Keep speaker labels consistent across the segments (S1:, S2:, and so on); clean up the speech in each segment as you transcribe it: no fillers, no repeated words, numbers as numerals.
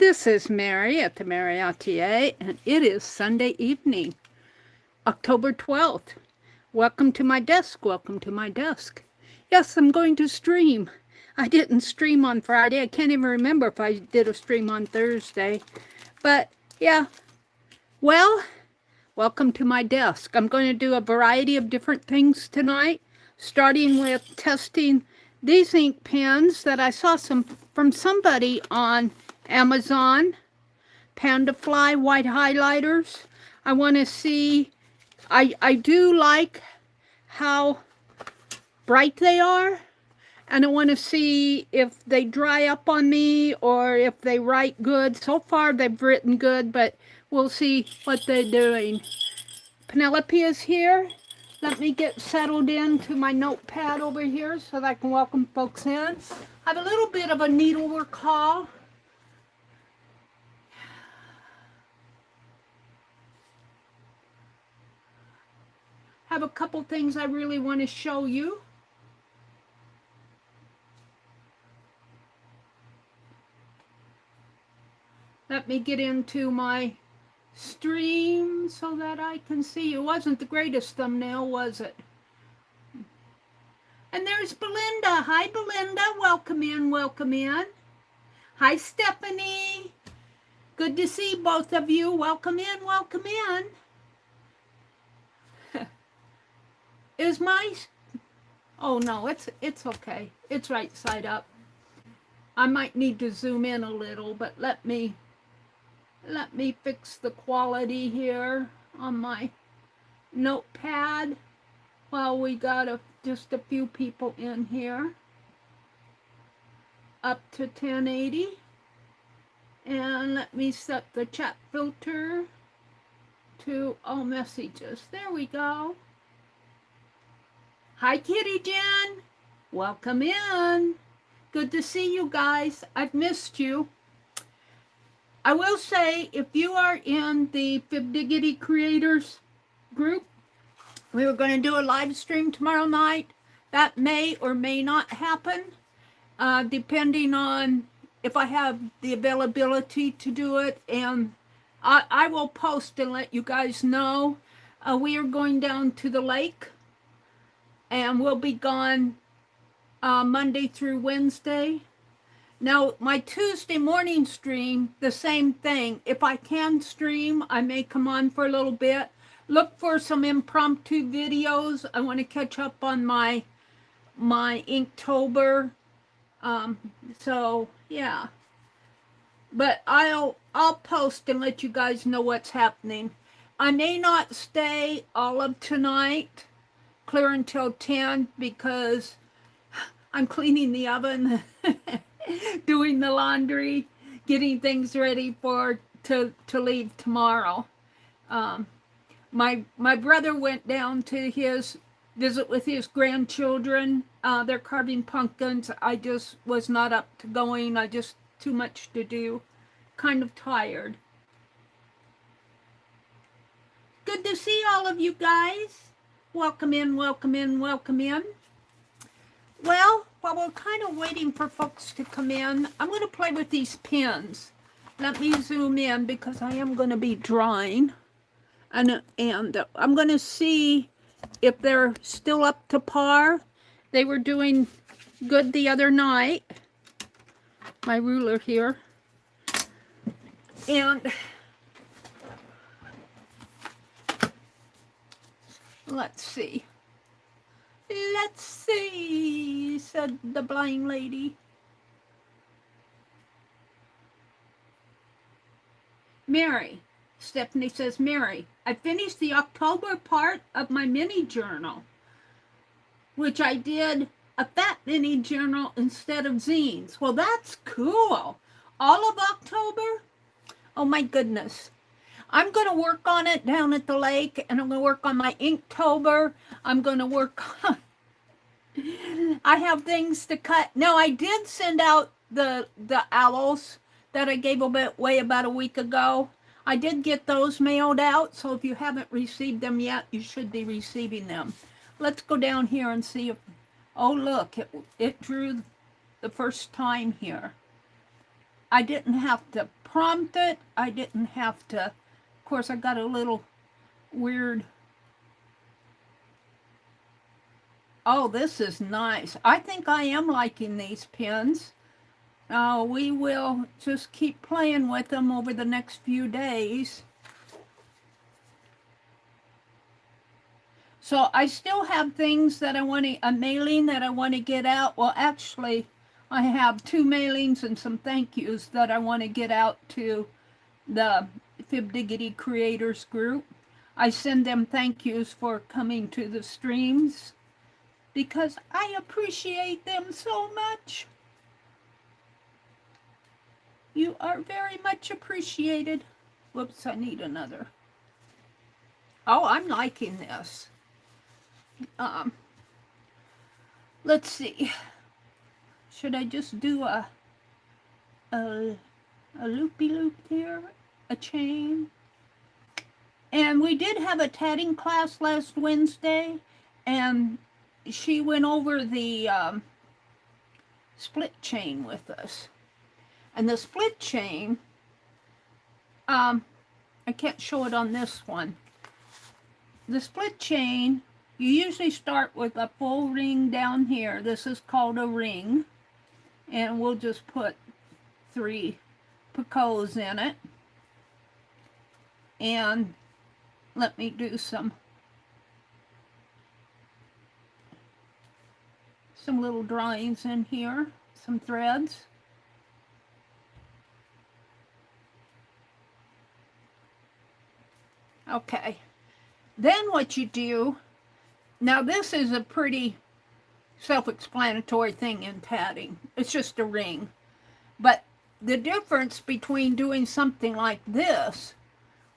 S1: This is Meri at the Meri Atelier, and it is Sunday evening, October 12th. Welcome to my desk. Welcome to my desk. Yes, I'm going to stream. I didn't stream on Friday. I can't even remember if I did a stream on Thursday. But yeah, well, welcome to my desk. I'm going to do a variety of different things tonight, starting with testing these ink pens that I saw from somebody on Amazon. Panda Fly white highlighters. I want to see, I do like how bright they are, and I want to see if they dry up on me or if they write good. So far they've written good, but we'll see what they're doing. Penelope is here. Let me get settled into my notepad over here so that I can welcome folks in. I have a little bit of a needlework haul. Have a couple things I really want to show you. Let me get into my stream so that I can see. It wasn't the greatest thumbnail, was it? And there's Belinda. Hi, Belinda. Welcome in, welcome in. Hi, Stephanie. Good to see both of you. Welcome in, welcome in. Is my, oh no, it's okay. It's right side up. I might need to zoom in a little, but let me fix the quality here on my notepad while we got just a few people in here. Up to 1080. And let me set the chat filter to all messages. There we go. Hi, Kitty Jen. Welcome in. Good to see you guys. I've missed you. I will say, if you are in the Fibdiggity Creators group, we were going to do a live stream tomorrow night. That may or may not happen, depending on if I have the availability to do it. And I will post and let you guys know. We are going down to the lake. And we'll be gone Monday through Wednesday. Now, my Tuesday morning stream, the same thing. If I can stream, I may come on for a little bit. Look for some impromptu videos. I want to catch up on my Inktober. So, yeah. But I'll post and let you guys know what's happening. I may not stay all of tonight. Clear until 10 because I'm cleaning the oven, doing the laundry, getting things ready to leave tomorrow. My brother went down to visit with his grandchildren. They're carving pumpkins. I just was not up to going. I just too much to do. Kind of tired. Good to see all of you guys. Welcome in, welcome in, welcome in. Well, while we're kind of waiting for folks to come in, I'm going to play with these pens. Let me zoom in because I am going to be drawing. And I'm going to see if they're still up to par. They were doing good the other night. My ruler here. And let's see. Let's see, said the blind lady. Meri, Stephanie says, Meri, I finished the October part of my mini journal, which I did a fat mini journal instead of zines. Well, that's cool. All of October? Oh my goodness. I'm going to work on it down at the lake, and I'm going to work on my Inktober. I'm going to work on... I have things to cut. Now, I did send out the owls that I gave away about a week ago. I did get those mailed out, so if you haven't received them yet, you should be receiving them. Let's go down here and see if... Oh, look, it drew the first time here. I didn't have to prompt it. I didn't have to, of course I got a little weird. Oh, this is nice. I think I am liking these pins. We will just keep playing with them over the next few days. So I still have things that I want to, a mailing that I want to get out. Well, actually, I have 2 mailings and some thank yous that I want to get out to the Fib Diggity Creators group. I send them thank yous for coming to the streams because I appreciate them so much. You are very much appreciated. Whoops, I need another. Oh, I'm liking this. Let's see. Should I just do a loopy-loop here? A chain? And we did have a tatting class last Wednesday, and she went over the split chain with us. And the split chain, I can't show it on this one. The split chain, you usually start with a full ring down here. This is called a ring. And we'll just put 3 picots in it. And let me do some little drawings in here, some threads. Okay, then what you do, now this is a pretty self-explanatory thing in tatting. It's just a ring. But the difference between doing something like this,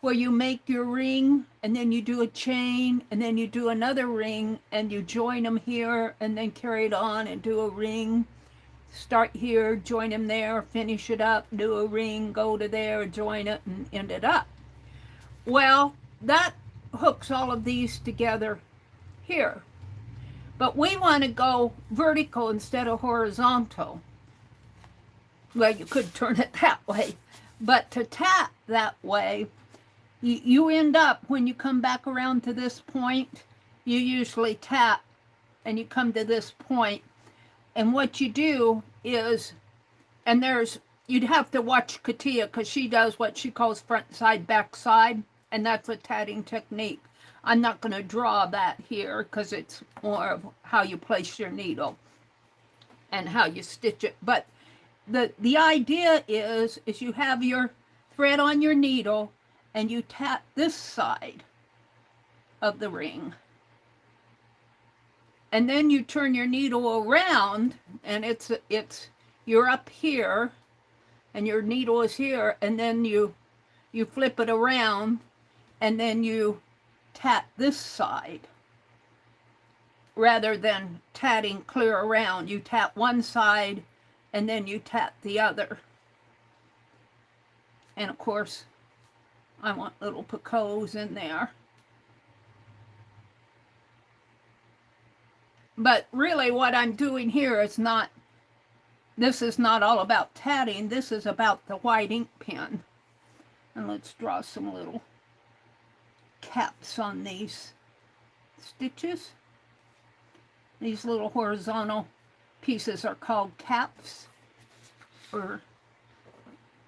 S1: where you make your ring and then you do a chain and then you do another ring and you join them here and then carry it on and do a ring, start here, join them there, finish it up, do a ring, go to there, join it, and end it up. Well, that hooks all of these together here. But we want to go vertical instead of horizontal. Well, you could turn it that way. But to tat that way, you end up, when you come back around to this point, you usually tat and you come to this point. And what you do is, and you'd have to watch Katia because she does what she calls front side, back side. And that's a tatting technique. I'm not going to draw that here because it's more of how you place your needle and how you stitch it. But the idea is you have your thread on your needle and you tat this side of the ring. And then you turn your needle around and you're up here and your needle is here, and then you flip it around and then you tat this side. Rather than tatting clear around, you tat one side and then you tat the other. And of course, I want little picots in there. But really what I'm doing here is not, this is not all about tatting, this is about the white ink pen. And let's draw some little caps on these stitches. These little horizontal pieces are called caps, or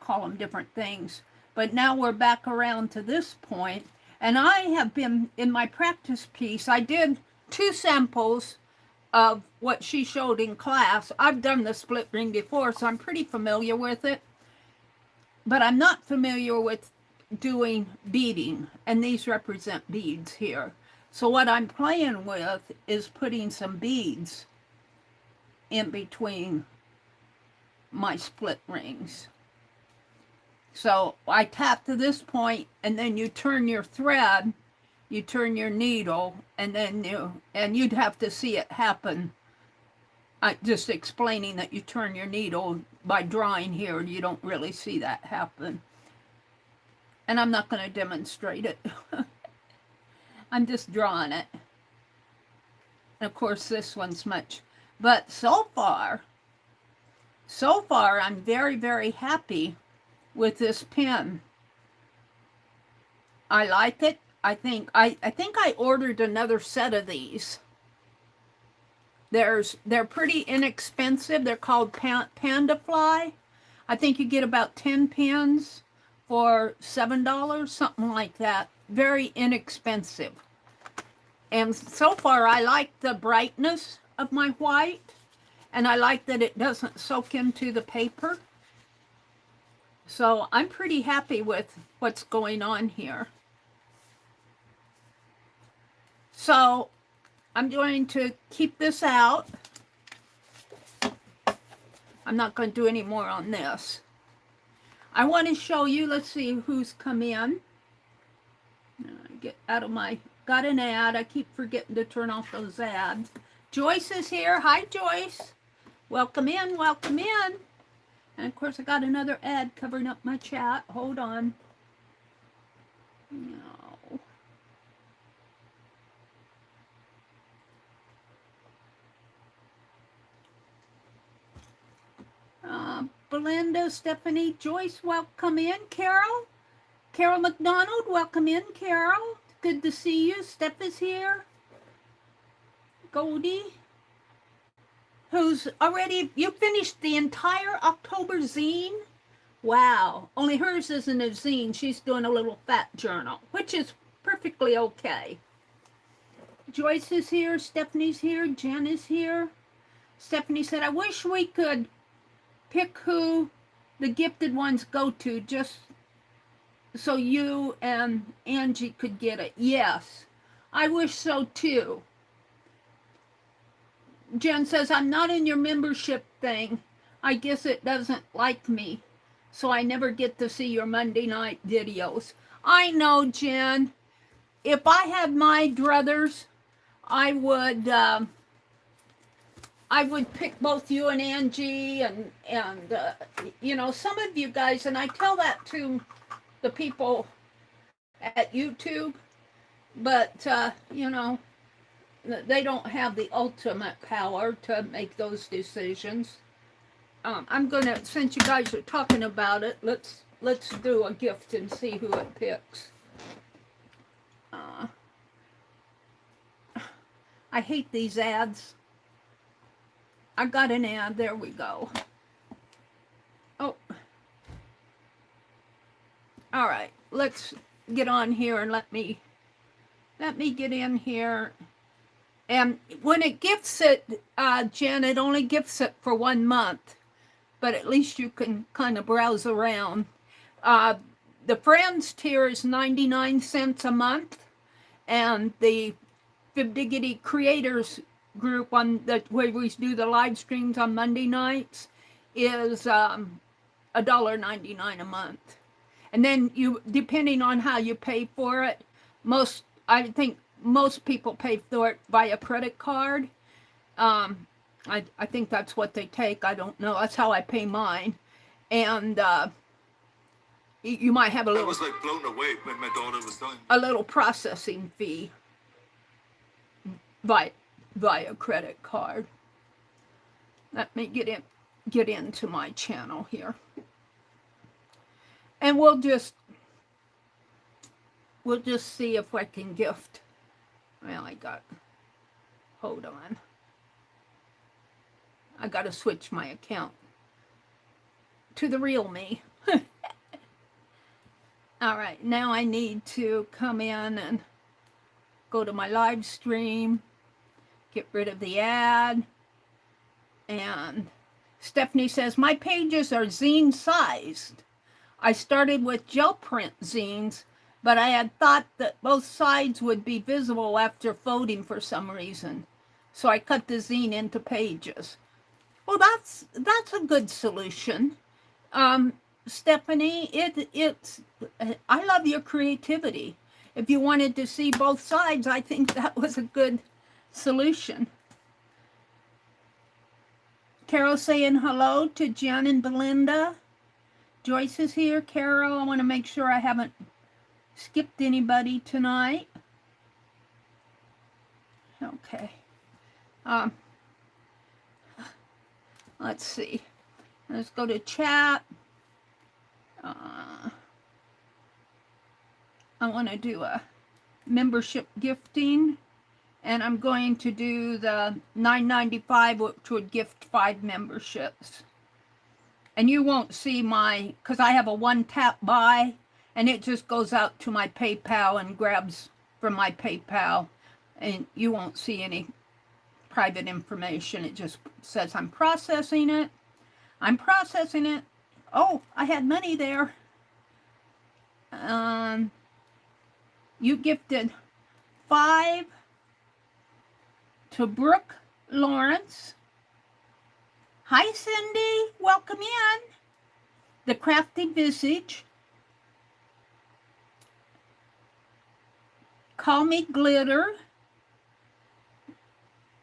S1: call them different things. But now we're back around to this point, and I have been, in my practice piece, I did 2 samples of what she showed in class. I've done the split ring before, so I'm pretty familiar with it. But I'm not familiar with doing beading, and these represent beads here. So what I'm playing with is putting some beads in between my split rings. So I tap to this point, and then you turn your thread, you turn your needle, and then you'd have to see it happen. Just explaining that you turn your needle by drawing here, you don't really see that happen. And I'm not going to demonstrate it. I'm just drawing it. And of course this one's much. But so far, So far, I'm very, very happy with this pen. I like it. I think I ordered another set of these. They're pretty inexpensive. They're called Panda Fly. I think you get about 10 pens for $7, something like that. Very inexpensive. And so far, I like the brightness of my white, and I like that it doesn't soak into the paper. So I'm pretty happy with what's going on here. So I'm going to keep this out. I'm not going to do any more on this. I want to show you, let's see who's come in. Get out of my, got an ad. I keep forgetting to turn off those ads. Joyce is here. Hi, Joyce. Welcome in, welcome in. And of course, I got another ad covering up my chat. Hold on. No. Belinda, Stephanie, Joyce, welcome in. Carol McDonald, welcome in, Carol. Good to see you. Steph is here. Goldie, who's already, you finished the entire October zine? Wow. Only hers isn't a zine. She's doing a little fat journal, which is perfectly okay. Joyce is here. Stephanie's here. Jen is here. Stephanie said, I wish we could pick who the gifted ones go to just so you and Angie could get it. Yes, I wish so too. Jen says, I'm not in your membership thing. I guess it doesn't like me, so I never get to see your Monday night videos. I know, Jen. If I had my druthers, I would pick both you and Angie and you know, some of you guys, and I tell that to the people at YouTube, but you know, they don't have the ultimate power to make those decisions. I'm gonna, since you guys are talking about it, let's do a gift and see who it picks. I hate these ads. I got an ad. There we go. Oh. All right. Let's get on here and let me get in here. And when it gifts it, Jen, it only gifts it for 1 month. But at least you can kind of browse around. The Friends tier is 99 cents a month. And the Fibdiggity Creators group on the where we do the live streams on Monday nights is $1.99 a month. And then you, depending on how you pay for it, I think most people pay for it via credit card. I think that's what they take. I don't know. That's how I pay mine. And you might have a little. I was like blown away when my daughter was dying. A little processing fee via credit card. Let me get into my channel here. And we'll just see if I can gift. Well, hold on. I got to switch my account to the real me. All right, now I need to come in and go to my live stream, get rid of the ad. And Stephanie says, my pages are zine sized. I started with gel print zines, but I had thought that both sides would be visible after folding for some reason. So I cut the zine into pages. Well, that's a good solution. Stephanie, I love your creativity. If you wanted to see both sides, I think that was a good solution. Carol saying hello to Jen and Belinda. Joyce is here. Carol, I want to make sure I haven't skipped anybody tonight. Okay. Let's see. Let's go to chat. I want to do a membership gifting, and I'm going to do the $9.95, which would gift 5 memberships. And you won't see my, because I have a one-tap buy, and it just goes out to my PayPal and grabs from my PayPal, and you won't see any private information. It just says I'm processing it. I'm processing it. Oh, I had money there. You gifted 5 to Brooke Lawrence. Hi, Cindy. Welcome in. The Crafty Visage. Call Me Glitter.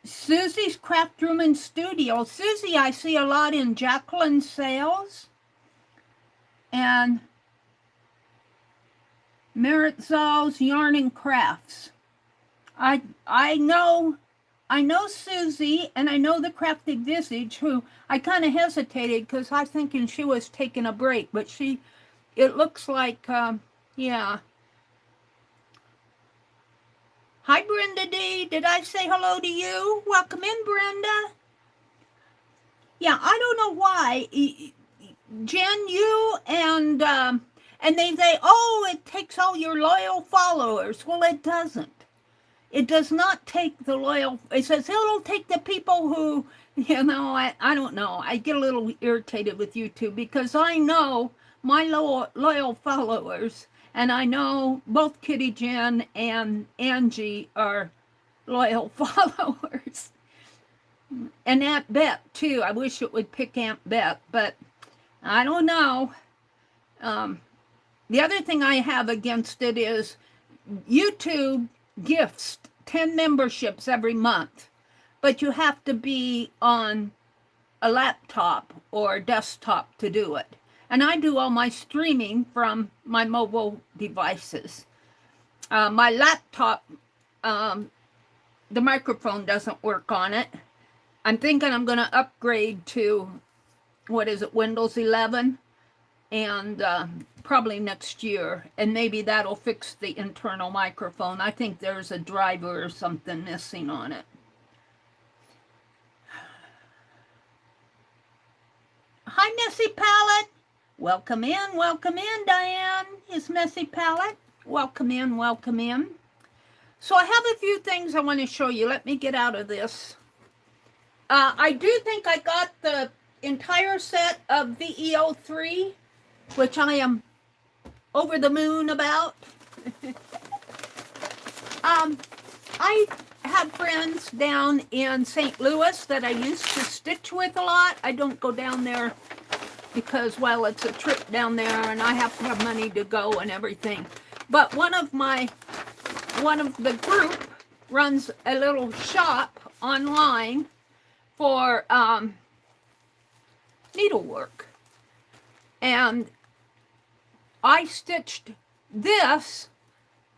S1: Susie's Craft Room and Studio. Susie, I see a lot in Jacqueline's sales. And Maritzal's Yarn and Crafts. I know Susie, and I know the Crafty Visage, who I kind of hesitated because I was thinking she was taking a break, but it looks like, yeah. Hi, Brenda D. Did I say hello to you? Welcome in, Brenda. Yeah, I don't know why. Jen, you and they say, oh, it takes all your loyal followers. Well, it doesn't. It does not take the loyal. It says it'll take the people who, you know, I don't know. I get a little irritated with YouTube because I know my loyal followers, and I know both Kitty Jen and Angie are loyal followers. And Aunt Bet, too. I wish it would pick Aunt Bet, but I don't know. The other thing I have against it is YouTube gifts 10 memberships every month, but you have to be on a laptop or desktop to do it. And I do all my streaming from my mobile devices. My laptop, the microphone doesn't work on it. I'm thinking I'm going to upgrade to, what is it, Windows 11, and probably next year, and maybe that'll fix the internal microphone. I think there's a driver or something missing on it. Hi, Messy Palette. Welcome in, Diane. His Messy Palette. Welcome in, welcome in. So I have a few things I want to show you. Let me get out of this. I do think I got the entire set of VEO3, which I am over the moon about. I have friends down in St. Louis that I used to stitch with a lot. I don't go down there because, well, it's a trip down there and I have to have money to go and everything. But one of the group runs a little shop online for needlework. And I stitched this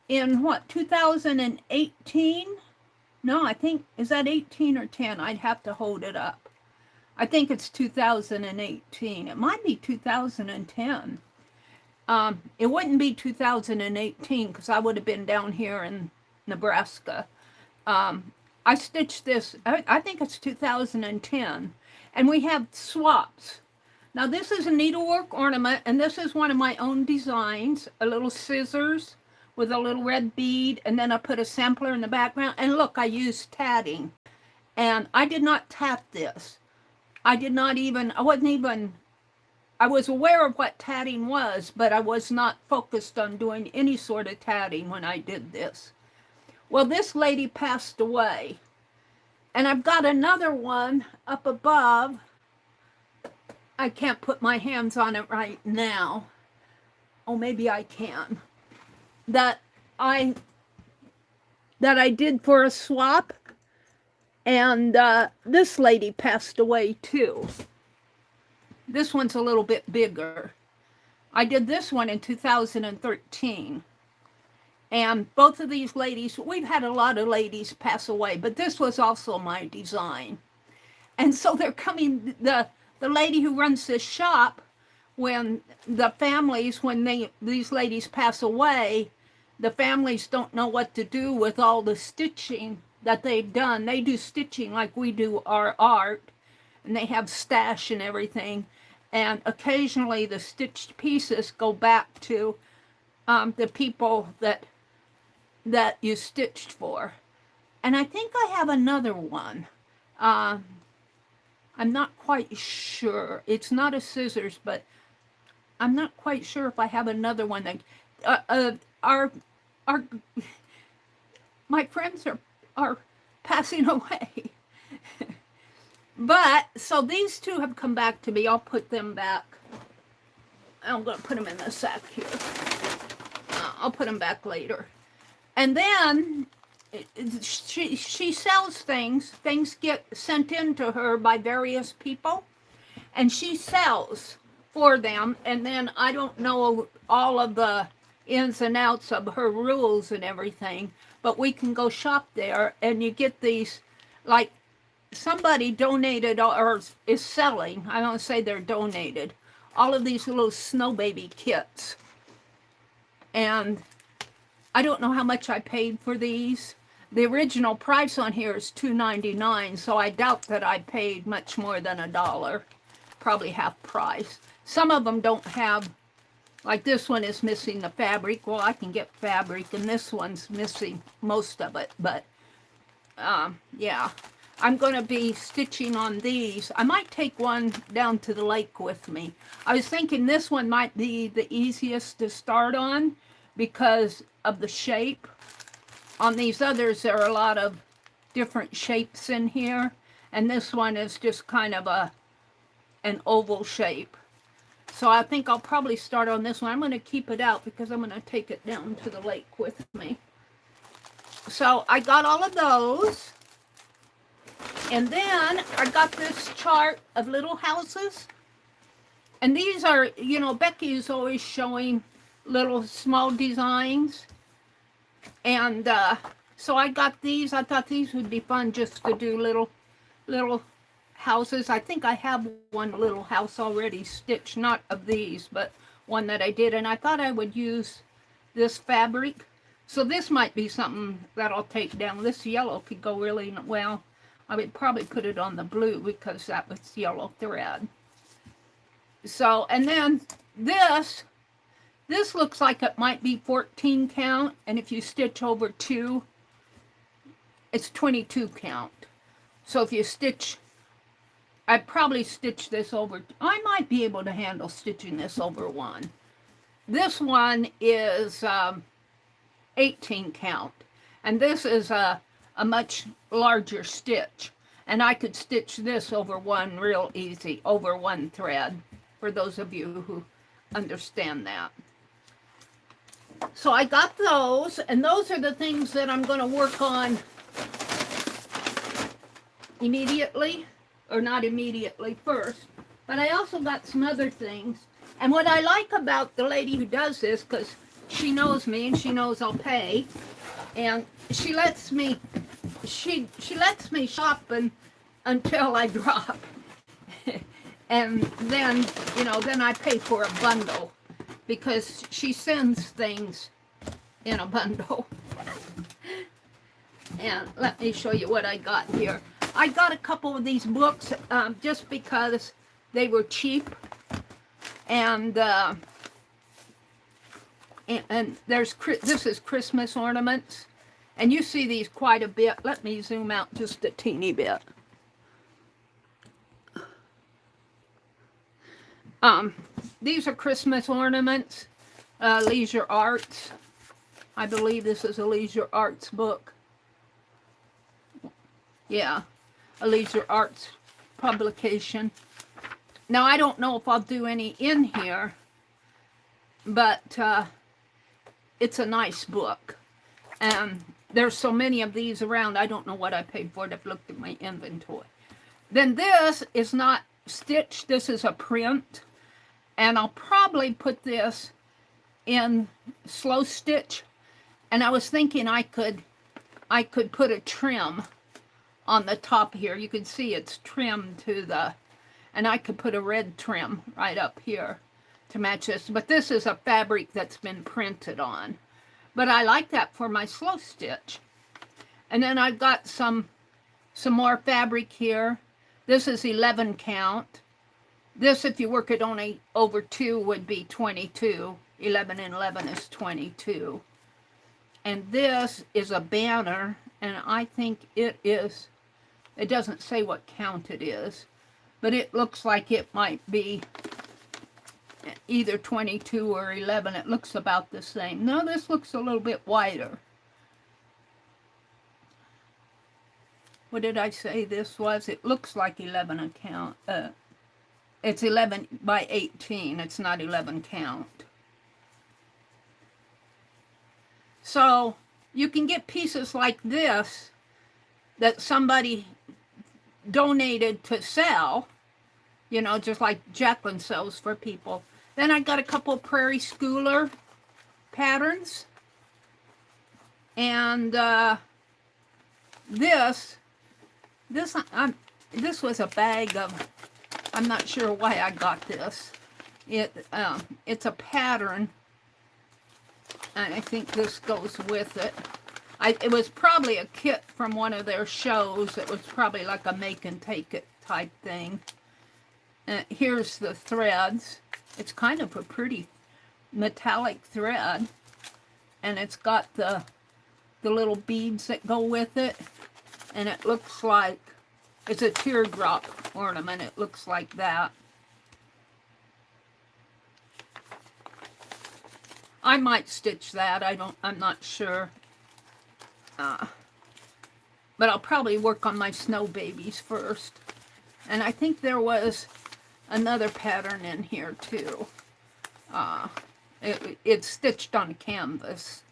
S1: in what, 2018? No, I think, is that 18 or 10? I'd have to hold it up. I think it's 2018. It might be 2010. It wouldn't be 2018 because I would have been down here in Nebraska. I stitched this, I think it's 2010, and we have swaps. Now this is a needlework ornament, and this is one of my own designs, a little scissors with a little red bead, and then I put a sampler in the background, and look, I used tatting, and I did not tat this. I was aware of what tatting was, but I was not focused on doing any sort of tatting when I did this. Well, this lady passed away, and I've got another one up above. I can't put my hands on it right now. Oh, maybe I can. That I did for a swap, and this lady passed away too. This one's a little bit bigger. I did this one in 2013. And both of these ladies, we've had a lot of ladies pass away, but this was also my design. And so they're coming, the the lady who runs this shop, when the families, these ladies pass away, the families don't know what to do with all the stitching that they've done. They do stitching like we do our art, and they have stash and everything. And occasionally the stitched pieces go back to the people that you stitched for. And I think I have another one. I'm not quite sure. It's not a scissors, but I'm not quite sure if I have another one that my friends are passing away. But so these two have come back to me. I'll put them back. I'm going to put them in the sack here. I'll put them back later. And then she sells things. Things get sent in to her by various people, and she sells for them. And then I don't know all of the ins and outs of her rules and everything, but we can go shop there, and you get these, like, somebody donated or is selling, I don't say they're donated, all of these little snow baby kits. And I don't know how much I paid for these. The original price on here is $2.99, so I doubt that I paid much more than $1, probably half price. Some of them don't have, like this one is missing the fabric. Well, I can get fabric, and this one's missing most of it, but yeah. I'm going to be stitching on these. I might take one down to the lake with me. I was thinking this one might be the easiest to start on because of the shape. On these others, there are a lot of different shapes in here, and this one is just kind of an oval shape. So I think I'll probably start on this one. I'm going to keep it out because I'm going to take it down to the lake with me. So I got all of those. And then I got this chart of little houses. And these are, you know, Becky is always showing little small designs. And so I got these. I thought these would be fun just to do little houses. I think I have one little house already stitched, not of these, but one that I did. And I thought I would use this fabric. So this might be something that I'll take down. This yellow could go really well. I would probably put it on the blue because that was yellow thread. So, and then this looks like it might be 14 count. And if you stitch over 2, it's 22 count. So if you stitch, I'd probably stitch this over. I might be able to handle stitching this over 1. This one is 18 count. And this is a much larger stitch, and I could stitch this over 1 real easy, over 1 thread, for those of you who understand that. So I got those, and those are the things that I'm going to work on immediately, or not immediately first, but I also got some other things. And what I like about the lady who does this, because she knows me and she knows I'll pay, and she lets me shop until I drop. And then, you know, then I pay for a bundle because she sends things in a bundle. And let me show you what I got here. I got a couple of these books just because they were cheap. And this is Christmas ornaments. And you see these quite a bit. Let me zoom out just a teeny bit. These are Christmas ornaments, Leisure Arts. I believe this is a Leisure Arts book. Yeah, a Leisure Arts publication. Now, I don't know if I'll do any in here, but it's a nice book. And there's so many of these around, I don't know what I paid for it. I've looked at my inventory. Then this is not stitched. This is a print. And I'll probably put this in slow stitch. And I was thinking I could put a trim on the top here. You can see it's trimmed to the, And I could put a red trim right up here to match this. But this is a fabric that's been printed on. But I like that for my slow stitch. And then I've got some more fabric here. This is 11 count. This, if you work it only over 2, would be 22. 11 and 11 is 22. And this is a banner, and I think it is, it doesn't say what count it is, but it looks like it might be either 22 or 11. It looks about the same. No, this looks a little bit wider. What did I say this was? It looks like 11 a count. It's 11 by 18. It's not 11 count. So you can get pieces like this that somebody donated to sell, you know, just like Jacqueline sells for people. Then I got a couple Prairie Schooler patterns. And this was a bag of, I'm not sure why I got this. It's a pattern. And I think this goes with it. It was probably a kit from one of their shows. It was probably like a make and take it type thing. Here's the threads. It's kind of a pretty metallic thread. And it's got the little beads that go with it. And it looks like, it's a teardrop ornament. It looks like that. I might stitch that. I'm not sure. But I'll probably work on my snow babies first. And I think there was another pattern in here too. It's stitched on canvas.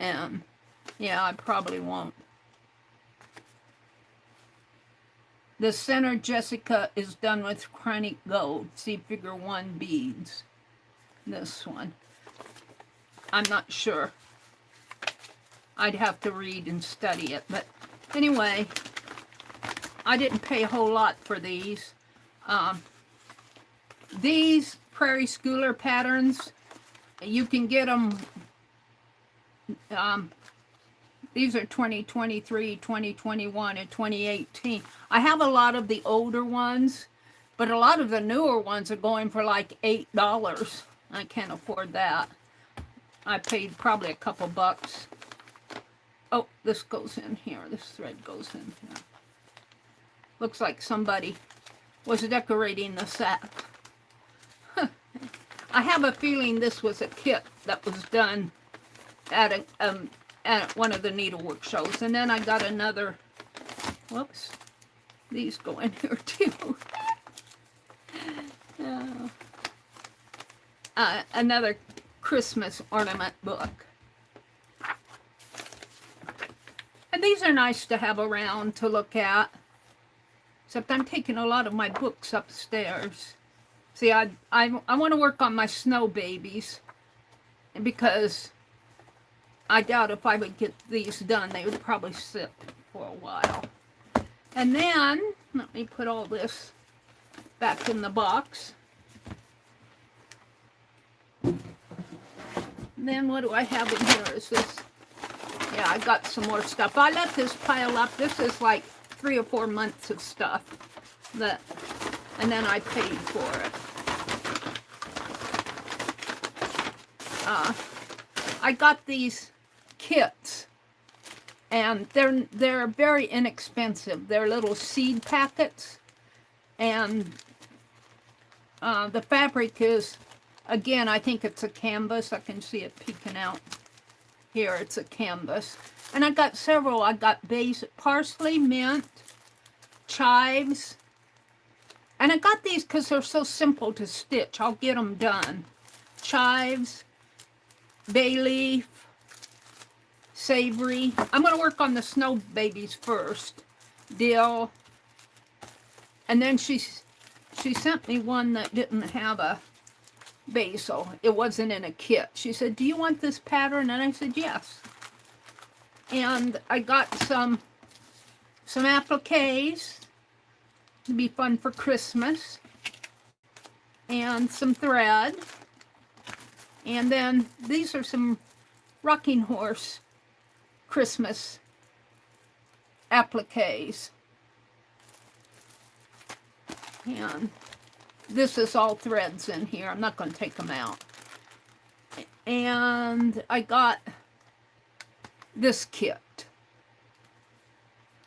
S1: And yeah, I probably won't. The center, Jessica, is done with chronic gold. See figure 1 beads. This one. I'm not sure. I'd have to read and study it. But anyway, I didn't pay a whole lot for these. These Prairie Schooler patterns, you can get them. These are 2023, 2021, and 2018. I have a lot of the older ones, but a lot of the newer ones are going for like $8. I can't afford that. I paid probably a couple bucks. Oh, this goes in here. This thread goes in here. Looks like somebody was decorating the sack. I have a feeling this was a kit that was done at one of the needlework shows. And then I got another, whoops, these go in here too. Another Christmas ornament book. And these are nice to have around to look at. Except I'm taking a lot of my books upstairs. See, I want to work on my snow babies. Because I doubt if I would get these done, they would probably sit for a while. And then, let me put all this back in the box. Then what do I have in here? Is this, yeah, I got some more stuff. I let this pile up. This is like 3 or 4 months of stuff. And then I paid for it. I got these kits, and they're very inexpensive. They're little seed packets, and the fabric is, again, I think it's a canvas. I can see it peeking out here. It's a canvas, and I got several. I got basic parsley, mint, chives, and I got these because they're so simple to stitch. I'll get them done. Chives, bay leaf, savory. I'm going to work on the snow babies first. Dill. And then she sent me one that didn't have a basil. It wasn't in a kit. She said, do you want this pattern? And I said, yes. And I got some some appliques to be fun for Christmas, and some thread. And then these are some rocking horse Christmas appliques. And this is all threads in here. I'm not going to take them out. And I got this kit.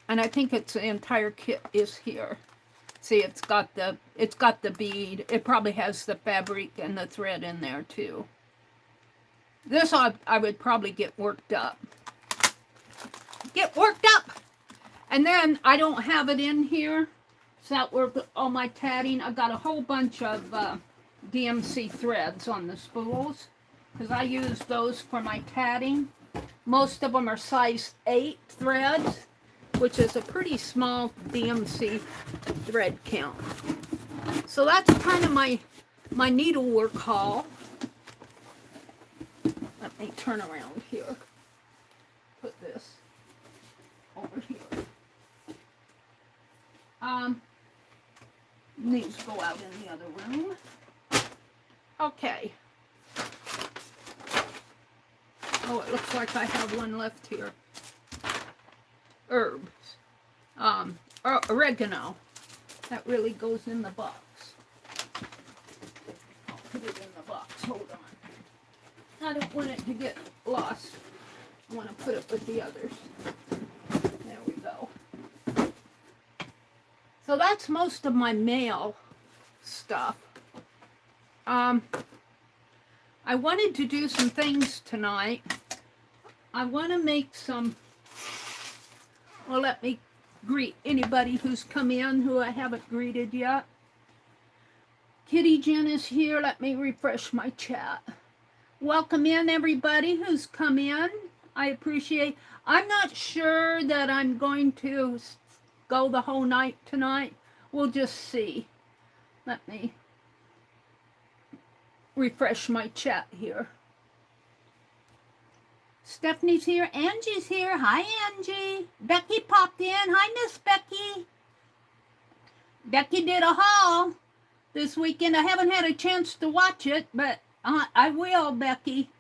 S1: And I think it's the entire kit is here. See, it's got the bead. It probably has the fabric and the thread in there too. This I would probably get worked up. Get worked up! And then I don't have it in here. So that where all my tatting. I've got a whole bunch of DMC threads on the spools, because I use those for my tatting. Most of them are size 8 threads, which is a pretty small DMC thread count. So that's kind of my needlework haul. Let me turn around here. Put this over here. Needs to go out in the other room. Okay. Oh, it looks like I have one left here. Herbs. Oregano. That really goes in the box. I'll put it in the box. Hold on. I don't want it to get lost. I want to put it with the others. There we go. So that's most of my mail stuff. I wanted to do some things tonight. I want to make some, well, let me greet anybody who's come in who I haven't greeted yet. Kitty Jen is here. Let me refresh my chat. Welcome in everybody who's come in. I appreciate. I'm not sure that I'm going to go the whole night tonight. We'll just see. Let me refresh my chat here. Stephanie's here. Angie's here. Hi, Angie. Becky popped in. Hi, Miss Becky. Becky did a haul this weekend. I haven't had a chance to watch it, but I will, Becky.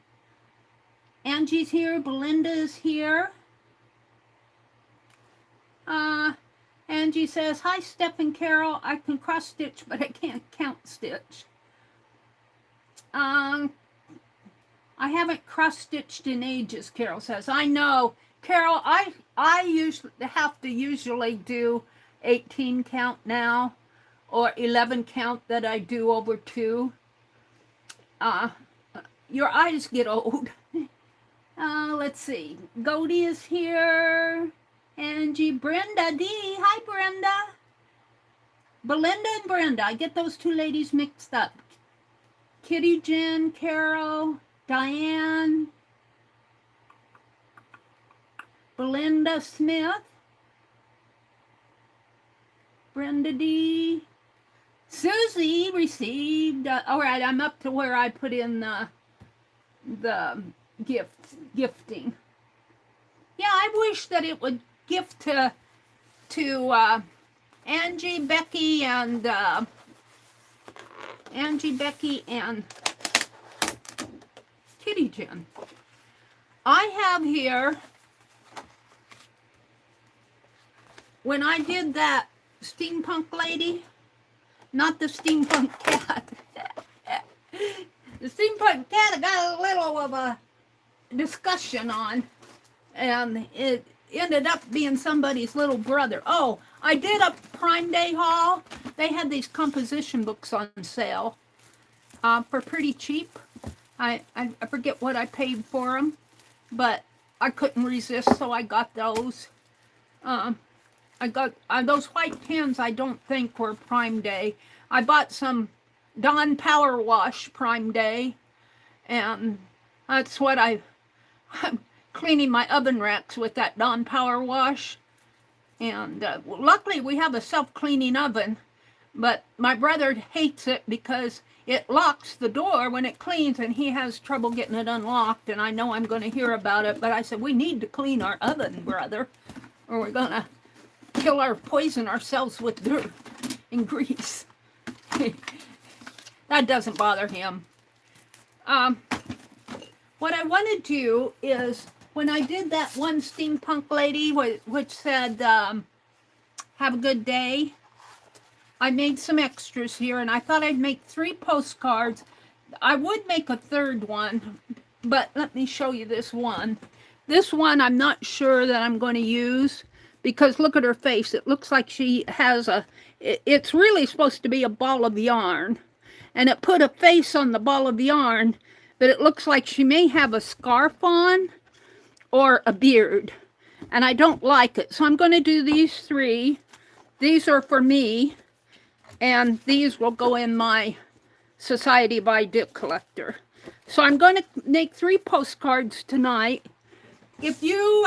S1: Angie's here. Belinda's here. Angie says, hi, Steph and Carol. I can cross stitch, but I can't count stitch. I haven't cross stitched in ages, Carol says. I know. Carol, I usually have to usually do 18 count now, or 11 count that I do over 2. Your eyes get old. Let's see. Goldie is here. Angie, Brenda D. Hi, Brenda. Belinda and Brenda. I get those two ladies mixed up. Kitty, Jen, Carol, Diane, Belinda Smith, Brenda D. Susie received. All right, I'm up to where I put in the gifting. Yeah, I wish that it would gift to Angie, Becky, and Kitty Jen. I have here, when I did that steampunk lady, not the steampunk cat. The steampunk cat, I got a little of a discussion on, and it ended up being somebody's little brother. Oh, I did a Prime Day haul. They had these composition books on sale for pretty cheap. I forget what I paid for them, but I couldn't resist, so I got those. I got those white pens. I don't think were Prime Day. I bought some Dawn Power Wash Prime Day, and that's what I'm cleaning my oven racks with, that Dawn Power Wash. And luckily we have a self-cleaning oven, but my brother hates it because it locks the door when it cleans, and he has trouble getting it unlocked, and I know I'm going to hear about it, but I said, we need to clean our oven, brother, or we're going to poison ourselves with dirt and grease. That doesn't bother him. What I want to do is, when I did that one steampunk lady, which said, have a good day, I made some extras here, and I thought I'd make 3 postcards. I would make a third one, but let me show you this one. This one I'm not sure that I'm going to use, because look at her face. It looks like she has it's really supposed to be a ball of yarn, and it put a face on the ball of yarn, but it looks like she may have a scarf on or a beard, and I don't like it. So I'm going to do these 3. These are for me, and these will go in my Society by Dip collector. So I'm going to make 3 postcards tonight. If you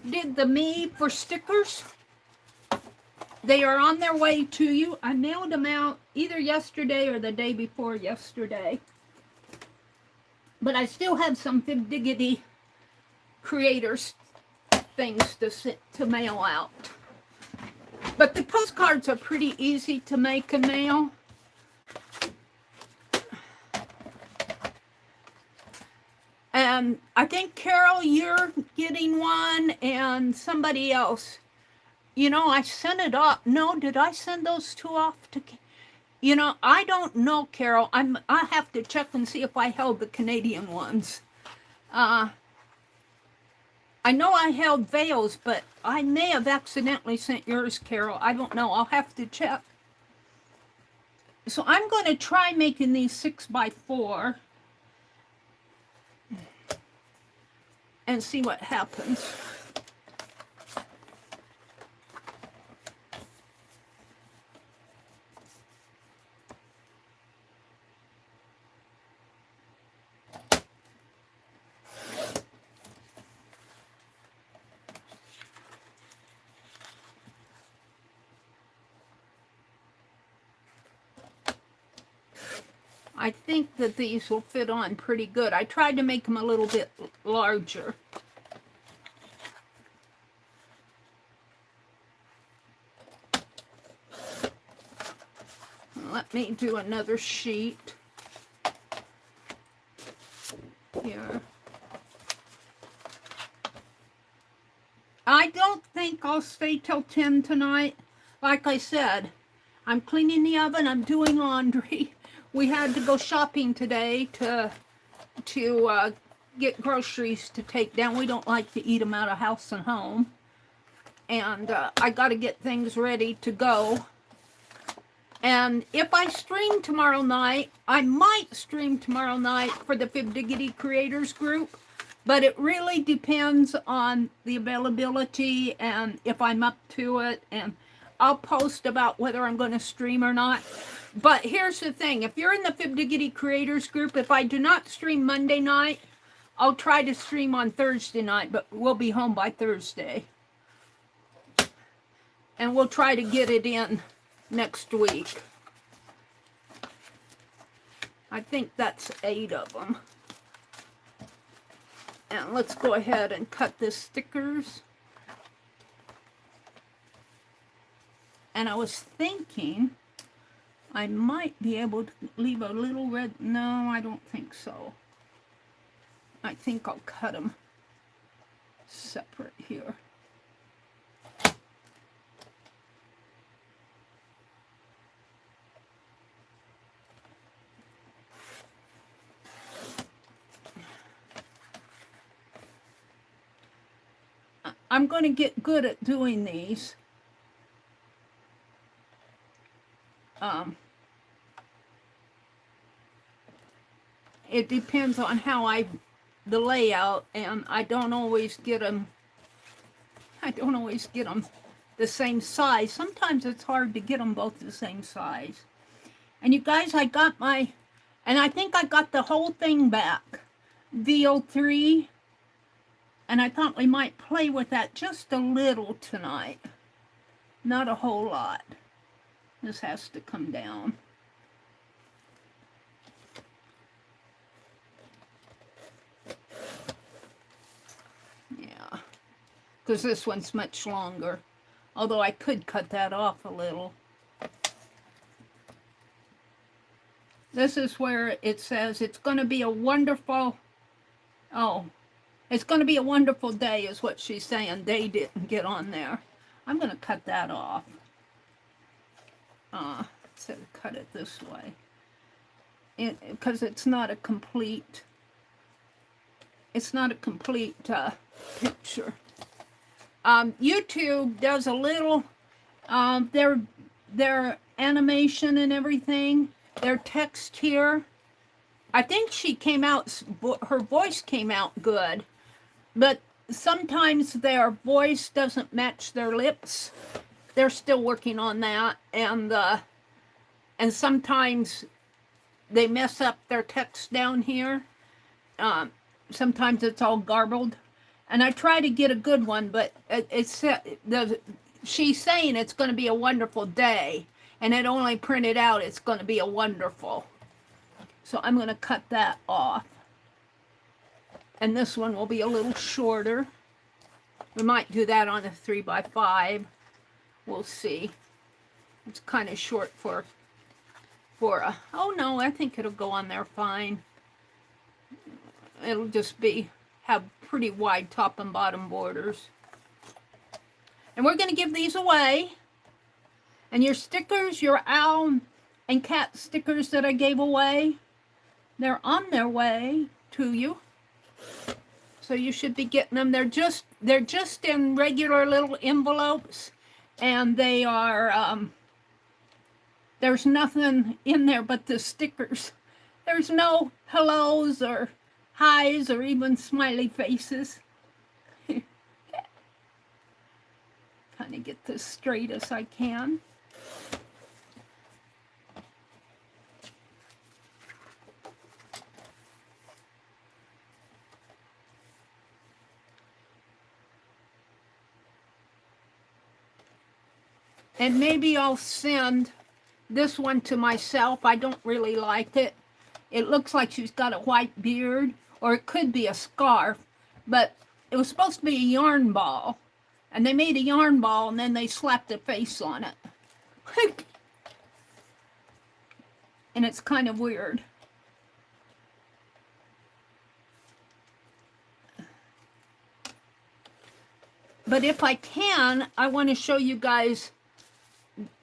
S1: did the me for stickers, they are on their way to you. I mailed them out either yesterday or the day before yesterday. But I still have some Fib Diggity creators things to mail out. But the postcards are pretty easy to make and mail. And I think, Carol, you're getting one, and somebody else. You know, I sent it off. No, did I send those 2 off to... You know, I don't know, Carol. I have to check and see if I held the Canadian ones. I know I held Vale's, but I may have accidentally sent yours, Carol. I don't know. I'll have to check. So I'm going to try making these 6x4 and see what happens. I think that these will fit on pretty good. I tried to make them a little bit larger. Let me do another sheet here. I don't think I'll stay till 10 tonight. Like I said, I'm cleaning the oven, I'm doing laundry. We had to go shopping today to get groceries to take down. We don't like to eat them out of house and home. And I got to get things ready to go. And if I stream tomorrow night, I might stream tomorrow night for the Fib Diggity Creators Group. But it really depends on the availability and if I'm up to it. And I'll post about whether I'm going to stream or not. But here's the thing. If you're in the Fib Diggity Creators Group, if I do not stream Monday night, I'll try to stream on Thursday night, but we'll be home by Thursday. And we'll try to get it in next week. I think that's 8 of them. And let's go ahead and cut the stickers. And I was thinking I might be able to leave a little red. No, I don't think so. I think I'll cut them separate here. I'm going to get good at doing these. It depends on how the layout, and I don't always get them the same size. Sometimes it's hard to get them both the same size. And you guys, I think I got the whole thing back. VO3. And I thought we might play with that just a little tonight. Not a whole lot. This has to come down. Yeah. Because this one's much longer. Although I could cut that off a little. This is where it says it's going to be a wonderful, oh, it's going to be a wonderful day is what she's saying. They didn't get on there. I'm going to cut that off. Instead of cut it this way. Because it's not a complete, picture. YouTube does a little, their animation and everything, their text here. I think she came out, her voice came out good, but sometimes their voice doesn't match their lips. They're still working on that, and sometimes they mess up their text down here. Sometimes it's all garbled, and I try to get a good one, but she's saying it's going to be a wonderful day, and it only printed out it's going to be a wonderful. So I'm going to cut that off, and this one will be a little shorter. We might do that on a 3x5. We'll see. It's kind of short for a, oh no, I think it'll go on there fine. It'll just have pretty wide top and bottom borders. And we're going to give these away. And your stickers, your owl and cat stickers that I gave away, they're on their way to you. So you should be getting them. They're just in regular little envelopes. And they are, there's nothing in there but the stickers. There's no hellos or highs or even smiley faces. Kind of get this straight as I can. And maybe I'll send this one to myself. I don't really like it. It looks like she's got a white beard, or it could be a scarf, but it was supposed to be a yarn ball. And they made a yarn ball, and then they slapped a face on it. And it's kind of weird. But if I can, I want to show you guys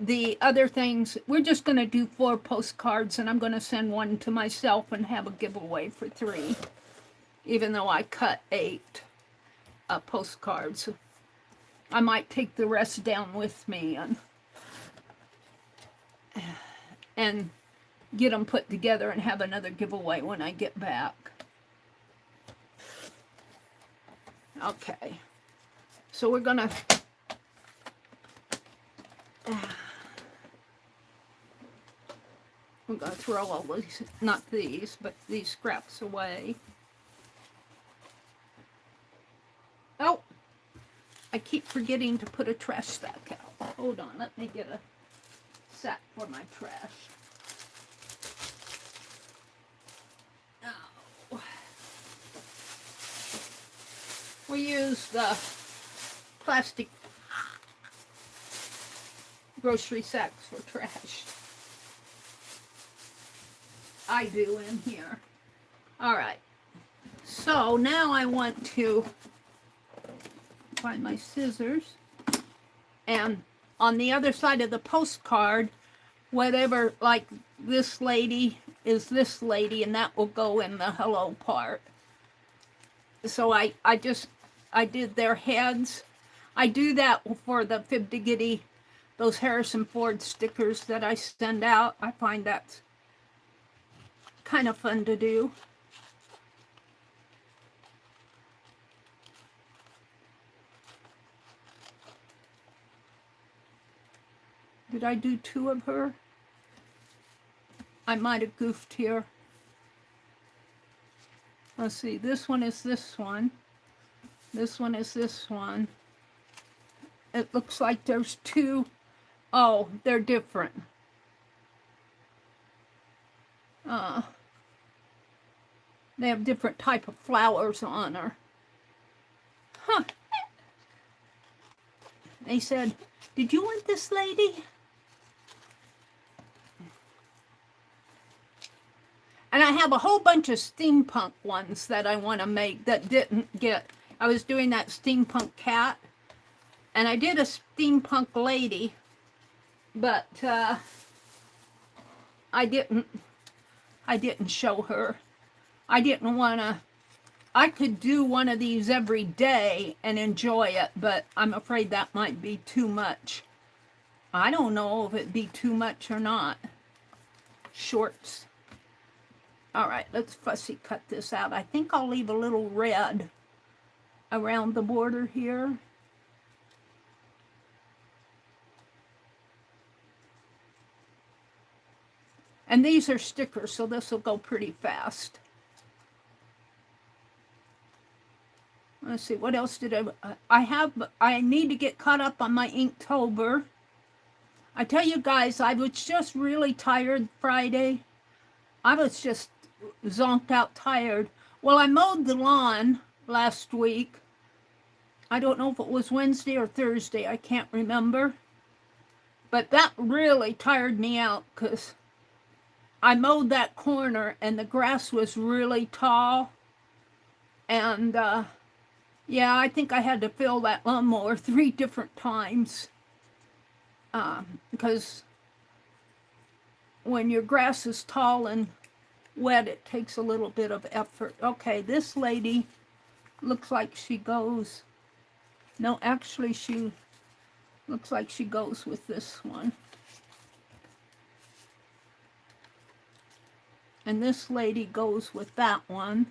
S1: the other things. We're just going to do 4 postcards, and I'm going to send one to myself and have a giveaway for 3, even though I cut 8 postcards. I might take the rest down with me and get them put together and have another giveaway when I get back. Okay, so we're going to throw all these, not these, but these scraps away. Oh, I keep forgetting to put a trash sack out. Hold on, let me get a sack for my trash. Oh. We use the plastic grocery sacks for trash. I do in here. All right. So now I want to find my scissors. And on the other side of the postcard, whatever, like this lady is this lady, and that will go in the hello part. So I did their heads. I do that for the Fib Diggity, those Harrison Ford stickers that I send out. I find that's kind of fun to do. Did I do 2 of her? I might have goofed here. Let's see, this one is this one. This one is this one. It looks like there's 2. Oh, they're different. They have different type of flowers on her. Huh. They said Did you want this lady? And I have a whole bunch of steampunk ones that I want to make that didn't get. I was doing that steampunk cat, and I did a steampunk lady, but I didn't show her. I didn't want to. I could do one of these every day and enjoy it, but I'm afraid that might be too much. I don't know if it'd be too much or not. Shorts. All right, let's fussy cut this out. I think I'll leave a little red around the border here. And these are stickers, so this will go pretty fast. Let's see, what else did I need to get caught up on my Inktober. I tell you guys, I was just really tired Friday. I was just zonked out tired. Well, I mowed the lawn last week. I don't know if it was Wednesday or Thursday. I can't remember. But that really tired me out because I mowed that corner and the grass was really tall. And yeah, I think I had to fill that lawnmower 3 different times. Because when your grass is tall and wet, it takes a little bit of effort. Okay, this lady looks like she goes, no, actually she looks like she goes with this one. And this lady goes with that one.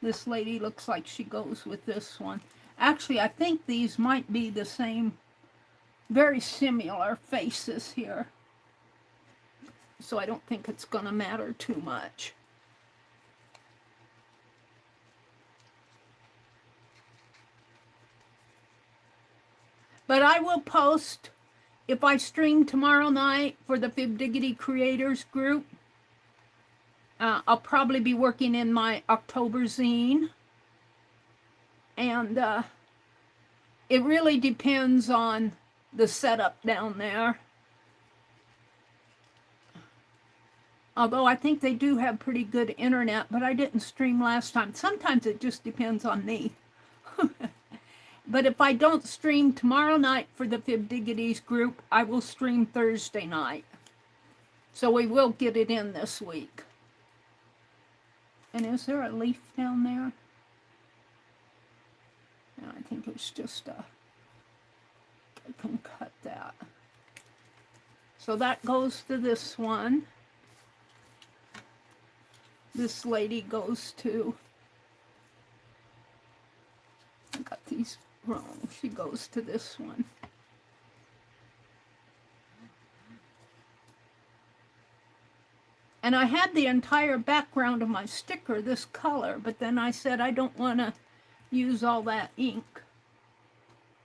S1: This lady looks like she goes with this one. Actually, I think these might be the same, very similar faces here. So I don't think it's going to matter too much. But I will post, if I stream tomorrow night for the Fib Diggity Creators group, I'll probably be working in my October zine. And it really depends on the setup down there. Although I think they do have pretty good internet, but I didn't stream last time. Sometimes it just depends on me. But if I don't stream tomorrow night for the Fib Diggities group, I will stream Thursday night. So we will get it in this week. And is there a leaf down there? No, I think it's just I can cut that. So that goes to this one. This lady goes to, I got these wrong, she goes to this one. And I had the entire background of my sticker this color, but then I said I don't want to use all that ink.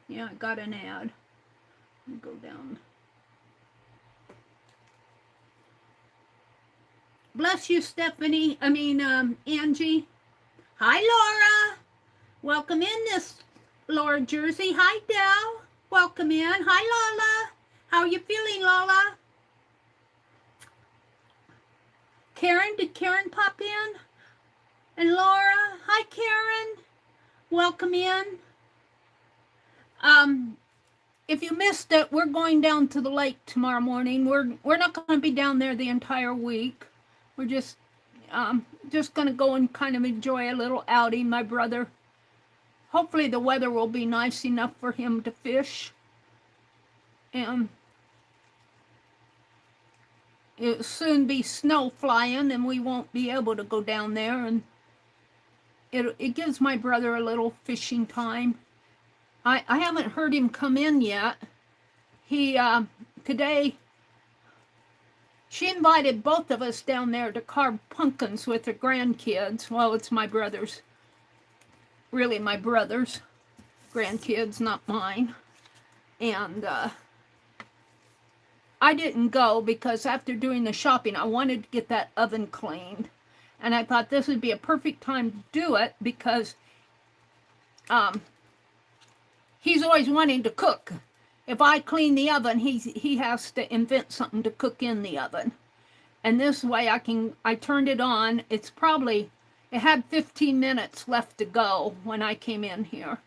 S1: Yeah, I got an ad. Go down. Bless you, Stephanie. Angie. Hi, Laura. Welcome in, Miss Laura Jersey. Hi, Del. Welcome in. Hi, Lola. How are you feeling, Lola? Karen, did Karen pop in? And Laura. Hi, Karen. Welcome in. If you missed it, we're going down to the lake tomorrow morning. We're not going to be down there the entire week. We're just going to go and kind of enjoy a little outing. My brother, hopefully the weather will be nice enough for him to fish. And it'll soon be snow flying and we won't be able to go down there. And it gives my brother a little fishing time. I haven't heard him come in yet. He, today, she invited both of us down there to carve pumpkins with her grandkids. Well, it's my brother's, really my brother's grandkids, not mine. And I didn't go because after doing the shopping, I wanted to get that oven cleaned. And I thought this would be a perfect time to do it because he's always wanting to cook. If I clean the oven, he has to invent something to cook in the oven. And this way I turned it on. It had 15 minutes left to go when I came in here.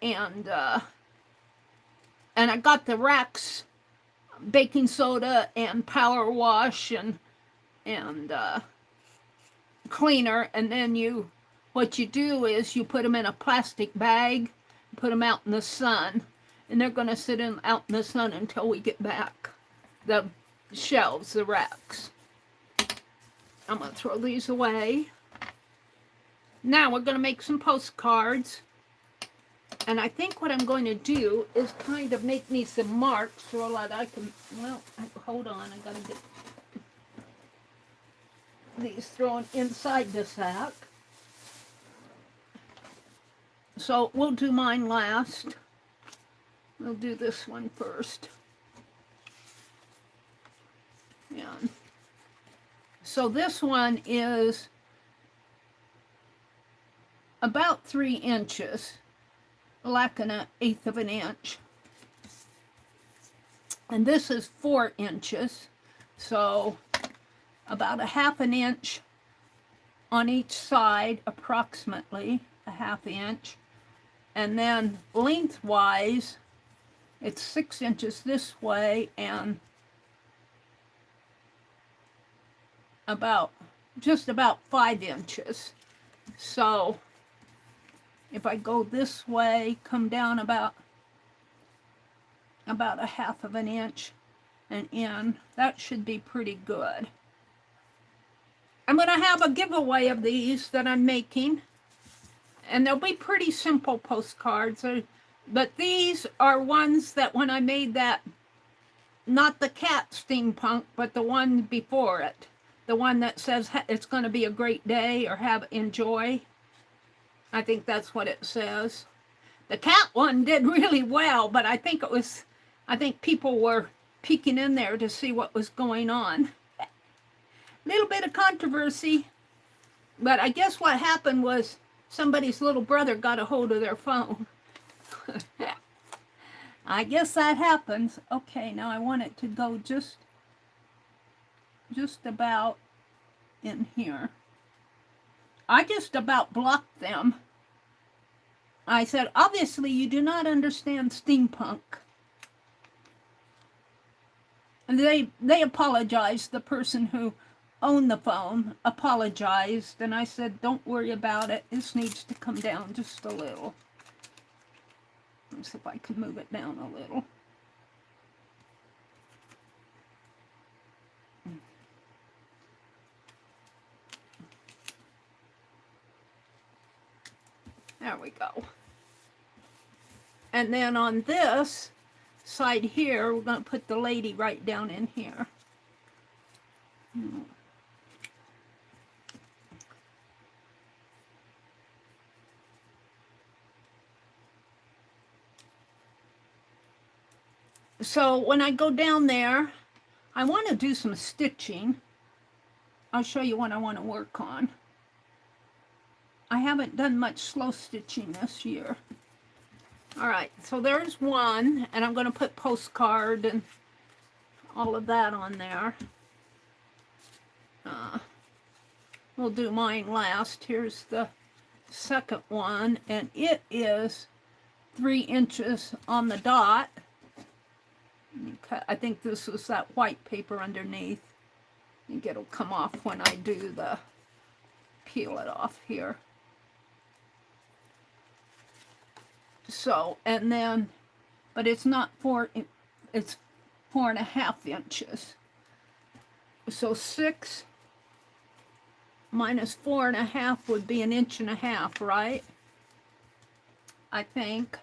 S1: And I got the racks, baking soda and power wash and cleaner. And then what you do is you put them in a plastic bag, put them out in the sun. And they're going to sit out in the sun until we get back. The shelves, the racks. I'm going to throw these away. Now we're going to make some postcards. And I think what I'm going to do is kind of make me some marks so that I can, well, hold on, I got to get these thrown inside the sack. So we'll do mine last. We'll do this one first. Yeah. So this one is about 3 inches, lacking 1/8 of an inch. And this is 4 inches, so about 1/2 an inch on each side, approximately 1/2 inch. And then lengthwise, it's 6 inches this way and just about 5 inches. So if I go this way, come down about 1/2 of an inch and in, that should be pretty good. I'm going to have a giveaway of these that I'm making, and they'll be pretty simple postcards. But these are ones that when I made that, not the cat steampunk, but the one before it, the one that says it's going to be a great day or enjoy. I think that's what it says. The cat one did really well, but I think people were peeking in there to see what was going on. A little bit of controversy, but I guess what happened was somebody's little brother got a hold of their phone. I guess that happens. Okay, now I want it to go just about in here. I just about blocked them. I said, obviously you do not understand steampunk. And they apologized. The person who owned the phone apologized. And I said, don't worry about it. This needs to come down just a little. Let's see if I can move it down a little. There we go. And then on this side here, we're going to put the lady right down in here. So when I go down there, I want to do some stitching. I'll show you what I want to work on. I haven't done much slow stitching this year. All right, so there's one, and I'm going to put postcard and all of that on there. We'll do mine last. Here's the second one, and it is 3 inches on the dot. I think this was that white paper underneath. I think it'll come off when I do the peel it off here. So, and then, but it's not 4, it's 4.5 inches. So 6 minus 4.5 would be 1.5 inches, right? I think.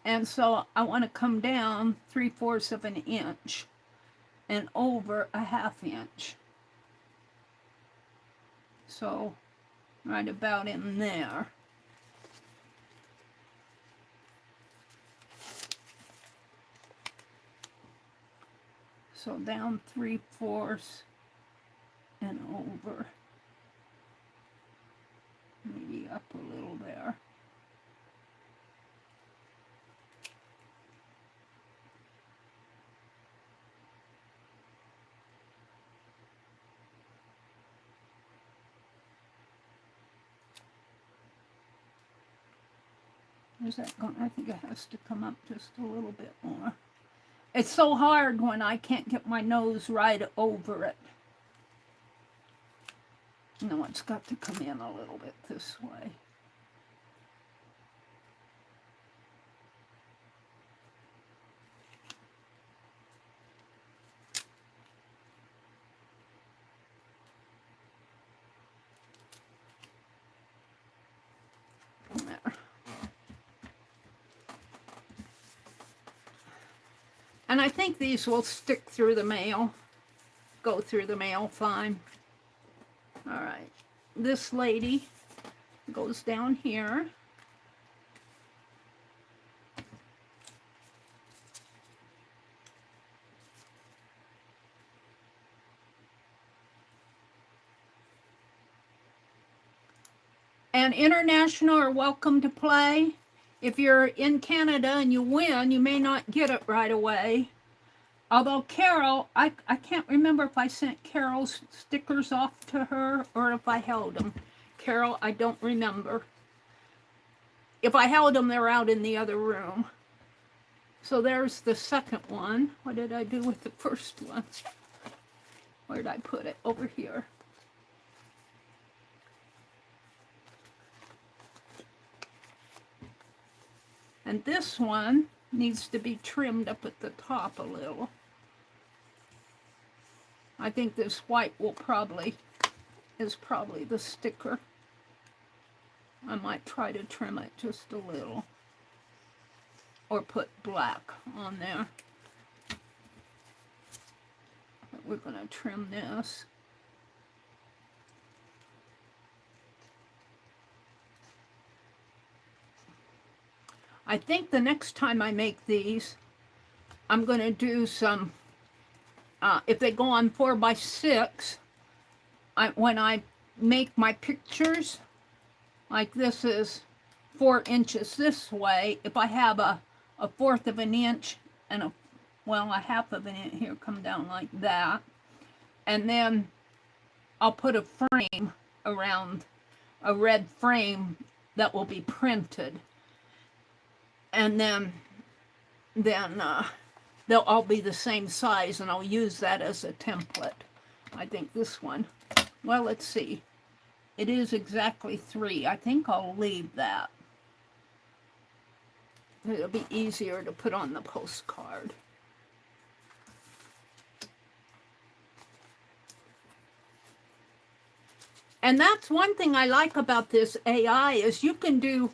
S1: And so I want to come down 3/4 of an inch and over 1/2 inch. So right about in there. So down 3/4 and over. Maybe up a little there. Is that going? I think it has to come up just a little bit more. It's so hard when I can't get my nose right over it. No, it's got to come in a little bit this way. There. And I think these will stick through the mail, go through the mail fine. All right, this lady goes down here. And international are welcome to play. If you're in Canada and you win, you may not get it right away. Although Carol, I can't remember if I sent Carol's stickers off to her or if I held them. Carol, I don't remember. If I held them, they're out in the other room. So there's the second one. What did I do with the first one? Where did I put it? Over here. And this one needs to be trimmed up at the top a little. I think this white is probably the sticker. I might try to trim it just a little. Or put black on there. But we're going to trim this. I think the next time I make these, I'm going to do some, if they go on 4x6, when I make my pictures, like this is 4 inches this way, if I have a 1/4 of an inch and a half of an inch here, come down like that, and then I'll put a frame around, a red frame that will be printed. And then they'll all be the same size, and I'll use that as a template. I think this one, well, let's see. It is exactly 3. I think I'll leave that. It'll be easier to put on the postcard. And that's one thing I like about this AI is you can do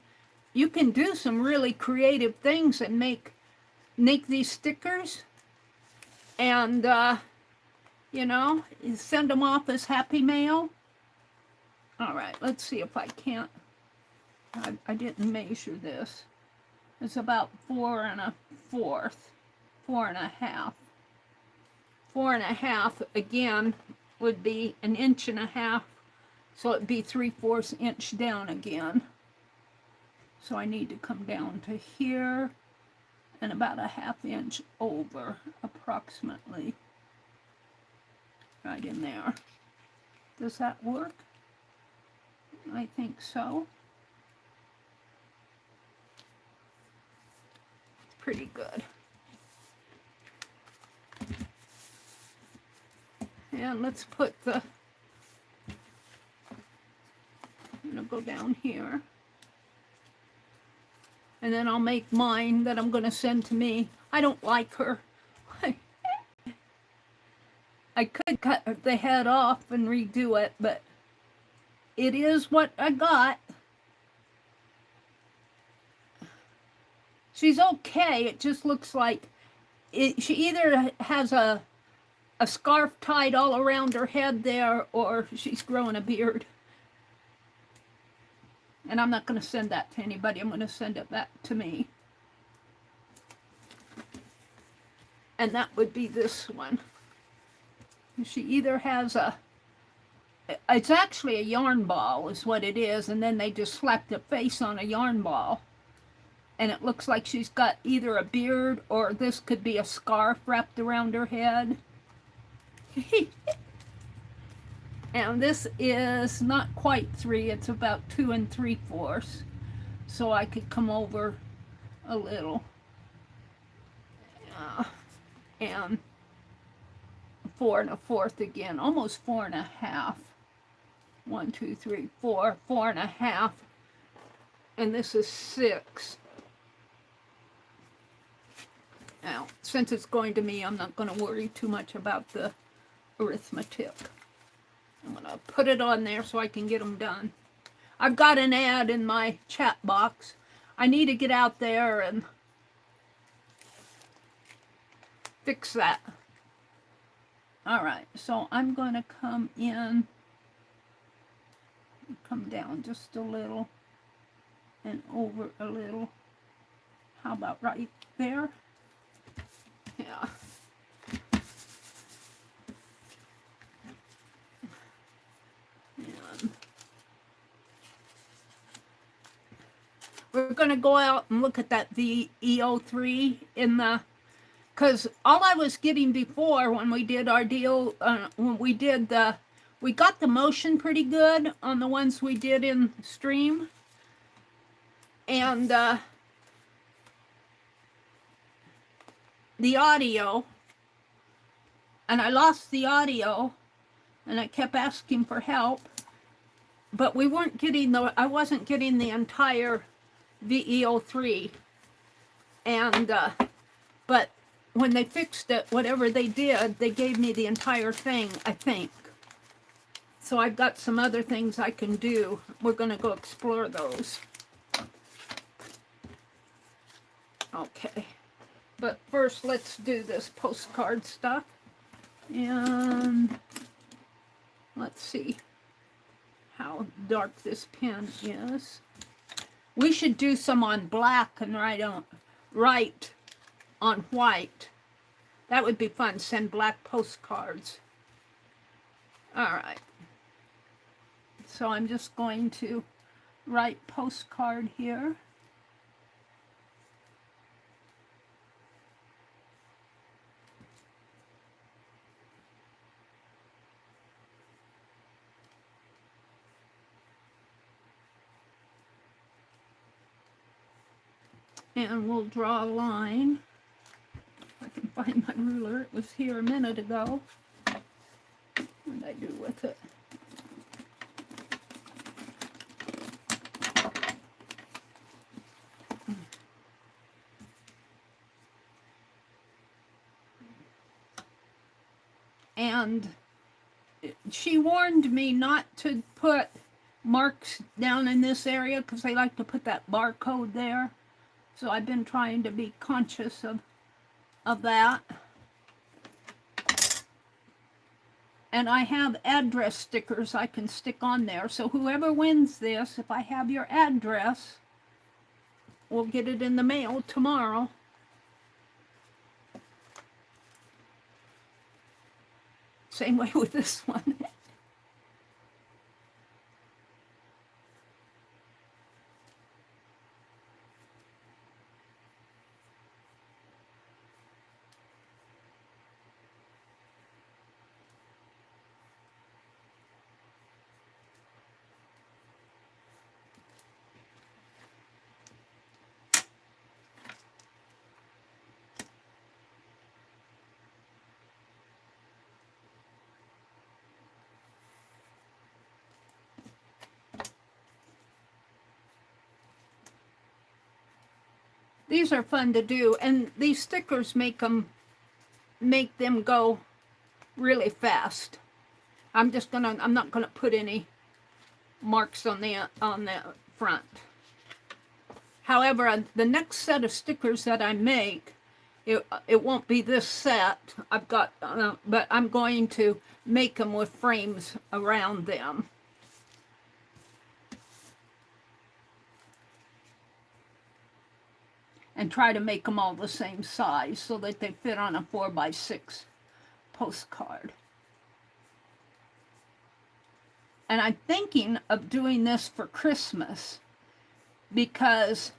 S1: some really creative things and make these stickers and, you know, send them off as happy mail. All right, let's see if I can't. I didn't measure this. It's about 4 1/4, 4 1/2. 4 1/2, again, would be 1 1/2 inches. So it'd be 3/4 inch down again. So I need to come down to here and about a 1/2 inch over, approximately. Right in there. Does that work? I think so. Pretty good. And let's put the, I'm gonna go down here. And then I'll make mine that I'm going to send to me. I don't like her. I could cut the head off and redo it, but it is what I got. She's okay. It just looks like she either has a scarf tied all around her head there, or she's growing a beard. And I'm not going to send that to anybody. I'm going to send it back to me. And that would be this one. She either has it's actually a yarn ball is what it is. And then they just slapped a face on a yarn ball. And it looks like she's got either a beard or this could be a scarf wrapped around her head. And this is not quite 3, it's about 2 3/4. so I could come over a little. And 4 1/4 again, almost 4 1/2. 1, 2, 3, 4, 4 1/2. And this is 6. Now, since it's going to me, I'm not going to worry too much about the arithmetic. I'm going to put it on there so I can get them done. I've got an ad in my chat box. I need to get out there and fix that. All right, so I'm going to come in, come down just a little and over a little. How about right there? Yeah. And we're going to go out and look at that VEO3 in the, because all I was getting before when we did our deal, when we did the, we got the motion pretty good on the ones we did in stream. And the audio, and I lost the audio, and I kept asking for help, but we weren't getting the, I wasn't getting the entire VEO3, and but when they fixed it, whatever they did, they gave me the entire thing, I think. So I've got some other things I can do. We're going to go explore those. Okay. But first, let's do this postcard stuff. And let's see how dark this pen is. We should do some on black and write on white. That would be fun. Send black postcards. All right. So I'm just going to write postcard here. And we'll draw a line. If I can find my ruler. It was here a minute ago. What did I do with it? And she warned me not to put marks down in this area because they like to put that barcode there. So I've been trying to be conscious of that. And I have address stickers I can stick on there. So whoever wins this, if I have your address, we'll get it in the mail tomorrow. Same way with this one. These are fun to do, and these stickers make them go really fast. I'm not gonna put any marks on the front. However, the next set of stickers that I make, it won't be this set. I've got, but I'm going to make them with frames around them. And try to make them all the same size so that they fit on a 4x6 postcard. And I'm thinking of doing this for Christmas because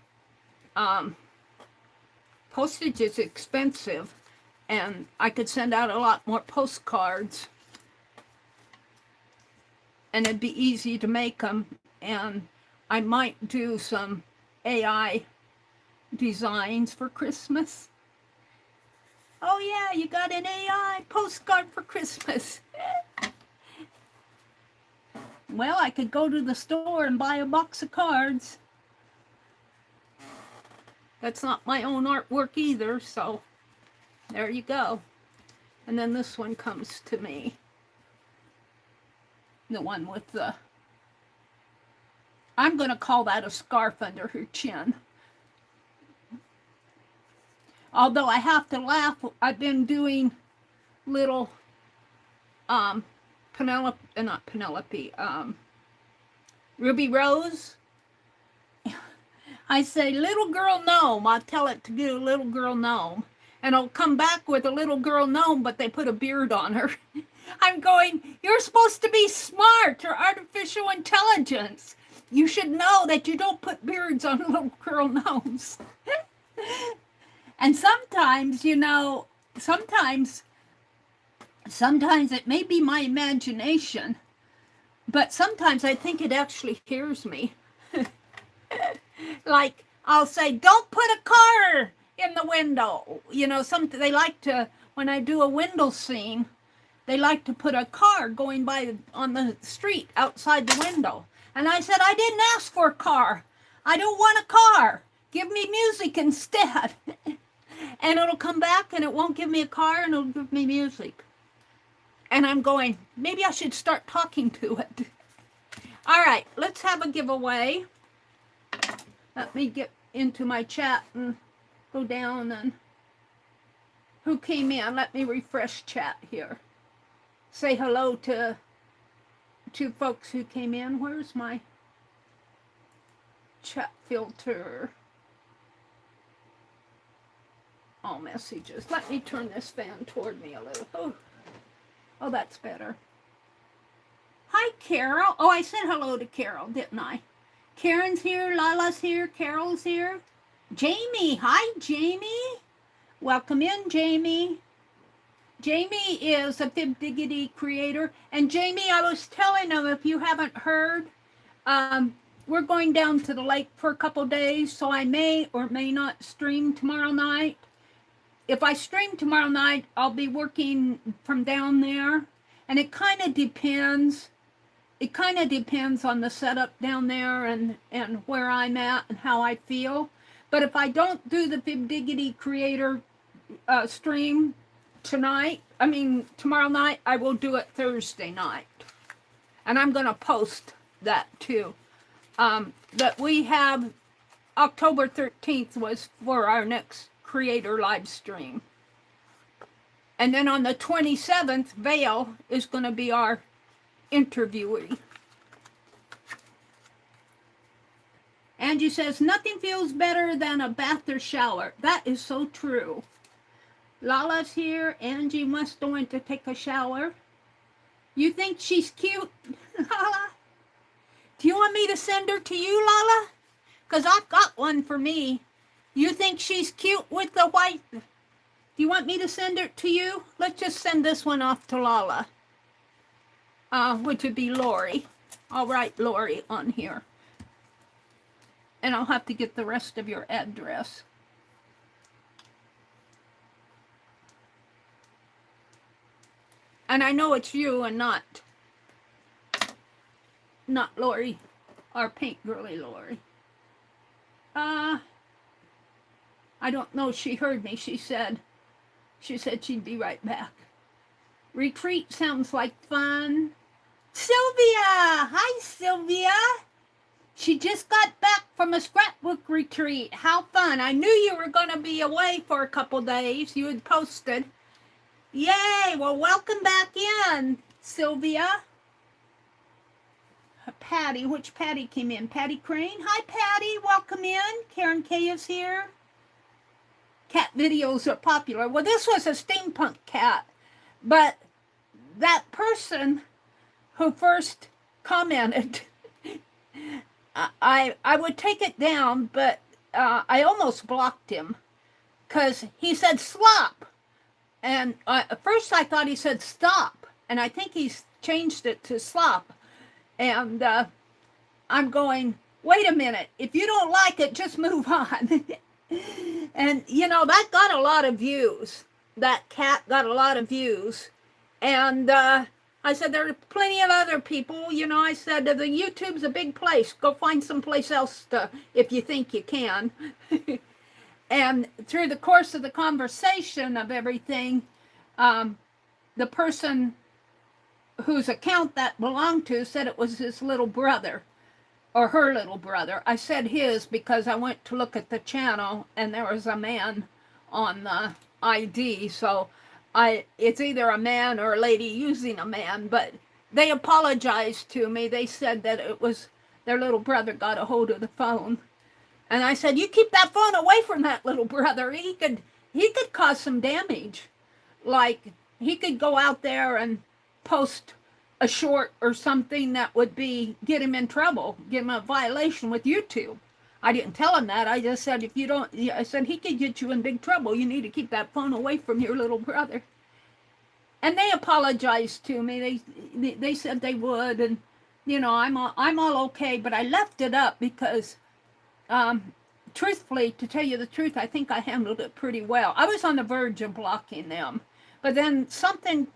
S1: postage is expensive and I could send out a lot more postcards and it'd be easy to make them, and I might do some AI designs for Christmas. Oh yeah, you got an AI postcard for Christmas. Well, I could go to the store and buy a box of cards. That's not my own artwork either, so there you go. And then this one comes to me. The one with the, I'm going to call that a scarf under her chin. Although I have to laugh, I've been doing little Ruby Rose. I say, little girl gnome. I'll tell it to do little girl gnome. And it'll come back with a little girl gnome, but they put a beard on her. I'm going, you're supposed to be smart. You're artificial intelligence. You should know that you don't put beards on little girl gnomes. And sometimes, you know, sometimes it may be my imagination, but sometimes I think it actually hears me. Like, I'll say, don't put a car in the window. You know, they like to, when I do a window scene, they like to put a car going by on the street outside the window. And I said, I didn't ask for a car. I don't want a car. Give me music instead. And it'll come back and it won't give me a car and it'll give me music. And I'm going, maybe I should start talking to it. All right, let's have a giveaway. Let me get into my chat and go down and who came in. Let me refresh chat here. Say hello to folks who came in. Where's my chat filter? All messages. Let me turn this fan toward me a little. Oh, that's better. Hi, Carol. Oh, I said hello to Carol, didn't I? Karen's here, Lala's here, Carol's here. Jamie, hi, Jamie. Welcome in, Jamie. Jamie is a Fib Diggity creator. And Jamie, I was telling them, if you haven't heard, we're going down to the lake for a couple days, so I may or may not stream tomorrow night. If I stream tomorrow night, I'll be working from down there. And it kind of depends. It kind of depends on the setup down there and where I'm at and how I feel. But if I don't do the Fib Diggity creator stream tomorrow night, I will do it Thursday night. And I'm going to post that too. That we have October 13th was for our next creator live stream. And then on the 27th, Vale is going to be our interviewee. Angie says, nothing feels better than a bath or shower. That is so true. Lala's here. Angie must go in to take a shower. You think she's cute, Lala? Do you want me to send her to you, Lala? Because I've got one for me. You think she's cute with the white? Do you want me to send it to you? Let's just send this one off to Lala. Which would be Lori. I'll write Lori on here. And I'll have to get the rest of your address. And I know it's you and not Lori, our paint girly Lori. I don't know. She heard me. She said she'd be right back. Retreat sounds like fun. Sylvia! Hi, Sylvia! She just got back from a scrapbook retreat. How fun. I knew you were going to be away for a couple days. You had posted. Yay! Well, welcome back in, Sylvia. Patty. Which Patty came in? Patty Crane? Hi, Patty. Welcome in. Karen K is here. Cat videos are popular. Well, this was a steampunk cat. But that person who first commented, I would take it down, but I almost blocked him because he said slop. And at first I thought he said stop. And I think he's changed it to slop. And I'm going, wait a minute. If you don't like it, just move on. And, you know, that got a lot of views. That cat got a lot of views. And I said, there are plenty of other people. You know, I said, the YouTube's a big place. Go find someplace else to, if you think you can. And through the course of the conversation of everything, the person whose account that belonged to said it was his little brother or her little brother. I said his because I went to look at the channel and there was a man on the ID. So it's either a man or a lady using a man, but they apologized to me. They said that it was their little brother got a hold of the phone. And I said, you keep that phone away from that little brother. He could cause some damage. Like, he could go out there and post a short or something that would get him in trouble, get him a violation with YouTube. I didn't tell him that. I just said, if you don't, I said, he could get you in big trouble. You need to keep that phone away from your little brother. And they apologized to me. They said they would, and you know, I'm all okay. But I left it up because, truthfully, to tell you the truth, I think I handled it pretty well. I was on the verge of blocking them, but then something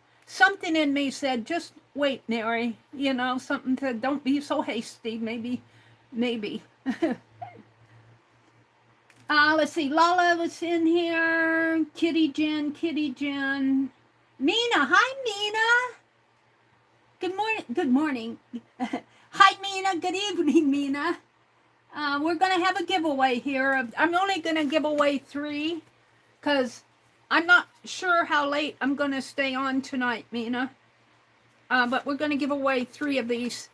S1: in me said, just wait, Meri. You know, something said, don't be so hasty. Maybe. Let's see. Lala was in here. Kitty Jen. Mina. Hi, Mina. Good morning. Hi, Mina. Good evening, Mina. We're going to have a giveaway here. I'm only going to give away 3 because I'm not sure how late I'm going to stay on tonight, Mina. But we're going to give away 3 of these.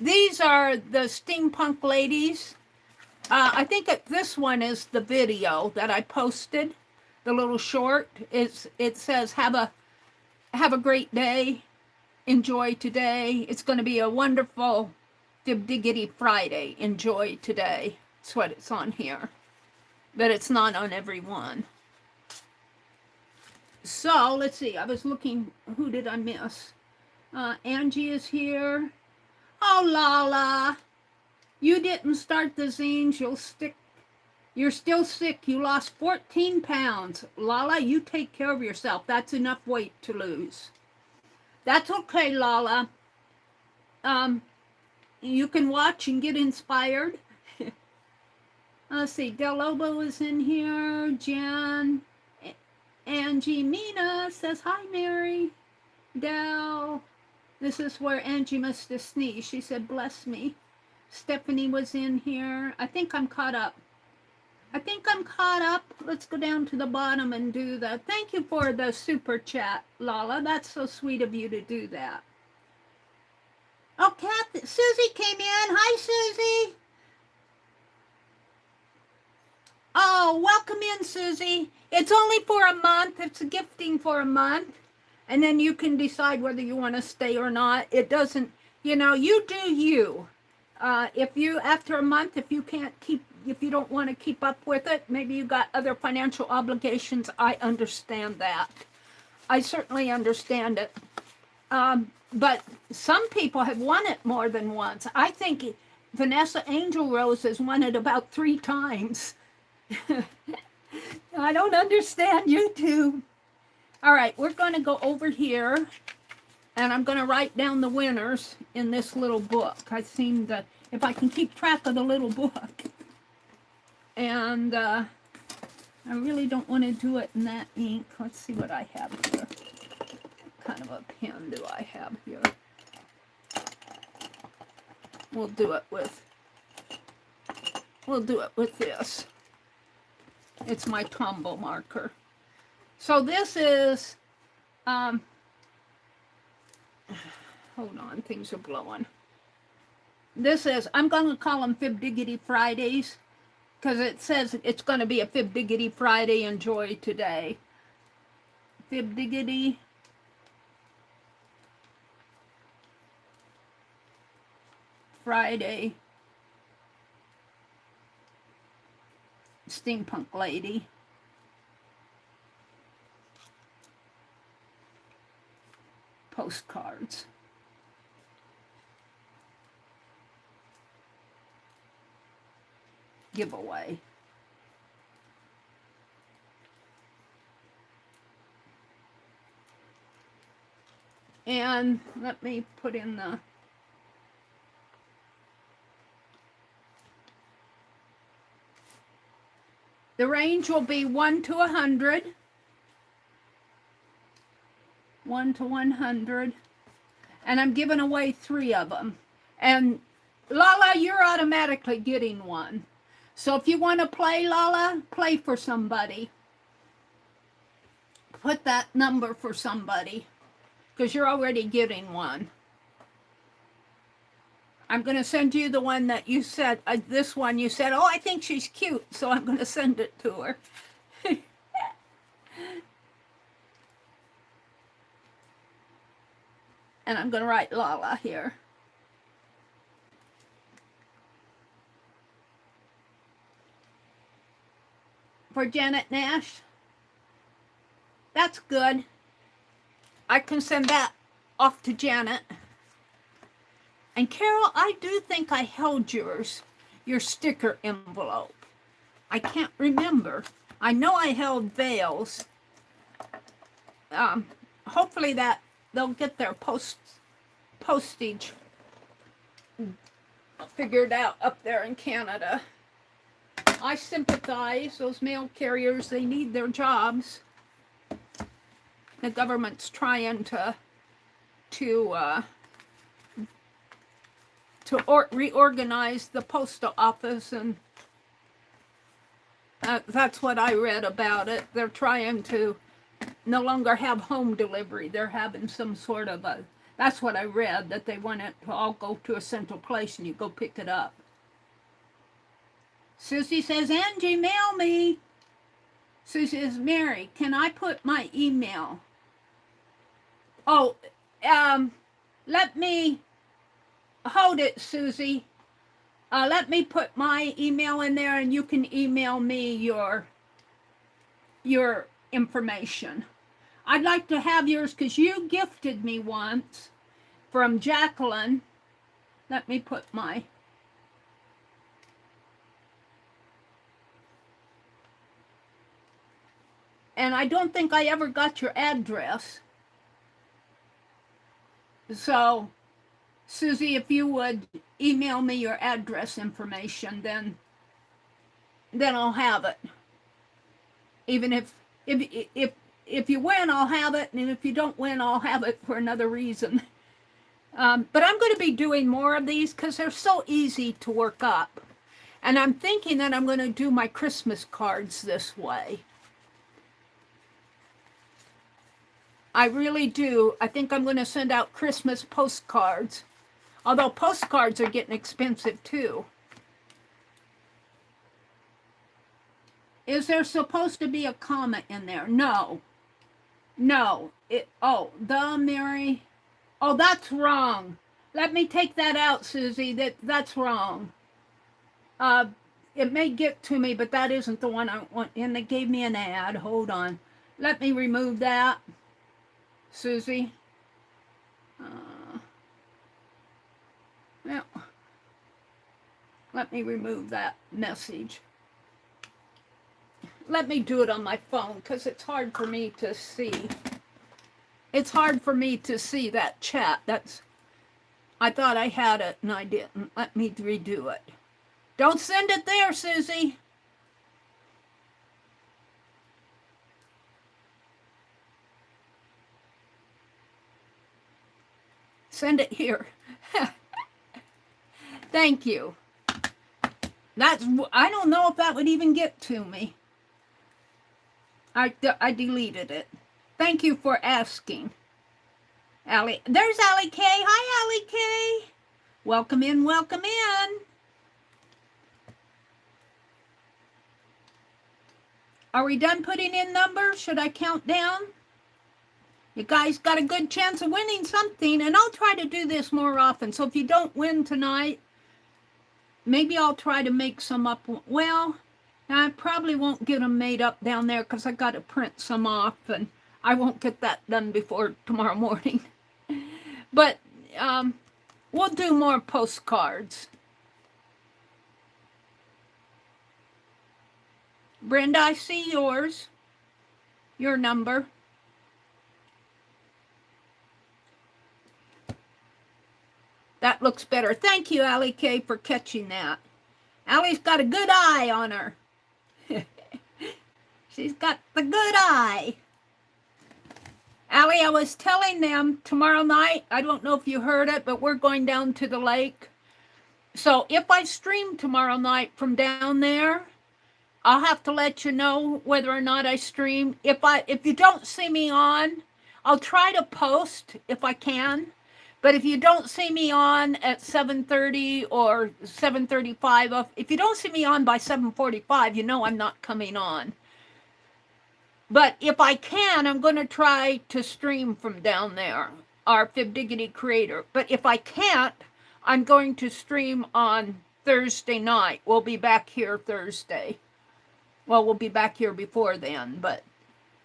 S1: These are the steampunk ladies. I think this one is the video that I posted, the little short. It says, have a great day. Enjoy today. It's going to be a wonderful Diggity Friday. Enjoy today. That's what it's on here. But it's not on every one. So, let's see. I was looking. Who did I miss? Angie is here. Oh, Lala. You didn't start the zines. You're still sick. You lost 14 pounds. Lala, you take care of yourself. That's enough weight to lose. That's okay, Lala. You can watch and get inspired. Let's see. Del Lobo is in here. Jen. Angie. Mina says, hi, Meri. Del. This is where Angie must have sneezed. She said, bless me. Stephanie was in here. I think I'm caught up. Let's go down to the bottom and do that. Thank you for the super chat, Lala. That's so sweet of you to do that. Oh, Susie came in. Hi, Susie. Oh, welcome in, Susie. It's only for a month. It's a gifting for a month. And then you can decide whether you want to stay or not. It doesn't, you know, you do you. After a month, if you don't want to keep up with it, maybe you got other financial obligations, I understand that. I certainly understand it. But some people have won it more than once. I think Vanessa Angel Rose has won it about 3 times. I don't understand YouTube. All right, we're going to go over here. And I'm going to write down the winners in this little book. I seem to, if I can keep track of the little book. And I really don't want to do it in that ink. Let's see what I have here. What kind of a pen do I have here? We'll do it with this. It's my Tombow marker. So this is... hold on, things are blowing. This is, I'm going to call them Fib Diggity Fridays because it says it's going to be a Fib Diggity Friday. Enjoy today. Fib Diggity Friday. Steampunk lady. Postcards. giveaway. And let me put in the range will be 1 to 100. 1 to 100. And I'm giving away 3 of them. And Lala, you're automatically getting one. So if you want to play, Lala, play for somebody. Put that number for somebody, because you're already getting one. I'm going to send you the one that you said, this one you said, oh, I think she's cute, so I'm going to send it to her. And I'm going to write Lala here. For Janet Nash. That's good. I can send that off to Janet. And Carol, I do think I held your sticker envelope. I can't remember. I know I held Vale's. Hopefully that they'll get their postage figured out up there in Canada. I sympathize. Those mail carriers, they need their jobs. The government's trying to reorganize the postal office, and that's what I read about it. They're trying to no longer have home delivery. They're having some sort of that's what I read, that they want it to all go to a central place and you go pick it up. Susie says, Angie, mail me. Susie says, Mary, can I put my email? Oh, let me, hold it, Susie. Let me put my email in there and you can email me your information. I'd like to have yours because you gifted me once from Jacqueline. Let me put my, and I don't think I ever got your address. So, Susie, if you would email me your address information, then I'll have it. Even if you win, I'll have it, and if you don't win, I'll have it for another reason. But I'm going to be doing more of these because they're so easy to work up. And I'm thinking that I'm going to do my Christmas cards this way. I really do. I think I'm going to send out Christmas postcards. Although postcards are getting expensive too. Is there supposed to be a comma in there? No. No. The Mary. Oh, that's wrong. Let me take that out, Susie. That's wrong. It may get to me, but that isn't the one I want. And they gave me an ad. Hold on. Let me remove that. Susie. Well, let me remove that message. Let me do it on my phone because it's hard for me to see. It's hard for me to see that chat. I thought I had it and I didn't. Let me redo it. Don't send it there, Susie. Send it here. Thank you. I don't know if that would even get to me. I deleted it. Thank you for asking. Allie, there's Allie K. Hi, Allie K. Welcome in, welcome in. Are we done putting in numbers? Should I count down? You guys got a good chance of winning something, and I'll try to do this more often. So if you don't win tonight, maybe I'll try to make some up. Well, I probably won't get them made up down there because I got to print some off, and I won't get that done before tomorrow morning. But we'll do more postcards. Brenda, I see yours. Your number. That looks better. Thank you, Allie K, for catching that. Allie's got a good eye on her. She's got the good eye. Allie, I was telling them tomorrow night, I don't know if you heard it, but we're going down to the lake. So if I stream tomorrow night from down there, I'll have to let you know whether or not I stream. If you don't see me on, I'll try to post if I can. But if you don't see me on at 7:30 or 7:35, if you don't see me on by 7:45, you know I'm not coming on. But if I can, I'm going to try to stream from down there, our Fib Diggity Creator. But if I can't, I'm going to stream on Thursday night. We'll be back here Thursday. Well, we'll be back here before then, but...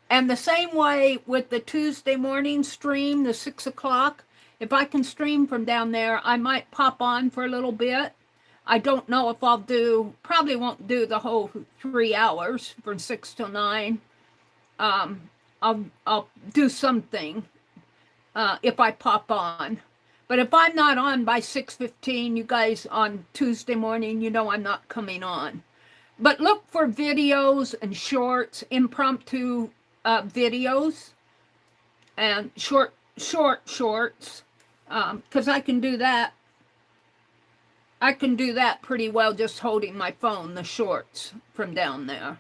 S1: And the same way with the Tuesday morning stream, the 6 o'clock, if I can stream from down there, I might pop on for a little bit. I don't know if I'll probably won't do the whole 3 hours from 6 till 9. I'll do something if I pop on. But if I'm not on by 6:15, you guys on Tuesday morning, you know I'm not coming on. But look for videos and shorts, impromptu videos, and shorts, because I can do that. I can do that pretty well just holding my phone, the shorts from down there.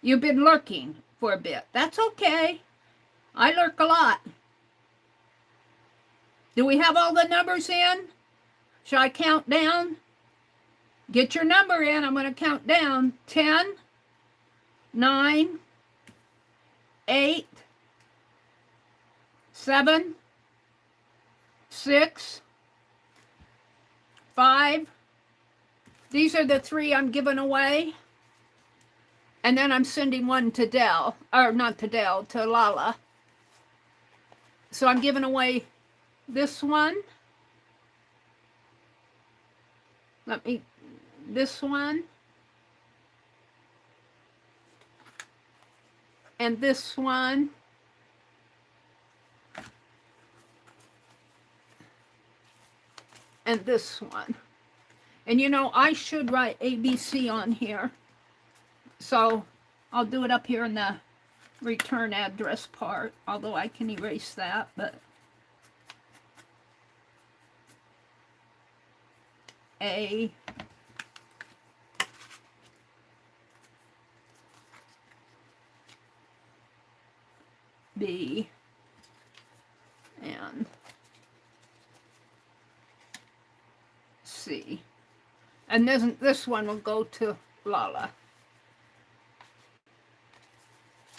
S1: You've been lurking for a bit. That's okay. I lurk a lot. Do we have all the numbers in? Shall I count down? Get your number in. I'm going to count down. 10, 9, 8, 7, 6, 5. These are the 3 I'm giving away. And then I'm sending one to Dell, or not to Dell, to Lala. So I'm giving away this one. This one. And this one. And this one. And you know, I should write ABC on here. So I'll do it up here in the return address part, although I can erase that, but A, B, and C. And this one will go to Lala.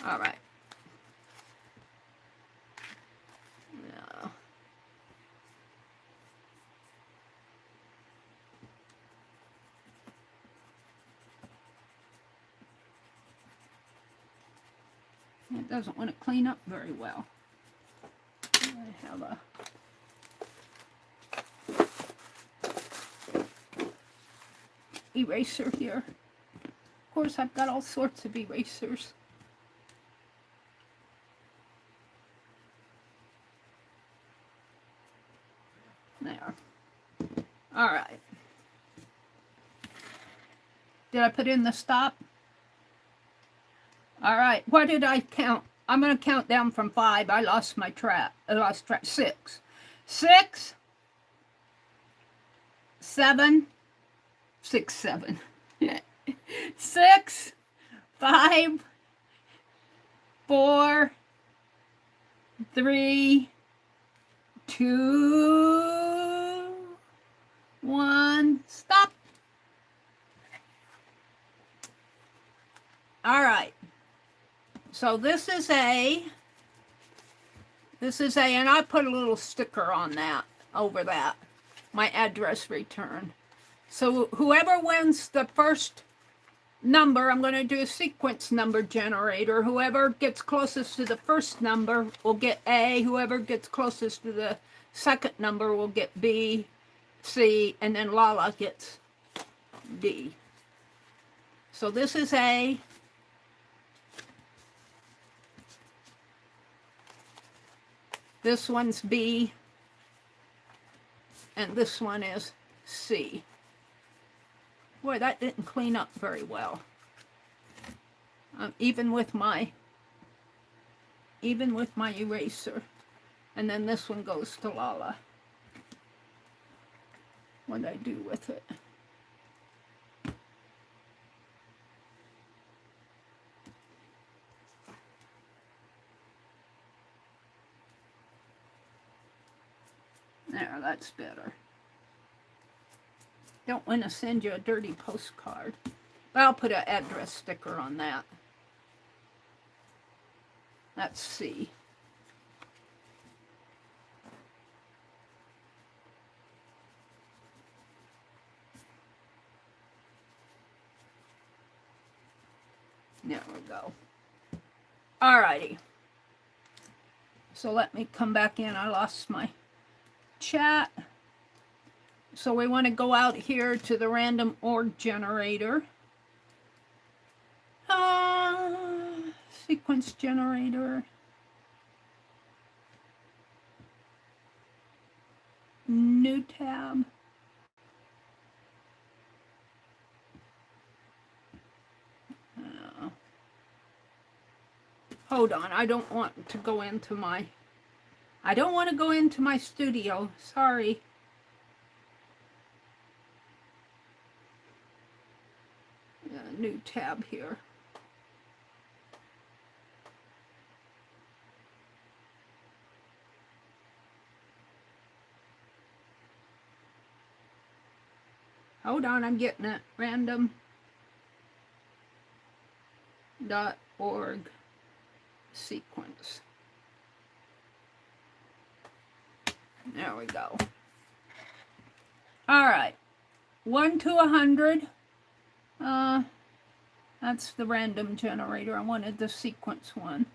S1: All right. No. It doesn't want to clean up very well. I have a eraser here. Of course, I've got all sorts of erasers. There. All right. Did I put in the stop? All right. What did I count? I'm going to count down from 5. I lost my track. I lost track. 6. 6, 7, 6, 7. 6, 5, 4, 3, 2, 1. Stop. All right. So this is A, and I put a little sticker on that, over that, my address return. So whoever wins the first number, I'm going to do a sequence number generator. Whoever gets closest to the first number will get A. Whoever gets closest to the second number will get B, C, and then Lala gets D. So this is A. This one's B. And this one is C. Boy, that didn't clean up very well. Even with my eraser. And then this one goes to Lala. What did I do with it? There, that's better. Don't want to send you a dirty postcard. But I'll put an address sticker on that. That's C. There we go. Alrighty. So let me come back in. I lost my chat. So we want to go out here to the random org generator. Sequence generator. New tab. Hold on, I don't want to go into my studio. Sorry. New tab here. Hold on, I'm getting it. Random.org sequence. There we go. All right. 1 to 100. That's the random generator. I wanted the sequence one.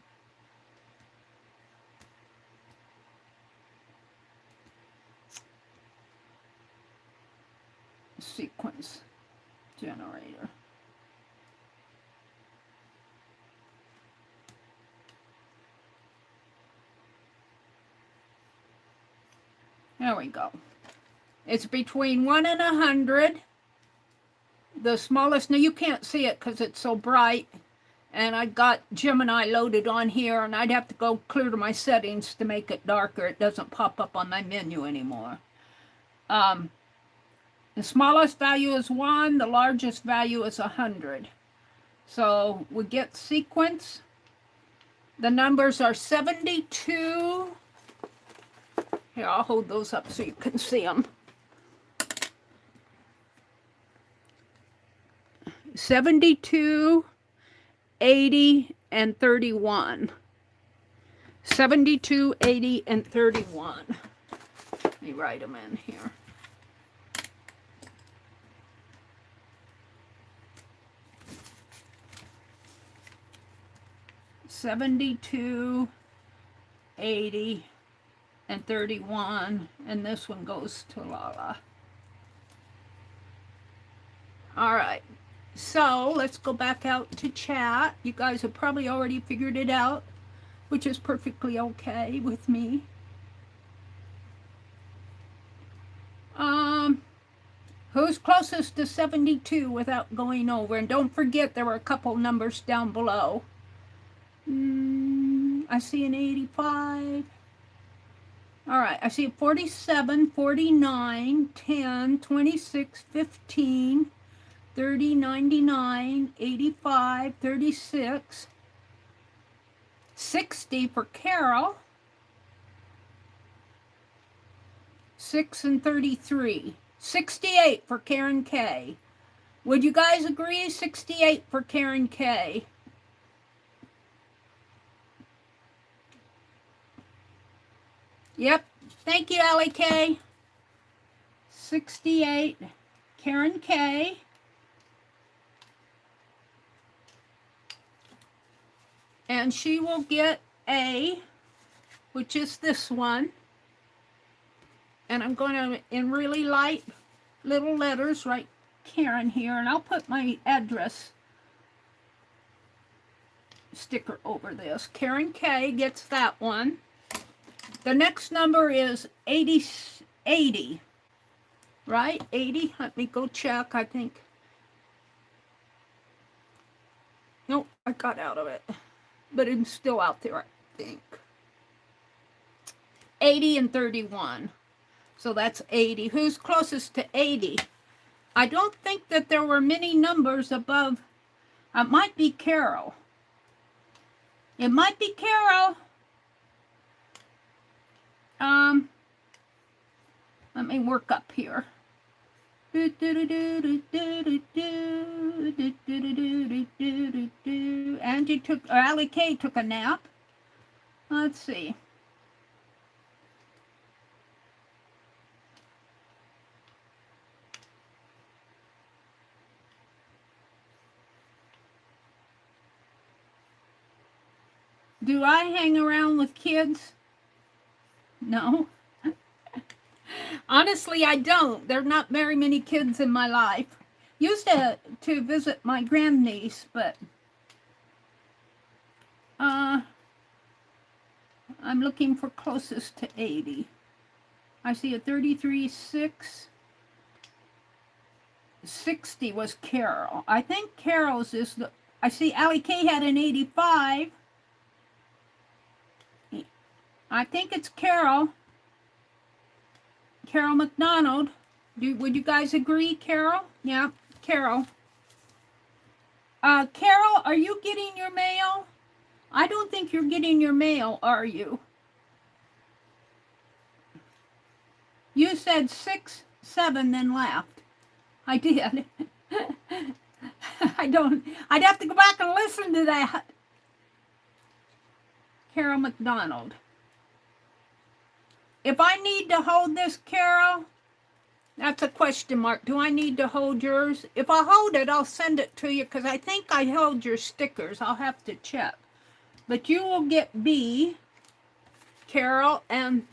S1: Sequence generator. There we go. It's between 1 and 100. The smallest, now you can't see it because it's so bright. And I got Gemini loaded on here, and I'd have to go clear to my settings to make it darker. It doesn't pop up on my menu anymore. The smallest value is 1. The largest value is 100. So we get sequence. The numbers are 72. Here, I'll hold those up so you can see them. 72, 80, and 31. 72, 80, and 31. Let me write them in here. $72, $80, and $31, and this one goes to Lala. All right, so let's go back out to chat. You guys have probably already figured it out, which is perfectly okay with me. Who's closest to 72 without going over? And don't forget there were a couple numbers down below. I see an 85. All right, I see 47, 49, 10, 26, 15, 30, 99, 85, 36, 60 for Carol, 6 and 33, 68 for Karen K. Would you guys agree? 68 for Karen K. Yep. Thank you, Allie K. 68, Karen K. And she will get A, which is this one. And I'm going to, in really light little letters, write Karen here. And I'll put my address sticker over this. Karen K gets that one. The next number is 80, right? 80. Let me go check. I think. Nope, I got out of it. But it's still out there, I think. 80 and 31. So that's 80. Who's closest to 80? I don't think that there were many numbers above. It might be Carol. It might be Carol. Let me work up here. Angie took, or Allie K took a nap. Let's see. Do I hang around with kids? No. Honestly, I don't. There are not very many kids in my life. Used to visit my grandniece, but I'm looking for closest to 80. I see a 33.6. 60 was Carol. I think Carol's is the, I see Allie K had an 85. I think it's Carol. Carol McDonald. Would you guys agree, Carol? Yeah, Carol. Carol, are you getting your mail? I don't think you're getting your mail, are you? You said 6, 7, then laughed. I did. I'd have to go back and listen to that. Carol McDonald. If I need to hold this, Carol, that's a question mark. Do I need to hold yours? If I hold it, I'll send it to you because I think I held your stickers. I'll have to check. But you will get B, Carol, and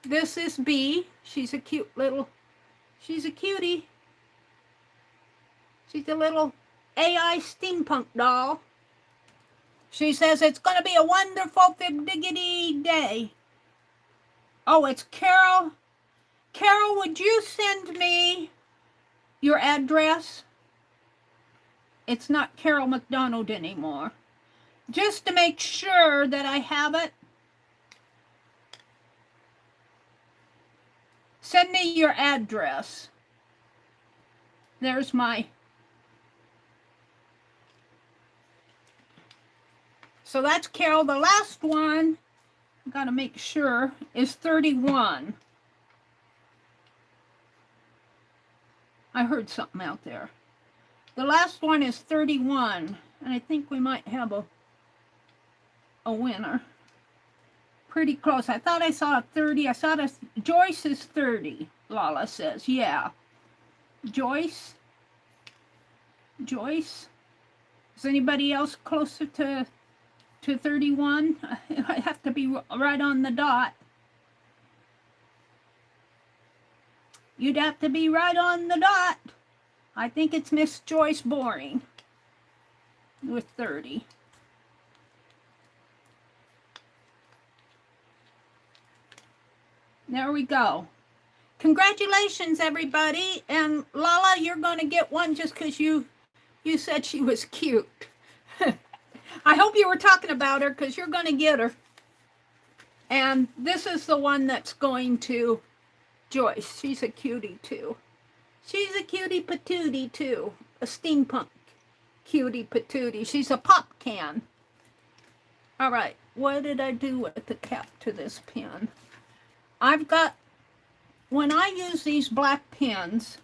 S1: this is B. She's a cute little, she's a cutie. She's a little AI steampunk doll. She says it's going to be a wonderful fig-diggity day. Oh, it's Carol. Carol, would you send me your address? It's not Carol McDonald anymore. Just to make sure that I have it. Send me your address. There's my... So that's Carol. The last one, I gotta make sure, is 31. I heard something out there. The last one is 31, and I think we might have a winner. Pretty close. I thought I saw a 30. I saw Joyce is 30, Lala says. Yeah. Joyce? Joyce? Is anybody else closer to 31? I have to be right on the dot. You'd have to be right on the dot. I think it's Miss Joyce Boring with 30. There we go. Congratulations, everybody. And Lala, you're going to get one just because you said she was cute. I hope you were talking about her because you're going to get her. And this is the one that's going to Joyce. She's a cutie too. She's a cutie patootie too. A steampunk cutie patootie. She's a pop can. All right. What did I do with the cap to this pen? I've got, when I use these black pens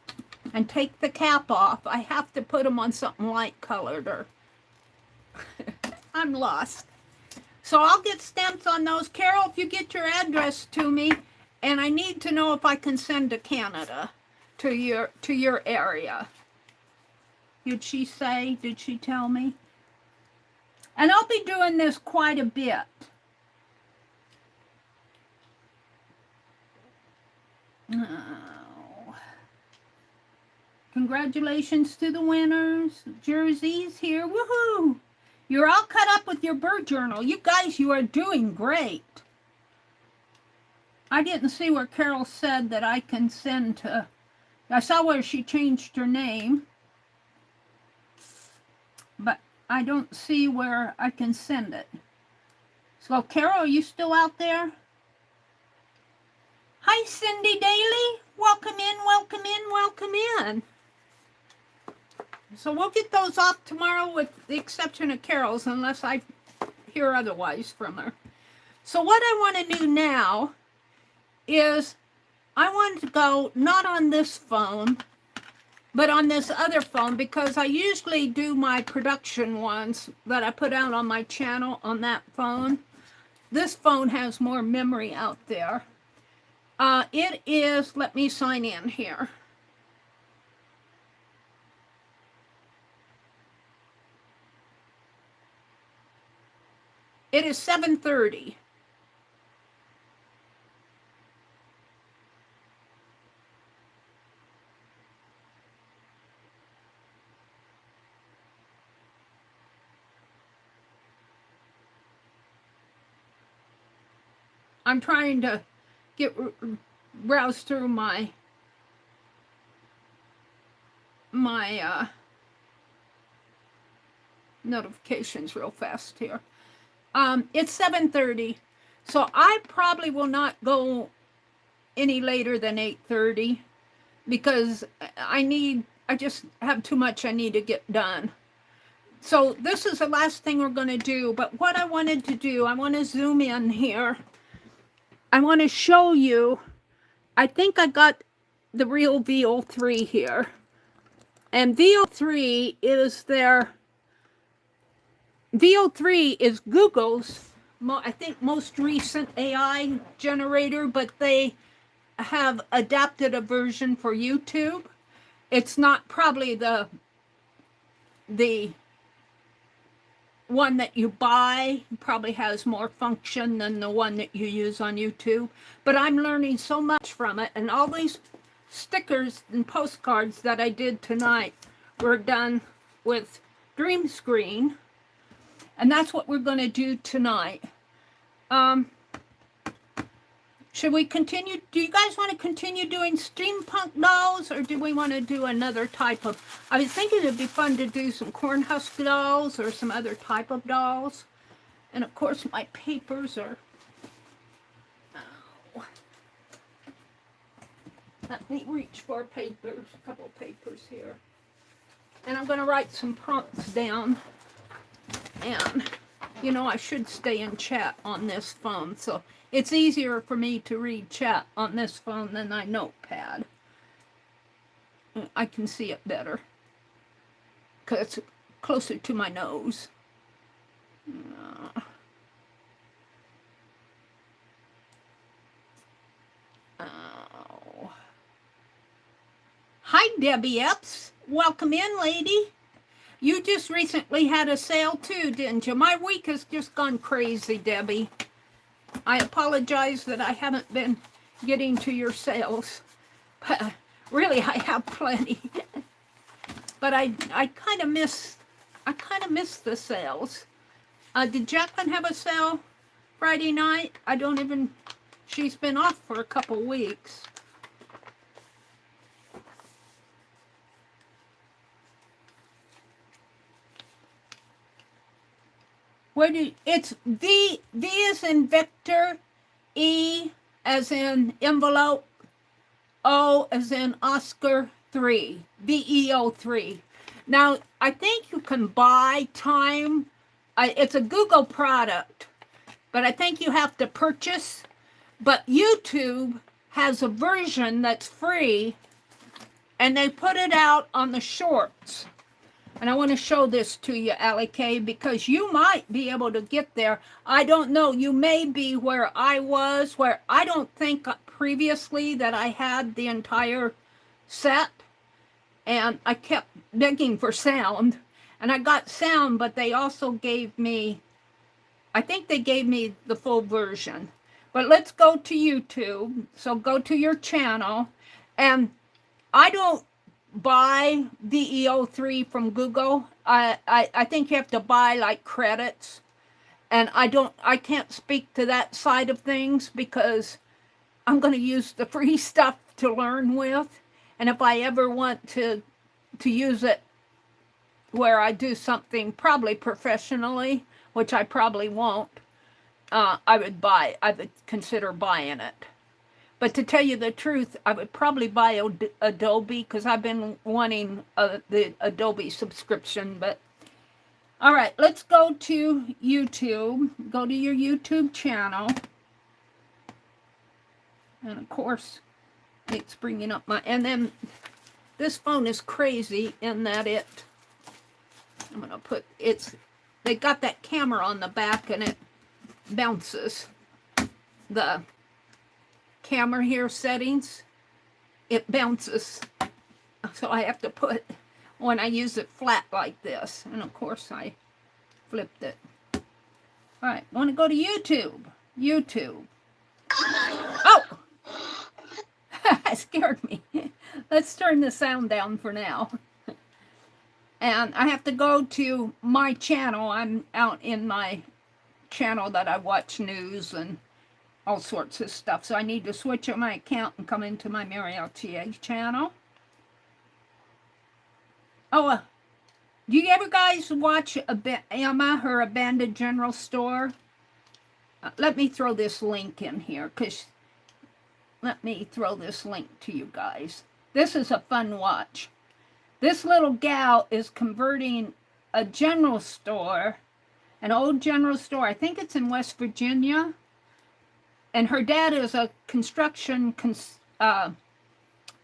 S1: and take the cap off, I have to put them on something light colored or I'm lost. So I'll get stamps on those. Carol, if you get your address to me, and I need to know if I can send to Canada, to your area. Did she say? Did she tell me? And I'll be doing this quite a bit. Oh. Congratulations to the winners. Jersey's here. Woohoo! You're all caught up with your bird journal. You guys, you are doing great. I didn't see where Carol said that I can send to... I saw where she changed her name, but I don't see where I can send it. So, Carol, are you still out there? Hi, Cindy Daly. Welcome in, welcome in, welcome in. So we'll get those off tomorrow with the exception of Carol's, unless I hear otherwise from her. So what I want to do now is I want to go not on this phone, but on this other phone, because I usually do my production ones that I put out on my channel on that phone. This phone has more memory out there. It is, let me sign in here. It is 7:30. I'm trying to browse through my notifications real fast here. It's 7:30, so I probably will not go any later than 8:30 because I just have too much I need to get done. So this is the last thing we're going to do, but what I wanted to do, I want to zoom in here. I want to show you, I think I got the real VO3 here. And VO3 is VO3 is Google's, I think, most recent AI generator, but they have adapted a version for YouTube. It's not probably the one that you buy, probably has more function than the one that you use on YouTube. But I'm learning so much from it, and all these stickers and postcards that I did tonight were done with Dreamscreen. And that's what we're going to do tonight. Should we continue? Do you guys want to continue doing steampunk dolls, or do we want to do another type of... I was thinking it'd be fun to do some corn husk dolls or some other type of dolls. And of course my papers are... Oh. Let me reach for papers, a couple of papers here. And I'm going to write some prompts down. And, you know, I should stay in chat on this phone, so it's easier for me to read chat on this phone than my notepad. I can see it better because it's closer to my nose. Oh. Hi, Debbie Epps. Welcome in, lady. You just recently had a sale too, didn't you? My week has just gone crazy, Debbie. I apologize that I haven't been getting to your sales. But really, I have plenty. But I kind of miss the sales. Did Jacqueline have a sale Friday night? She's been off for a couple weeks. It's V as in Victor, E as in envelope, O as in Oscar 3, VEO3. Now, I think you can buy time. It's a Google product, but I think you have to purchase. But YouTube has a version that's free, and they put it out on the shorts. And I want to show this to you, Allie K, because you might be able to get there. I don't know. You may be where I was, where I don't think previously that I had the entire set. And I kept begging for sound. And I got sound, but they also gave me, I think they gave me the full version. But let's go to YouTube. So go to your channel. And I don't buy VEO3 from Google. I think you have to buy like credits, and I can't speak to that side of things because I'm going to use the free stuff to learn with, and if I ever want to use it where I do something probably professionally, which I probably won't, I would consider buying it. But to tell you the truth, I would probably buy Adobe because I've been wanting the Adobe subscription. But all right, let's go to YouTube. Go to your YouTube channel. And of course, it's bringing up my, and then this phone is crazy in that I'm going to put, they got that camera on the back and it bounces. The camera here settings, it bounces. So I have to put, when I use it flat like this. And of course I flipped it. All right, I want to go to YouTube. YouTube. Oh! That scared me. Let's turn the sound down for now. And I have to go to my channel. I'm out in my channel that I watch news and all sorts of stuff. So I need to switch up my account and come into my Meri Atelier channel. Oh, do you ever guys watch Emma, her abandoned general store? Let me throw this link in here, because let me throw this link to you guys. This is a fun watch. This little gal is converting a general store, an old general store. I think it's in West Virginia. And her dad is a construction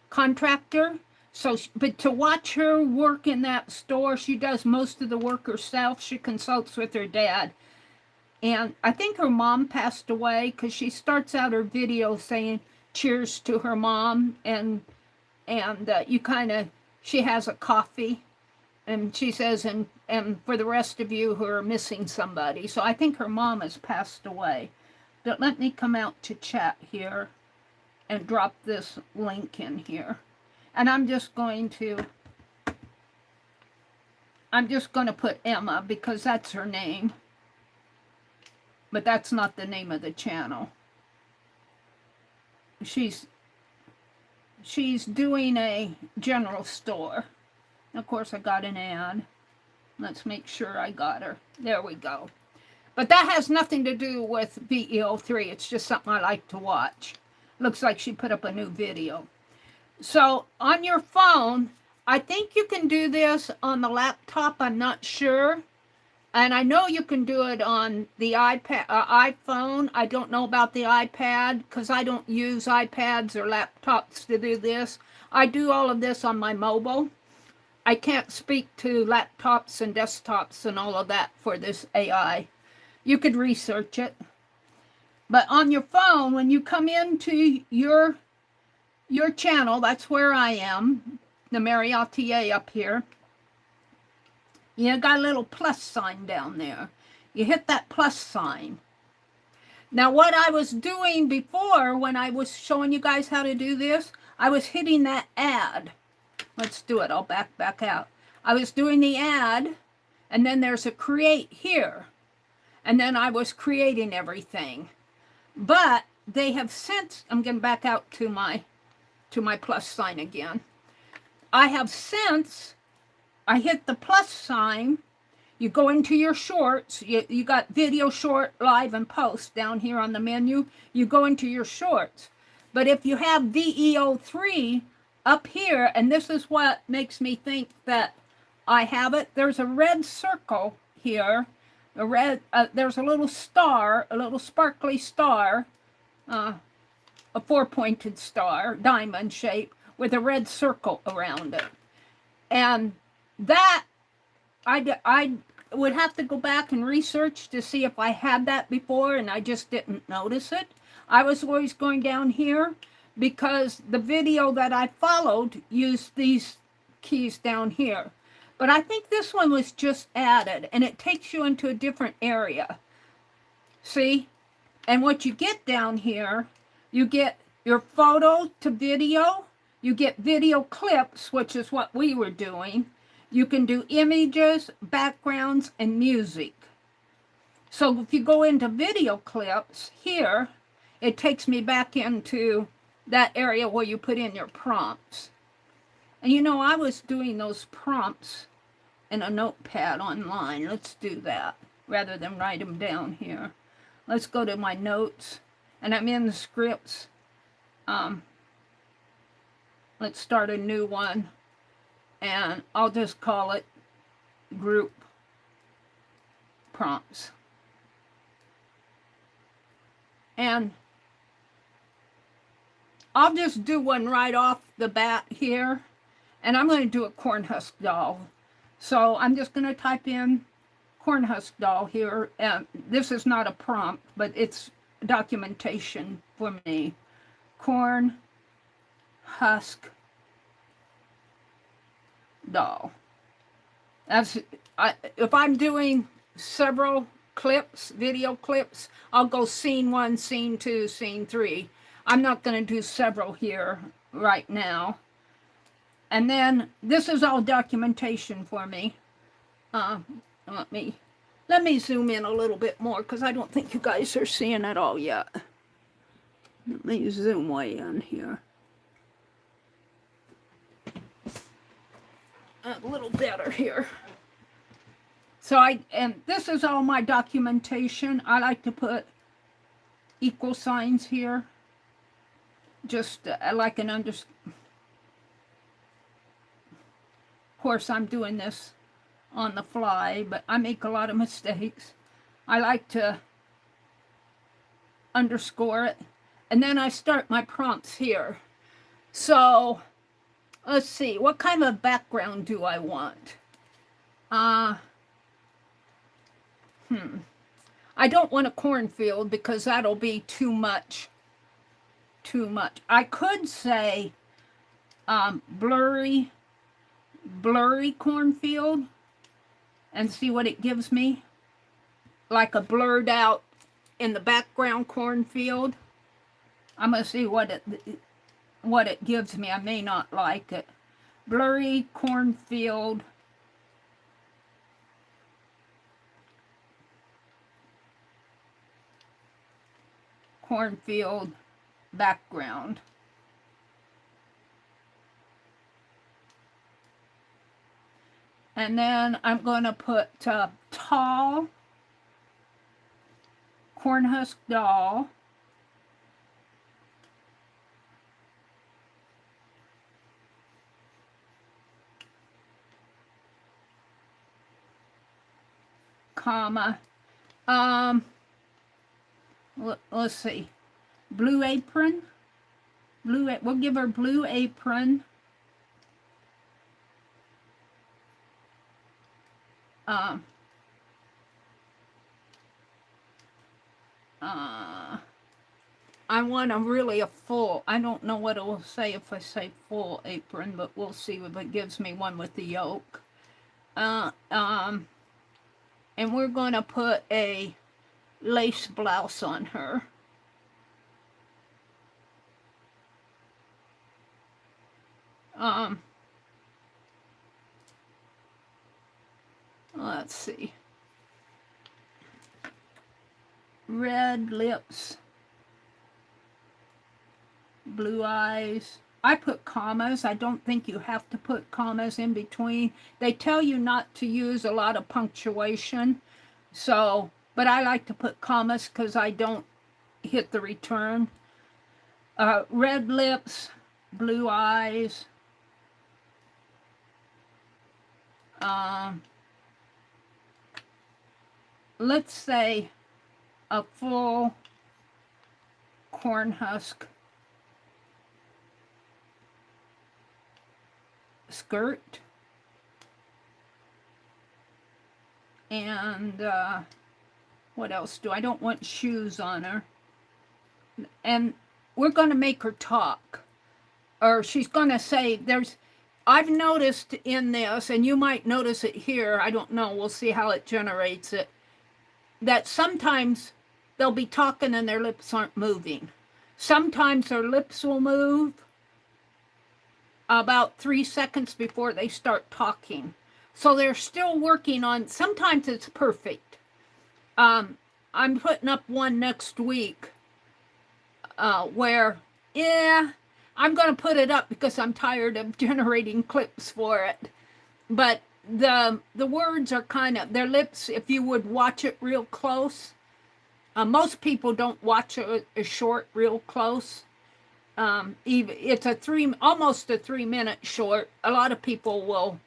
S1: contractor. So, but to watch her work in that store, she does most of the work herself. She consults with her dad. And I think her mom passed away because she starts out her video saying cheers to her mom. And you kind of, she has a coffee. And she says, and for the rest of you who are missing somebody. So I think her mom has passed away. But let me come out to chat here and drop this link in here. And I'm just going to put Emma because that's her name. But that's not the name of the channel. She's doing a general store. Of course, I got an ad. Let's make sure I got her. There we go. But that has nothing to do with VEO3. It's just something I like to watch. Looks like she put up a new video. So on your phone, I think you can do this on the laptop. I'm not sure. And I know you can do it on the iPhone. I don't know about the iPad because I don't use iPads or laptops to do this. I do all of this on my mobile. I can't speak to laptops and desktops and all of that for this AI. You could research it. But on your phone, when you come into your channel, that's where I am, the Meri Atelier up here. You got a little plus sign down there. You hit that plus sign. Now, what I was doing before when I was showing you guys how to do this, I was hitting that ad. Let's do it. I'll back out. I was doing the ad, and then there's a create here. And then I was creating everything. But they have since, I'm getting back out to my plus sign again. I have since, I hit the plus sign, you go into your shorts, you got video, short, live, and post down here on the menu, you go into your shorts. But if you have VEO3 up here, and this is what makes me think that I have it, there's a red circle here, there's a little star, a little sparkly star, a four-pointed star, diamond shape, with a red circle around it. And that, I would have to go back and research to see if I had that before, and I just didn't notice it. I was always going down here because the video that I followed used these keys down here. But I think this one was just added, and it takes you into a different area. See? And what you get down here, you get your photo to video, you get video clips, which is what we were doing. You can do images, backgrounds, and music. So if you go into video clips here, it takes me back into that area where you put in your prompts. And you know, I was doing those prompts in a notepad online. Let's do that rather than write them down here. Let's go to my notes, and I'm in the scripts. Let's start a new one, and I'll just call it group prompts. And I'll just do one right off the bat here, and I'm going to do a corn husk doll. So I'm just going to type in corn husk doll here. This is not a prompt, but it's documentation for me. Corn husk doll. That's if I'm doing several clips, video clips, I'll go scene 1, scene 2, scene 3. I'm not going to do several here right now. And then this is all documentation for me. Let me zoom in a little bit more because I don't think you guys are seeing it all yet. Let me zoom way in here. A little better here. So and this is all my documentation. I like to put equal signs here. Just like an Of course, I'm doing this on the fly, but I make a lot of mistakes. I like to underscore it. And then I start my prompts here. So, let's see. What kind of background do I want? I don't want a cornfield because that'll be too much. I could say blurry cornfield and see what it gives me. Like a blurred out in the background cornfield. I'm going to see what it gives me. I may not like it. Blurry cornfield. Cornfield background. And then I'm going to put tall corn husk doll. Comma. Let's see. Blue apron. We'll give her blue apron. I want a full, I don't know what it will say if I say full apron, but we'll see if it gives me one with the yoke. And we're going to put a lace blouse on her. Let's see. Red lips. Blue eyes. I put commas. I don't think you have to put commas in between. They tell you not to use a lot of punctuation. So, but I like to put commas because I don't hit the return. Red lips, blue eyes. Let's say a full corn husk skirt. And what else do I don't want shoes on her. And we're going to make her talk. Or she's going to say, I've noticed in this, and you might notice it here, I don't know, we'll see how it generates it, that sometimes they'll be talking and their lips aren't moving. Sometimes their lips will move about 3 seconds before they start talking. So they're still working on, sometimes it's perfect. I'm putting up one next week where, yeah, I'm going to put it up because I'm tired of generating clips for it. But the words are kind of, their lips, if you would watch it real close, most people don't watch a short real close. Even it's almost a 3-minute short. A lot of people will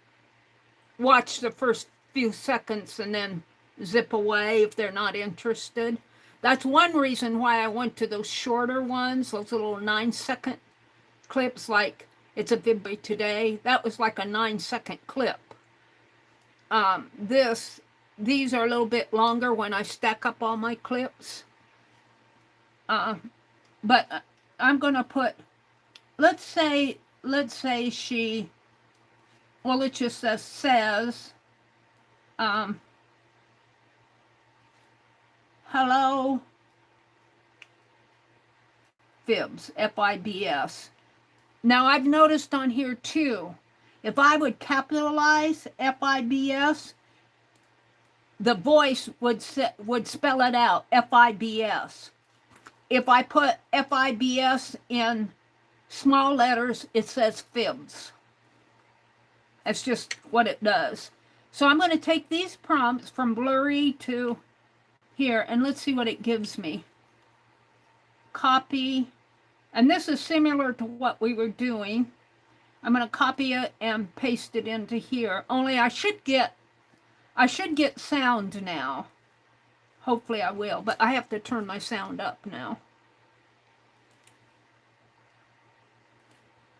S1: watch the first few seconds and then zip away if they're not interested. That's one reason why I went to those shorter ones, those little 9-second clips, like it's a Vidby today. That was like a 9-second clip. These are a little bit longer when I stack up all my clips. But I'm gonna put, let's say she, well, it just says, hello, Fibs, F-I-B-S. Now, I've noticed on here, too, if I would capitalize F-I-B-S, the voice would spell it out, F-I-B-S. If I put F-I-B-S in small letters, it says Fibs. That's just what it does. So I'm going to take these prompts from blurry to here, and let's see what it gives me. Copy. And this is similar to what we were doing. I'm going to copy it and paste it into here. Only I should get sound now. Hopefully I will, but I have to turn my sound up now.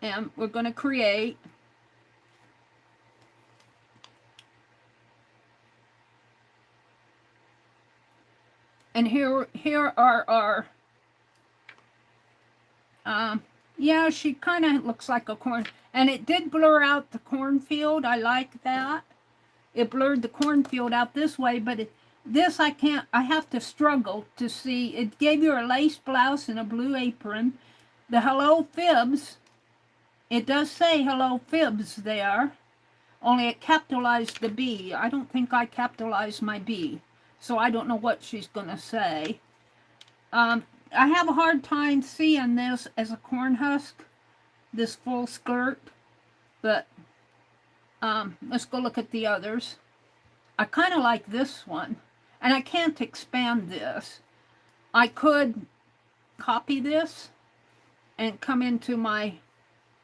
S1: And we're going to create. And here are our, yeah, she kind of looks like a corn. And it did blur out the cornfield. I like that. It blurred the cornfield out this way, but this I have to struggle to see. It gave you a lace blouse and a blue apron. The Hello Fibs, it does say Hello Fibs there, only it capitalized the B. I don't think I capitalized my B, so I don't know what she's going to say. I have a hard time seeing this as a corn husk, this full skirt, but let's go look at the others. I kind of like this one, and I can't expand this. I could copy this and come into my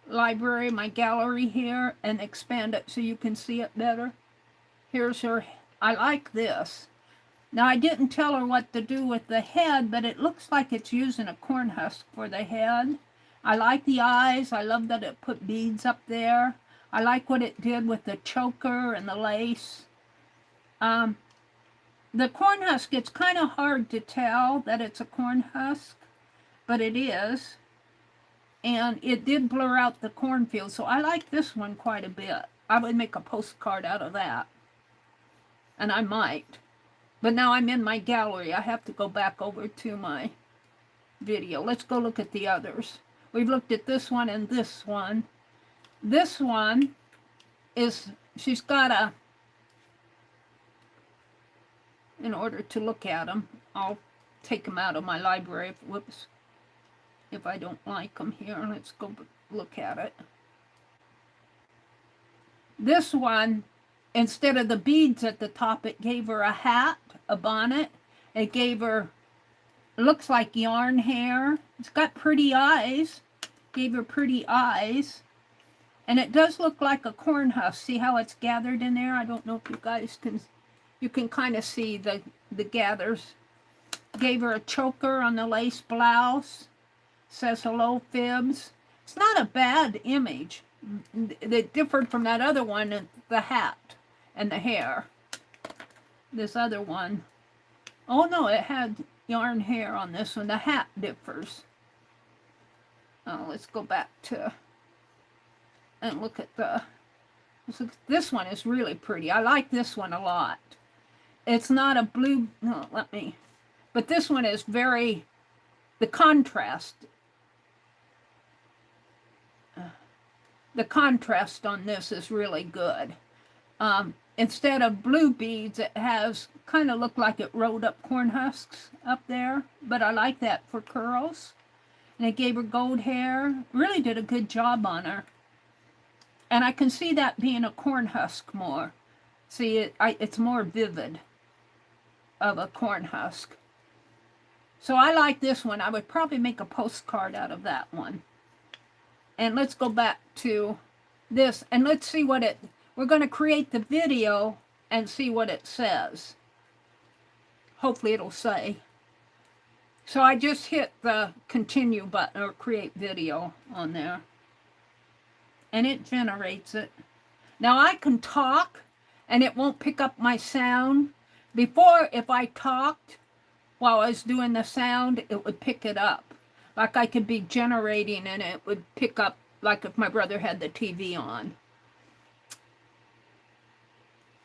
S1: library, my gallery here, and expand it so you can see it better. Here's her. I like this. Now, I didn't tell her what to do with the head, but it looks like it's using a corn husk for the head. I like the eyes. I love that it put beads up there. I like what it did with the choker and the lace. The corn husk, it's kind of hard to tell that it's a corn husk, but it is. And it did blur out the cornfield, so I like this one quite a bit. I would make a postcard out of that. And I might. But now I'm in my gallery. I have to go back over to my video. Let's go look at the others. We've looked at this one and this one. This one is, she's got a, in order to look at them, I'll take them out of my library. Whoops. If I don't like them here, let's go look at it. This one, instead of the beads at the top, it gave her a hat, a bonnet. It gave her, looks like yarn hair. It's got pretty eyes. Gave her pretty eyes. And it does look like a corn husk. See how it's gathered in there? I don't know if you guys can, you can kind of see the gathers. Gave her a choker on the lace blouse. Says Hello Fibs. It's not a bad image. It differed from that other one, the hat and the hair. This other one, oh no, it had yarn hair on this one. The hat differs. Let's go back to and look at the, this one is really pretty. I like this one a lot. It's not a blue, no, but this one is very, the contrast on this is really good. Instead of blue beads, it has kind of looked like it rolled up corn husks up there, but I like that for curls. And it gave her gold hair. Really did a good job on her. And I can see that being a corn husk more. See, it's more vivid of a corn husk. So I like this one. I would probably make a postcard out of that one. And let's go back to this, and let's see what it, we're going to create the video and see what it says. Hopefully it'll say. So I just hit the continue button or create video on there. And it generates it. Now I can talk and it won't pick up my sound. Before, if I talked while I was doing the sound, it would pick it up. Like I could be generating and it would pick up, like if my brother had the TV on.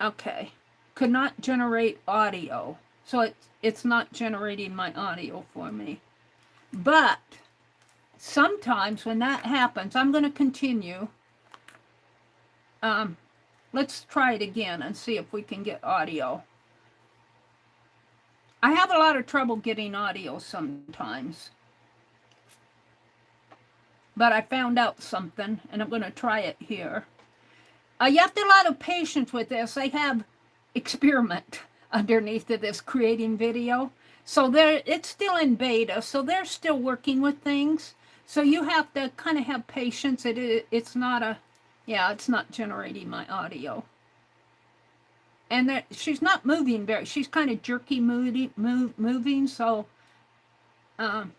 S1: Okay. Could not generate audio. So it's not generating my audio for me. But sometimes when that happens, I'm going to continue. Let's try it again and see if we can get audio. I have a lot of trouble getting audio sometimes. But I found out something, and I'm going to try it here. You have to have a lot of patience with this. I have experiment underneath of this creating video. So it's still in beta, so they're still working with things. So you have to kind of have patience. It's not a, yeah, it's not generating my audio. And she's not moving very, she's kind of jerky moving, so I'm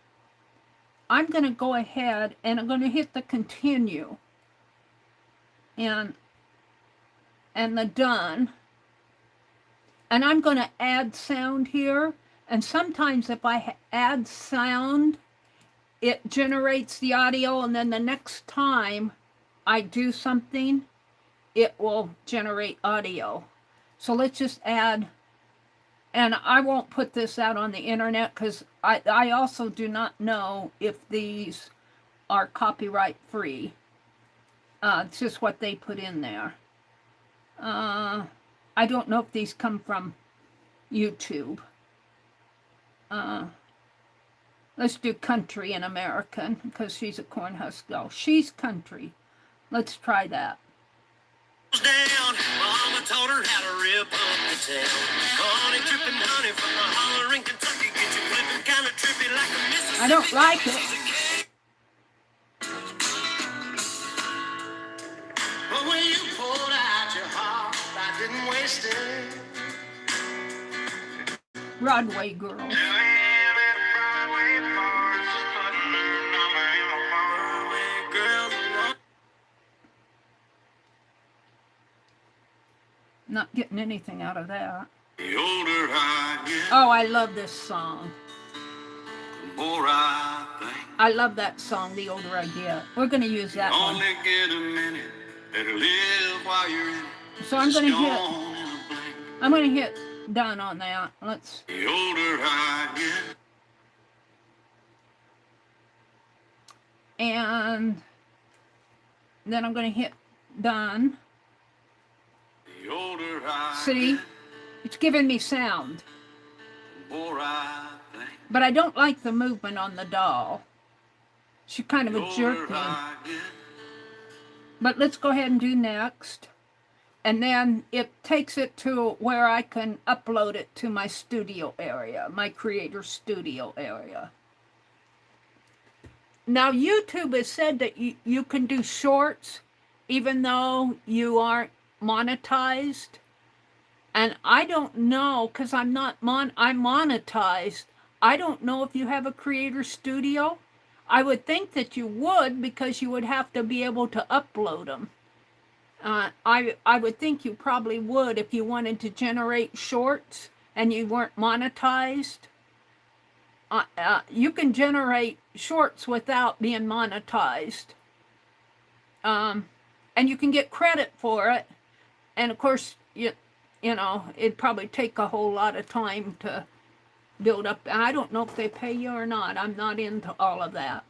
S1: going to go ahead and I'm going to hit the continue and the done. And I'm going to add sound here. And sometimes if I add sound, it generates the audio, and then the next time I do something, it will generate audio. So let's just add, and I won't put this out on the internet because I also do not know if these are copyright free. It's just what they put in there. I don't know if these come from YouTube. Let's do country and American because she's a Cornhusk doll. She's country. Let's try that. Down. Mama told her how to rip up the town. Honey dripping honey from the holler in Kentucky. Get you flipping kind of trippy like a Mississippi. I don't like it. But when you pulled out your heart, I didn't waste it. Broadway girl. Not getting anything out of that. The older I get, oh, I love this song. The more I think. I love that song, The Older I Get. We're going to use that one. Only get a minute, better live while you're in it. So I'm going to hit done on that. Let's. The older I get. And then I'm going to hit done. See, it's giving me sound. But I don't like the movement on the doll. She's kind of a jerk me. But let's go ahead and do next. And then it takes it to where I can upload it to my studio area, my creator studio area. Now, YouTube has said that you can do shorts even though you aren't monetized. And I don't know, because I'm monetized. I don't know if you have a creator studio. I would think that you would, because you would have to be able to upload them. I would think you probably would if you wanted to generate shorts and you weren't monetized. You can generate shorts without being monetized. And you can get credit for it. And of course, you know, it'd probably take a whole lot of time to build up. I don't know if they pay you or not. I'm not into all of that.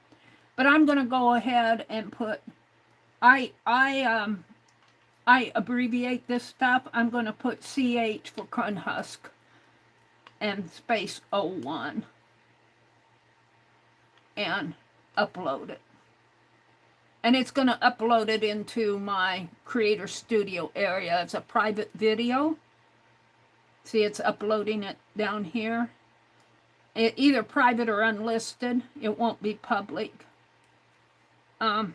S1: But I'm going to go ahead and put, I abbreviate this stuff. I'm going to put CH for corn husk and space 01 and upload it. And it's going to upload it into my Creator Studio area. It's a private video. See, it's uploading it down here. Either private or unlisted. It won't be public. I'm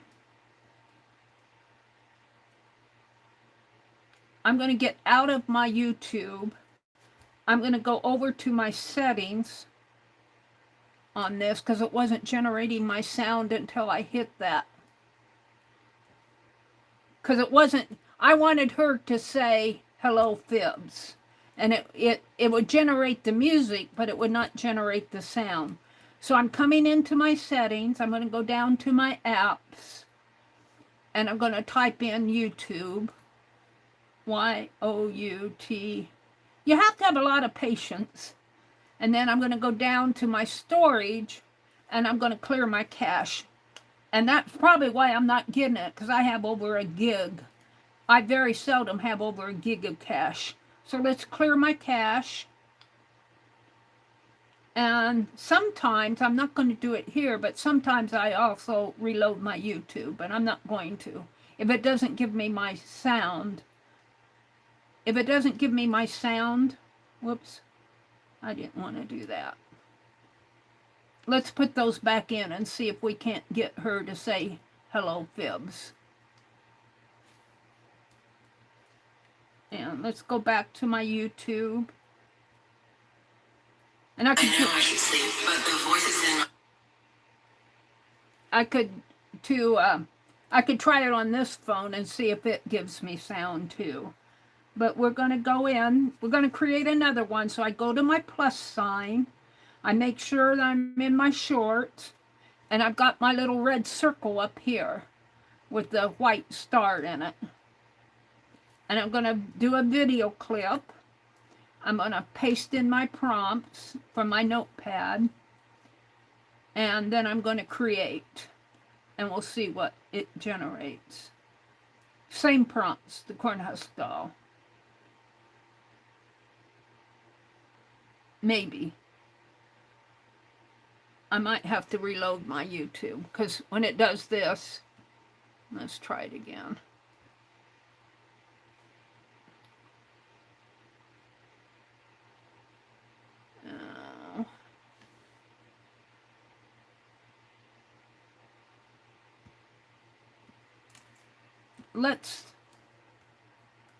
S1: going to get out of my YouTube. I'm going to go over to my settings on this because it wasn't generating my sound until I hit that. Because it wasn't, I wanted her to say, hello, Fibs. And it would generate the music, but it would not generate the sound. So I'm coming into my settings. I'm going to go down to my apps. And I'm going to type in YouTube. Y-O-U-T. You have to have a lot of patience. And then I'm going to go down to my storage. And I'm going to clear my cache. And that's probably why I'm not getting it. Because I have over a gig. I very seldom have over a gig of cache. So let's clear my cache. And sometimes, I'm not going to do it here, but sometimes I also reload my YouTube, but I'm not going to. If it doesn't give me my sound, whoops, I didn't want to do that. Let's put those back in and see if we can't get her to say, hello, Fibs. And let's go back to my YouTube. And I know I should sleep, but the voice is in. I could try it on this phone and see if it gives me sound too. But we're going to go in. We're going to create another one. So I go to my plus sign. I make sure that I'm in my shorts. And I've got my little red circle up here with the white star in it. And I'm going to do a video clip. I'm going to paste in my prompts from my notepad. And then I'm going to create. And we'll see what it generates. Same prompts, the cornhusk doll. Maybe. I might have to reload my YouTube. Because when it does this, let's try it again.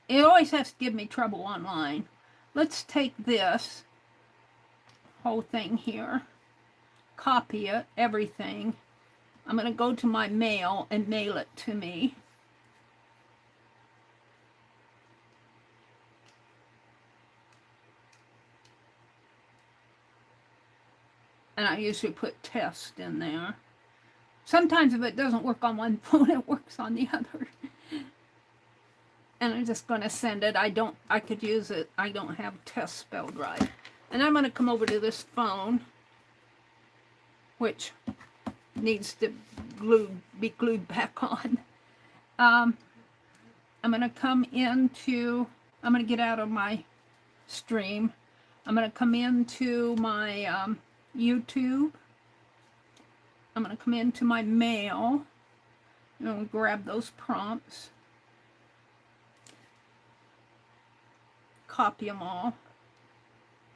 S1: It always has to give me trouble online. Let's take this whole thing here, copy it, everything. I'm going to go to my mail and mail it to me. And I usually put test in there. Sometimes if it doesn't work on one phone, it works on the other. And I'm just going to send it. I could use it. I don't have test spelled right. And I'm going to come over to this phone, which needs to be glued back on. I'm going to come into, I'm going to get out of my stream. I'm going to come into my YouTube. I'm going to come into my mail. I'm going to grab those prompts. Copy them all.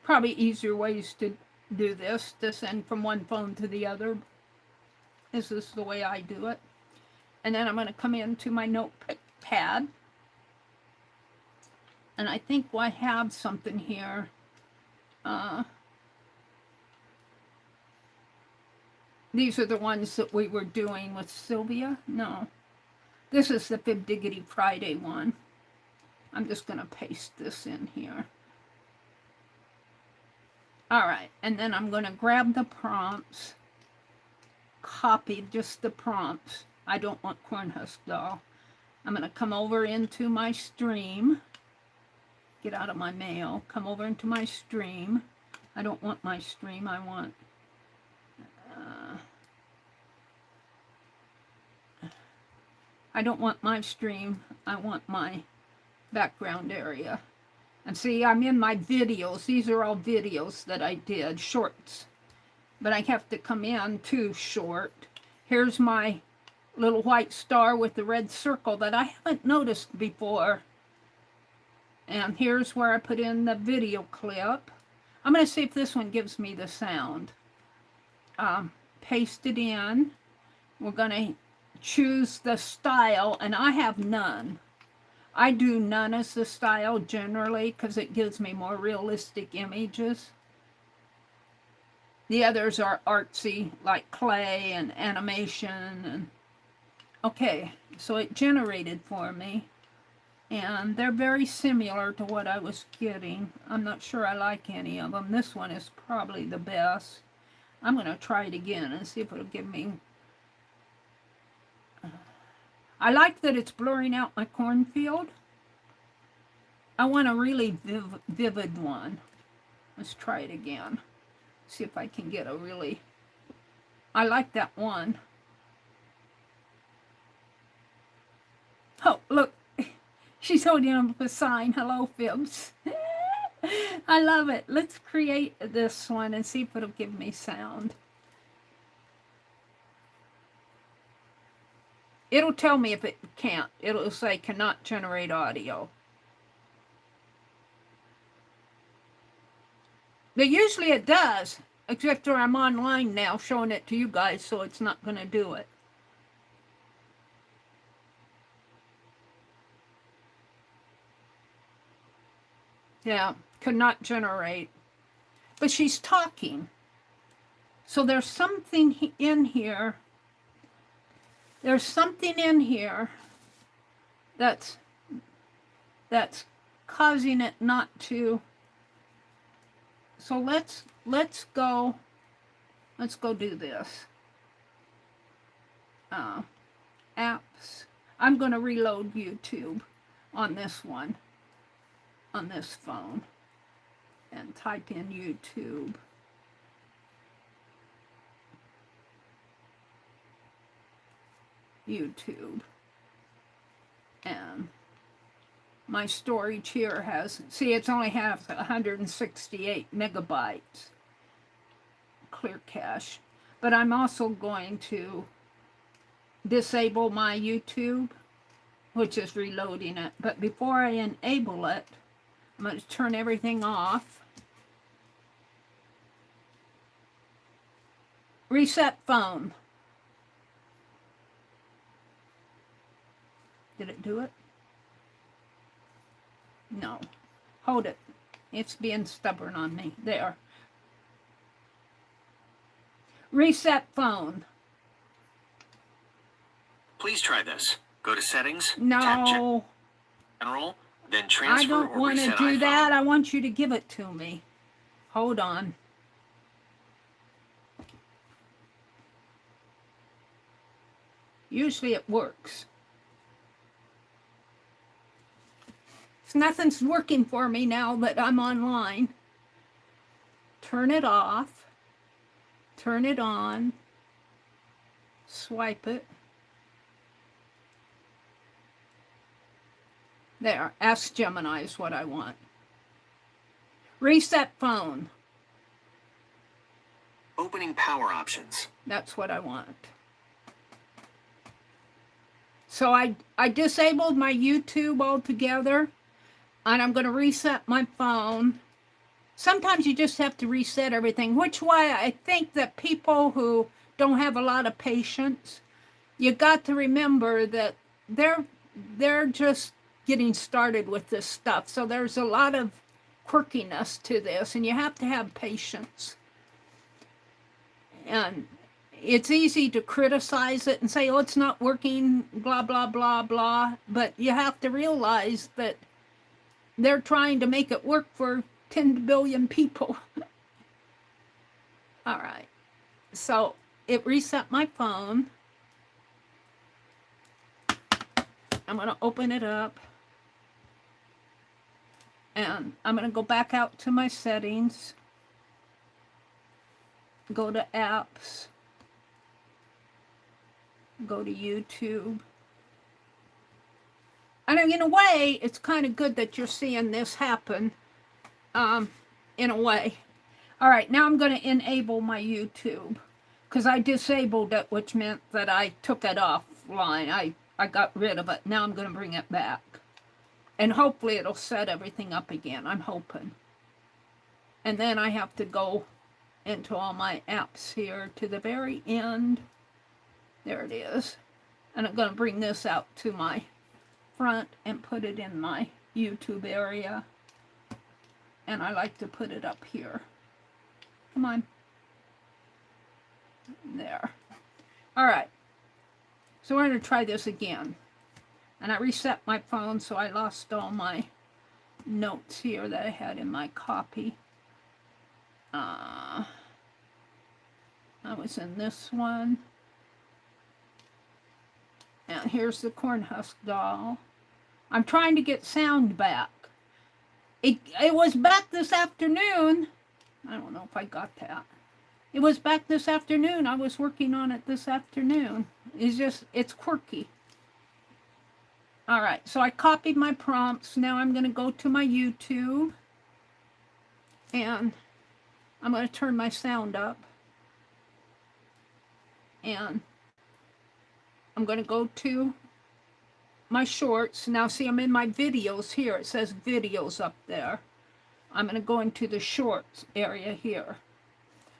S1: Probably easier ways to do this, to send from one phone to the other. This is the way I do it. And then I'm going to come into my notepad. And I think I have something here. These are the ones that we were doing with Sylvia. No. This is the Fib Diggity Friday one. I'm just going to paste this in here. All right. And then I'm going to grab the prompts. Copy just the prompts. I don't want Cornhusk Doll. I'm going to come over into my stream. Get out of my mail. Come over into my stream. I don't want my stream. I want... I don't want my stream. I want my background area. And see, I'm in my videos. These are all videos that I did, shorts. But I have to come in to short. Here's my little white star with the red circle that I haven't noticed before. And here's where I put in the video clip. I'm going to see if this one gives me the sound. Paste it in. We're going to choose the style, and I have none. I do none as the style generally because it gives me more realistic images. The others are artsy, like clay and animation. And okay, so it generated for me. And they're very similar to what I was getting. I'm not sure I like any of them. This one is probably the best. I'm going to try it again and see if it'll give me... I like that it's blurring out my cornfield. I want a really vivid one. Let's try it again. See if I can get a really... I like that one. Oh, look. She's holding up a sign. Hello, Fibs. I love it. Let's create this one and see if it'll give me sound. It'll tell me if it can't. It'll say cannot generate audio. But usually it does, except for I'm online now showing it to you guys, so it's not going to do it. Yeah, could not generate. But she's talking. So there's something in here. There's something in here that's causing it not to. So let's go do this. Apps. I'm going to reload YouTube on this one, on this phone, and type in YouTube. YouTube. And my storage here has, see, it's only has 168 megabytes clear cache. But I'm also going to disable my YouTube, which is reloading it. But before I enable it, I'm going to turn everything off. Reset phone. Did it do it? No. Hold it. It's being stubborn on me. There. Reset phone.
S2: Please try this. Go to settings.
S1: No.
S2: General. Then transfer.
S1: I don't want to do that. I want you to give it to me. Hold on. Usually it works. Nothing's working for me now that I'm online. Turn it off. Turn it on. Swipe it. There. Ask Gemini is what I want. Reset phone.
S2: Opening power options.
S1: That's what I want. So I disabled my YouTube altogether. And I'm going to reset my phone. Sometimes you just have to reset everything, which why I think that people who don't have a lot of patience, you got to remember that they're just getting started with this stuff. So there's a lot of quirkiness to this, and you have to have patience. And it's easy to criticize it and say, oh, it's not working, blah, blah, blah, blah. But you have to realize that they're trying to make it work for 10 billion people. All right. So it reset my phone. I'm going to open it up. And I'm going to go back out to my settings. Go to apps. Go to YouTube. And in a way, it's kind of good that you're seeing this happen, in a way. All right, now I'm going to enable my YouTube, because I disabled it, which meant that I took it offline. I got rid of it. Now I'm going to bring it back. And hopefully it'll set everything up again. I'm hoping. And then I have to go into all my apps here to the very end. There it is. And I'm going to bring this out to my front and put it in my YouTube area. And I like to put it up here. Come on. There. All right. So we're going to try this again. And I reset my phone, so I lost all my notes here that I had in my copy. I was in this one. And here's the Cornhusk doll. I'm trying to get sound back. It was back this afternoon. I don't know if I got that. It was back this afternoon. I was working on it this afternoon. It's quirky. All right, so I copied my prompts. Now I'm going to go to my YouTube. And I'm going to turn my sound up. And I'm going to go to my shorts. Now see, I'm in my videos here. It says videos up there. I'm going to go into the shorts area here.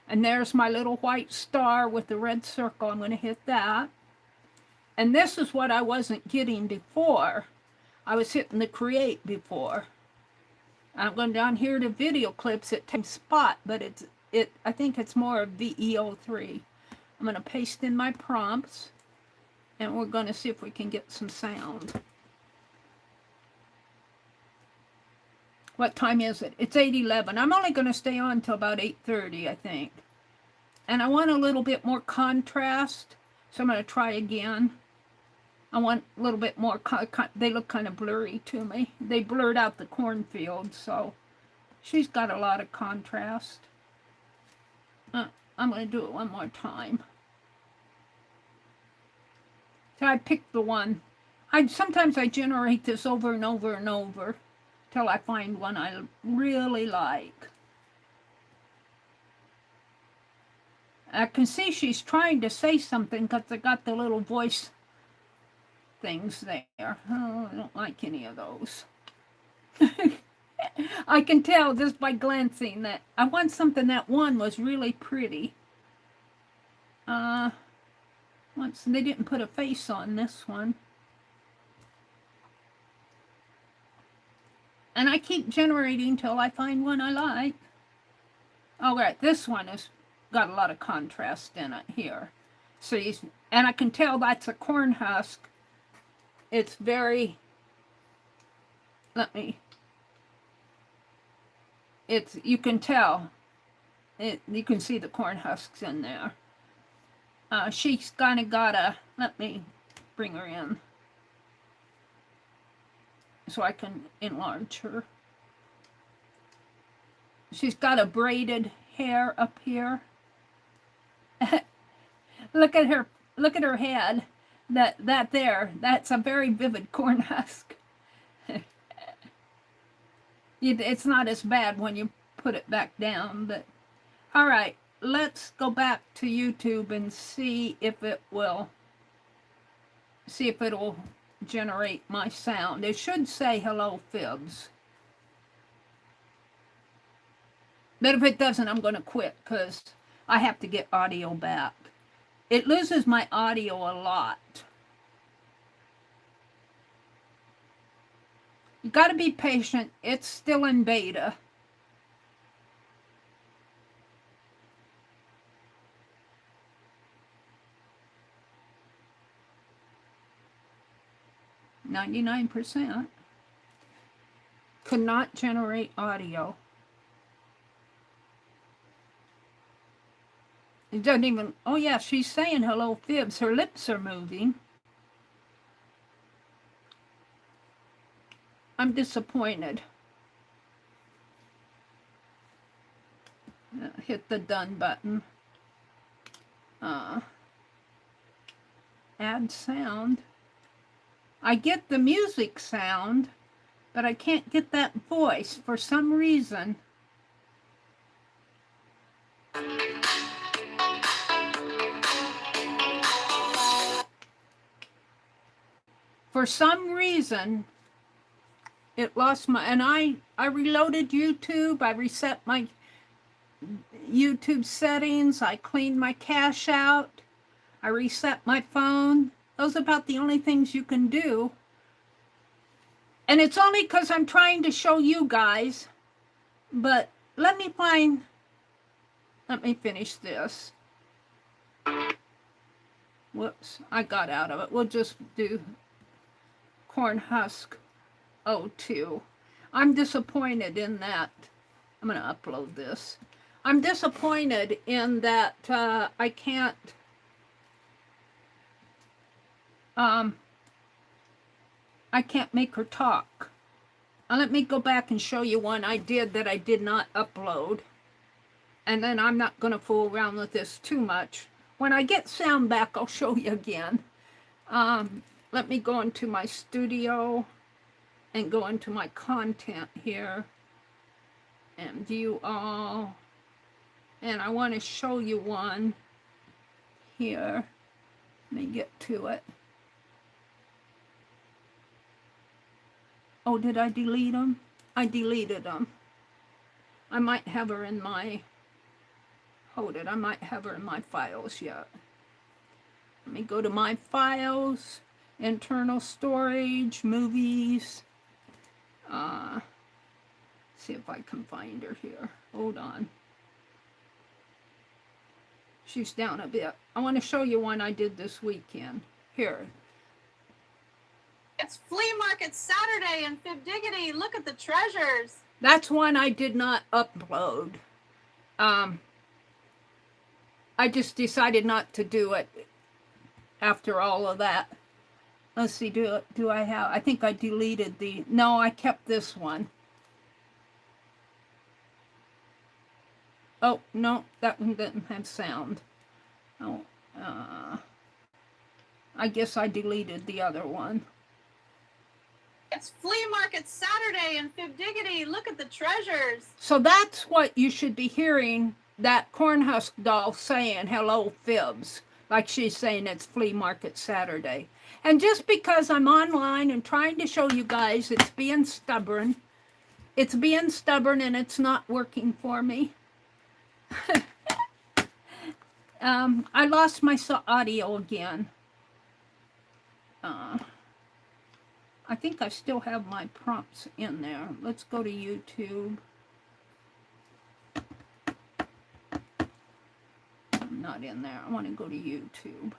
S1: And there's my little white star with the red circle. I'm going to hit that. And this is what I wasn't getting before. I was hitting the create before. I'm going down here to video clips. It takes spot, but I think it's more of VEO3. I'm going to paste in my prompts. And we're going to see if we can get some sound. What time is it? It's 8:11. I'm only going to stay on until about 8:30, I think. And I want a little bit more contrast. So I'm going to try again. I want a little bit more. They look kind of blurry to me. They blurred out the cornfield, so she's got a lot of contrast. I'm going to do it one more time. So I picked the one. Sometimes I generate this over and over and over till I find one I really like. I can see she's trying to say something because I got the little voice things there. Oh, I don't like any of those. I can tell just by glancing that I want something. That one was really pretty. Once they didn't put a face on this one. And I keep generating till I find one I like. All right, this one has got a lot of contrast in it here. See, and I can tell that's a corn husk. It's very, you can tell, you can see the corn husks in there. She's kind of got a, let me bring her in so I can enlarge her. She's got a braided hair up here. Look at her head. That's a very vivid corn husk. It's not as bad when you put it back down, but all right, let's go back to YouTube and see if it'll generate my sound. It should say hello Fibs. But if it doesn't, I'm going to quit because I have to get audio back. It loses my audio a lot. You got to be patient. It's still in beta. %. Could not generate audio. It doesn't even, oh yeah, she's saying hello Fibs. Her lips are moving. I'm disappointed. Hit the done button. Add sound. I get the music sound, but I can't get that voice for some reason. For some reason, it lost my, and I reloaded YouTube, I reset my YouTube settings, I cleaned my cache out, I reset my phone. Those are about the only things you can do. And it's only because I'm trying to show you guys, but let me finish this. Whoops, I got out of it. We'll just do corn husk 02. I'm disappointed in that. I'm going to upload this. I'm disappointed in that I can't make her talk. Let me go back and show you one I did that I did not upload. And then I'm not going to fool around with this too much. When I get sound back, I'll show you again. Let me go into my studio and go into my content here and view all. And I want to show you one here. Let me get to it. Oh, did I delete them? I deleted them. I might have her in my, hold it, I might have her in my files yet. Let me go to my files, internal storage, movies. See if I can find her here. Hold on. She's down a bit. I want to show you one I did this weekend. Here.
S3: It's Flea Market Saturday in Fibdiggity. Look at the treasures.
S1: That's one I did not upload. I just decided not to do it after all of that. Let's see, do I have, I think I deleted the, no, I kept this one. Oh, no, that one didn't have sound. Oh, I guess I deleted the other one.
S3: It's Flea Market Saturday in Fibdiggity. Look at the treasures.
S1: So that's what you should be hearing that cornhusk doll saying, hello, Fibs. Like she's saying it's Flea Market Saturday. And just because I'm online and trying to show you guys, it's being stubborn. It's being stubborn and it's not working for me. I lost my audio again. I think I still have my prompts in there. Let's go to YouTube. I'm not in there. I want to go to YouTube.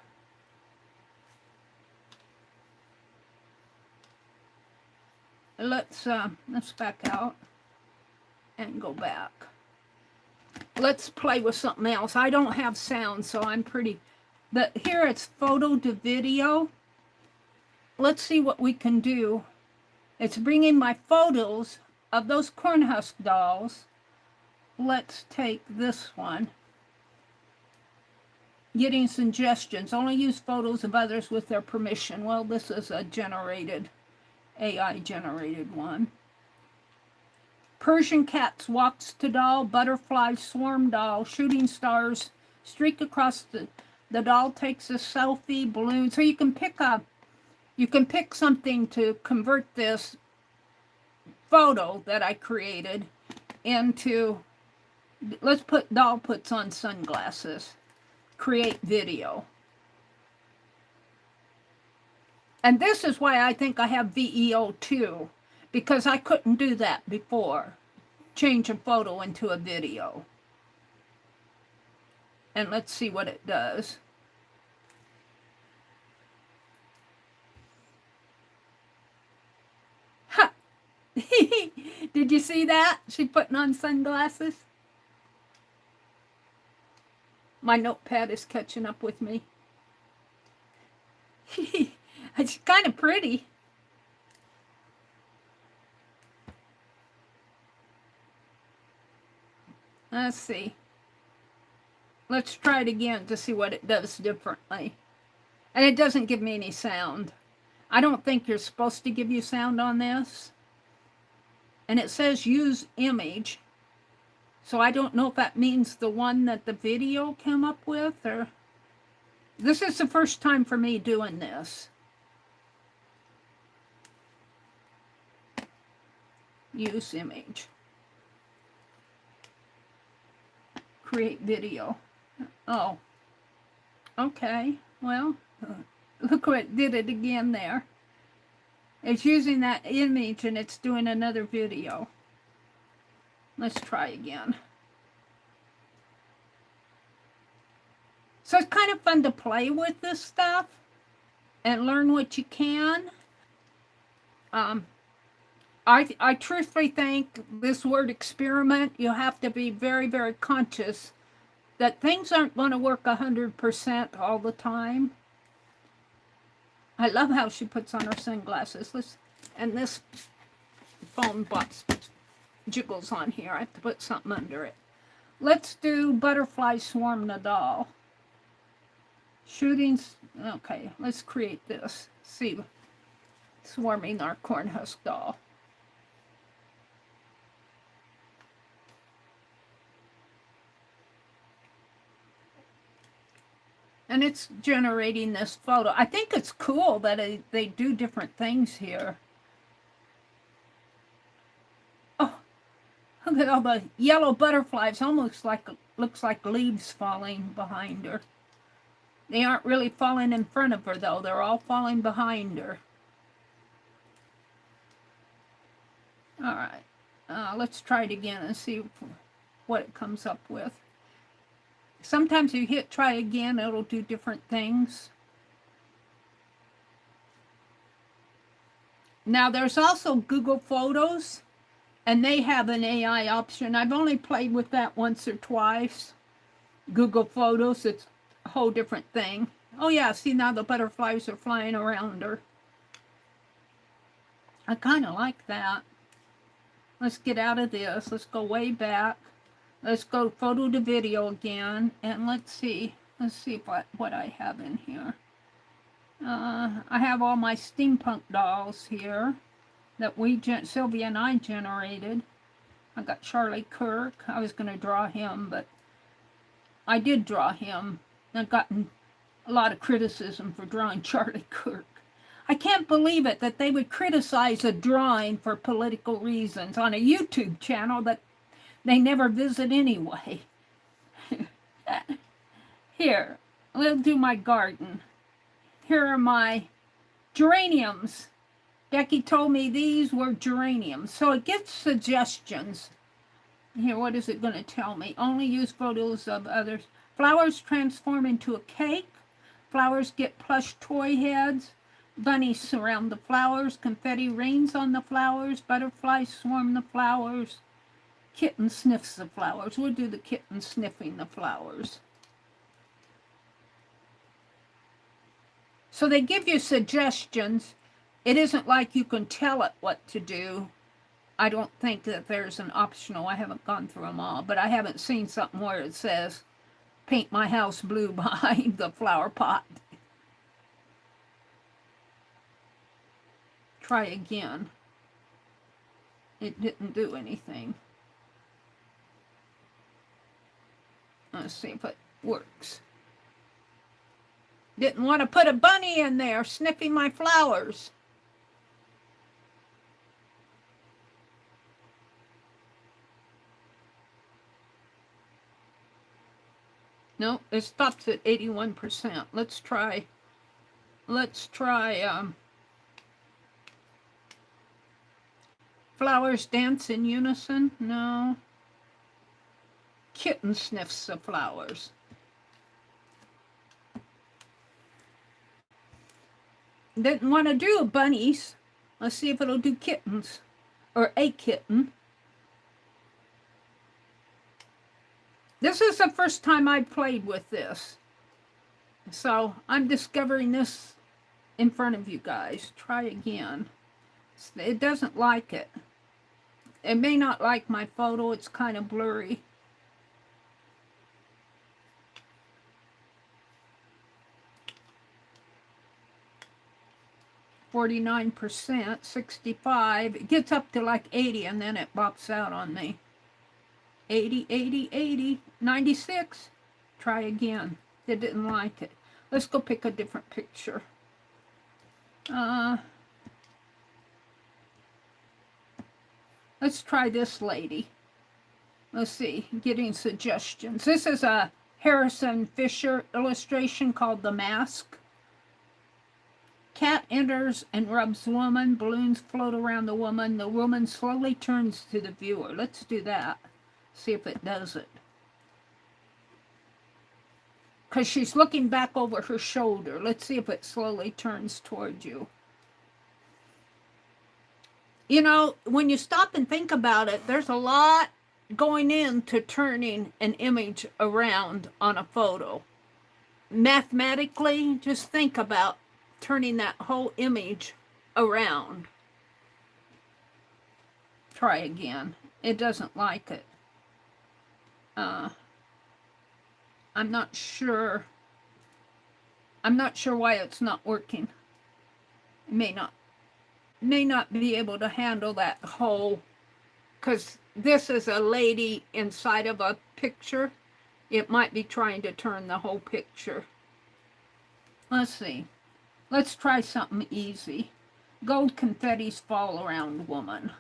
S1: Let's back out and go back. Let's play with something else. I don't have sound, so I'm pretty... Here it's photo to video. Let's see what we can do. It's bringing my photos of those cornhusk dolls. Let's take this one. Getting suggestions. Only use photos of others with their permission. Well, this is a generated, AI generated one. Persian cats walks to doll, butterfly swarm doll, shooting stars streak across the doll takes a selfie, balloon. So you can pick something to convert this photo that I created into, let's put doll puts on sunglasses, create video. And this is why I think I have VEO2, because I couldn't do that before. Change a photo into a video. And let's see what it does. Ha! Did you see that? She putting on sunglasses. My notepad is catching up with me. It's kind of pretty. Let's see. Let's try it again to see what it does differently. And it doesn't give me any sound. I don't think you're supposed to give you sound on this. And it says use image. So I don't know if that means the one that the video came up with, or... This is the first time for me doing this. Use image. Create video. Oh. Okay. Well, look what did it again there. It's using that image and it's doing another video. Let's try again. So it's kind of fun to play with this stuff and learn what you can. I truthfully think this word experiment, you have to be very, very conscious that things aren't going to work 100% all the time. I love how she puts on her sunglasses. And this phone box jiggles on here. I have to put something under it. Let's do butterfly swarm the doll. Shootings. Okay, let's create this. See, swarming our cornhusk doll. And it's generating this photo. I think it's cool that they do different things here. Oh, look at all the yellow butterflies. Almost like, looks like leaves falling behind her. They aren't really falling in front of her, though. They're all falling behind her. All right. Let's try it again and see what it comes up with. Sometimes you hit try again, it'll do different things. Now there's also Google Photos, and they have an AI option. I've only played with that once or twice. Google Photos, it's a whole different thing. Oh yeah, see now the butterflies are flying around her. I kind of like that. Let's get out of this. Let's go way back. Let's go photo to video again, and let's see what I have in here. I have all my steampunk dolls here that Sylvia and I generated. I got Charlie Kirk. I was going to draw him, but I did draw him. I've gotten a lot of criticism for drawing Charlie Kirk. I can't believe it that they would criticize a drawing for political reasons on a YouTube channel that they never visit anyway. Here, we'll do my garden. Here are my geraniums. Becky told me these were geraniums. So it gets suggestions. Here, what is it going to tell me? Only use photos of others. Flowers transform into a cake. Flowers get plush toy heads. Bunnies surround the flowers. Confetti rains on the flowers. Butterflies swarm the flowers. Kitten sniffs the flowers. We'll do the kitten sniffing the flowers. So they give you suggestions. It isn't like you can tell it what to do. I don't think that there's an optional. I haven't gone through them all, but I haven't seen something where it says, paint my house blue behind the flower pot. Try again. It didn't do anything. Let's see if it works. Didn't want to put a bunny in there sniffing my flowers. No, it stops at 81%. Let's try flowers dance in unison. No. Kitten sniffs the flowers. Didn't want to do bunnies. Let's see if it'll do kittens. Or a kitten. This is the first time I've played with this. So I'm discovering this in front of you guys. Try again. It doesn't like it. It may not like my photo. It's kind of blurry. 49%, 65. It gets up to like 80 and then it bops out on me. 80, 80, 80, 96. Try again. They didn't like it. Let's go pick a different picture. Let's try this lady. Let's see, getting suggestions. This is a Harrison Fisher illustration called The Mask. Cat enters and rubs woman. Balloons float around the woman. The woman slowly turns to the viewer. Let's do that. See if it does it. Because she's looking back over her shoulder. Let's see if it slowly turns toward you. You know, when you stop and think about it, there's a lot going into turning an image around on a photo. Mathematically, just think about turning that whole image around. Try again. It doesn't like it. I'm not sure why it's not working. It may not be able to handle that whole, because this is a lady inside of a picture. It might be trying to turn the whole picture. Let's see. Let's try something easy. Gold confettis fall around woman.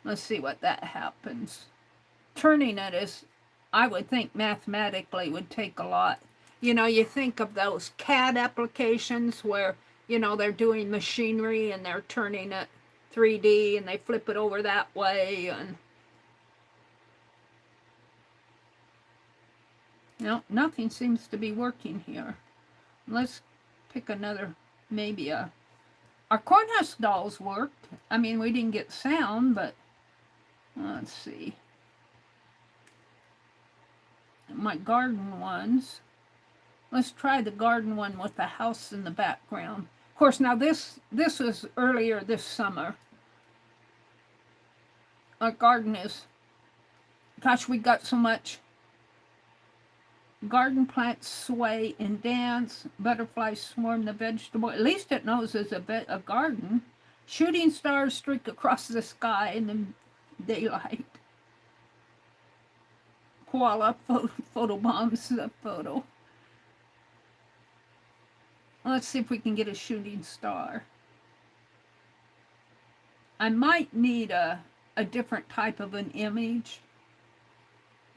S1: Let's see what that happens. Turning it is, I would think mathematically would take a lot. You know, you think of those CAD applications where, you know, they're doing machinery and they're turning it 3D and they flip it over that way. And no, nothing seems to be working here. Let's pick another, maybe our cornhusk dolls worked. I mean, we didn't get sound, but let's see. My garden ones. Let's try the garden one with the house in the background. Of course, now this was earlier this summer. Our garden is, gosh, we got so much. Garden plants sway and dance. Butterflies swarm the vegetable. At least it knows there's a garden. Shooting stars streak across the sky in the daylight. Koala photobombs the photo. Let's see if we can get a shooting star. I might need a different type of an image.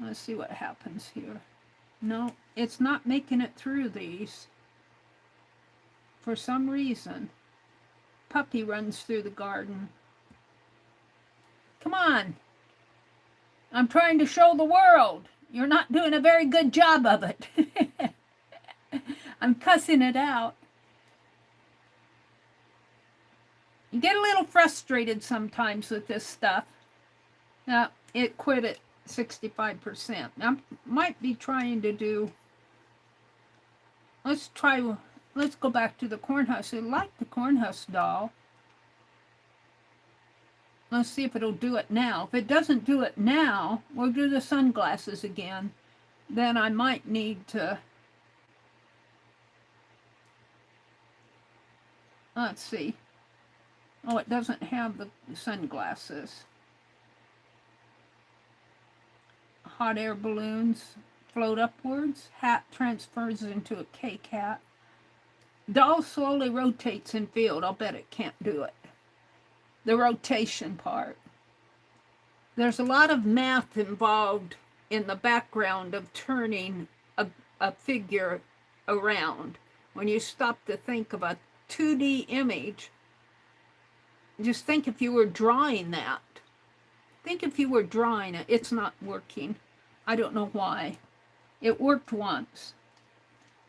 S1: Let's see what happens here. No, it's not making it through these. For some reason. Puppy runs through the garden. Come on. I'm trying to show the world. You're not doing a very good job of it. I'm cussing it out. You get a little frustrated sometimes with this stuff. Now, it quit at 65%. I might be trying to do, let's go back to the cornhusk. I like the cornhusk doll. Let's see if it'll do it now. If it doesn't do it now, we'll do the sunglasses again. Then I might need to, let's see. Oh, it doesn't have the sunglasses. Hot air balloons float upwards. Hat transfers into a K-cat. Doll slowly rotates in field. I'll bet it can't do it. The rotation part. There's a lot of math involved in the background of turning a figure around. When you stop to think of a 2D image, just think if you were drawing that. Think if you were drawing it. It's not working. I don't know why. It worked once.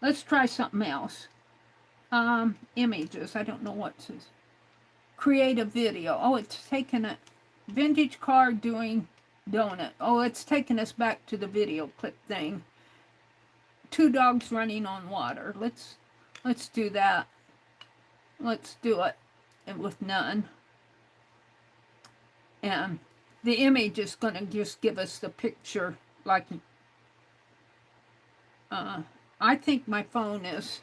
S1: Let's try something else. Images. I don't know what to... Create a video. Oh, it's taken a vintage car doing donut. Oh, it's taken us back to the video clip thing. 2 dogs running on water. Let's do that. Let's do it with none. And the image is going to just give us the picture like I think my phone is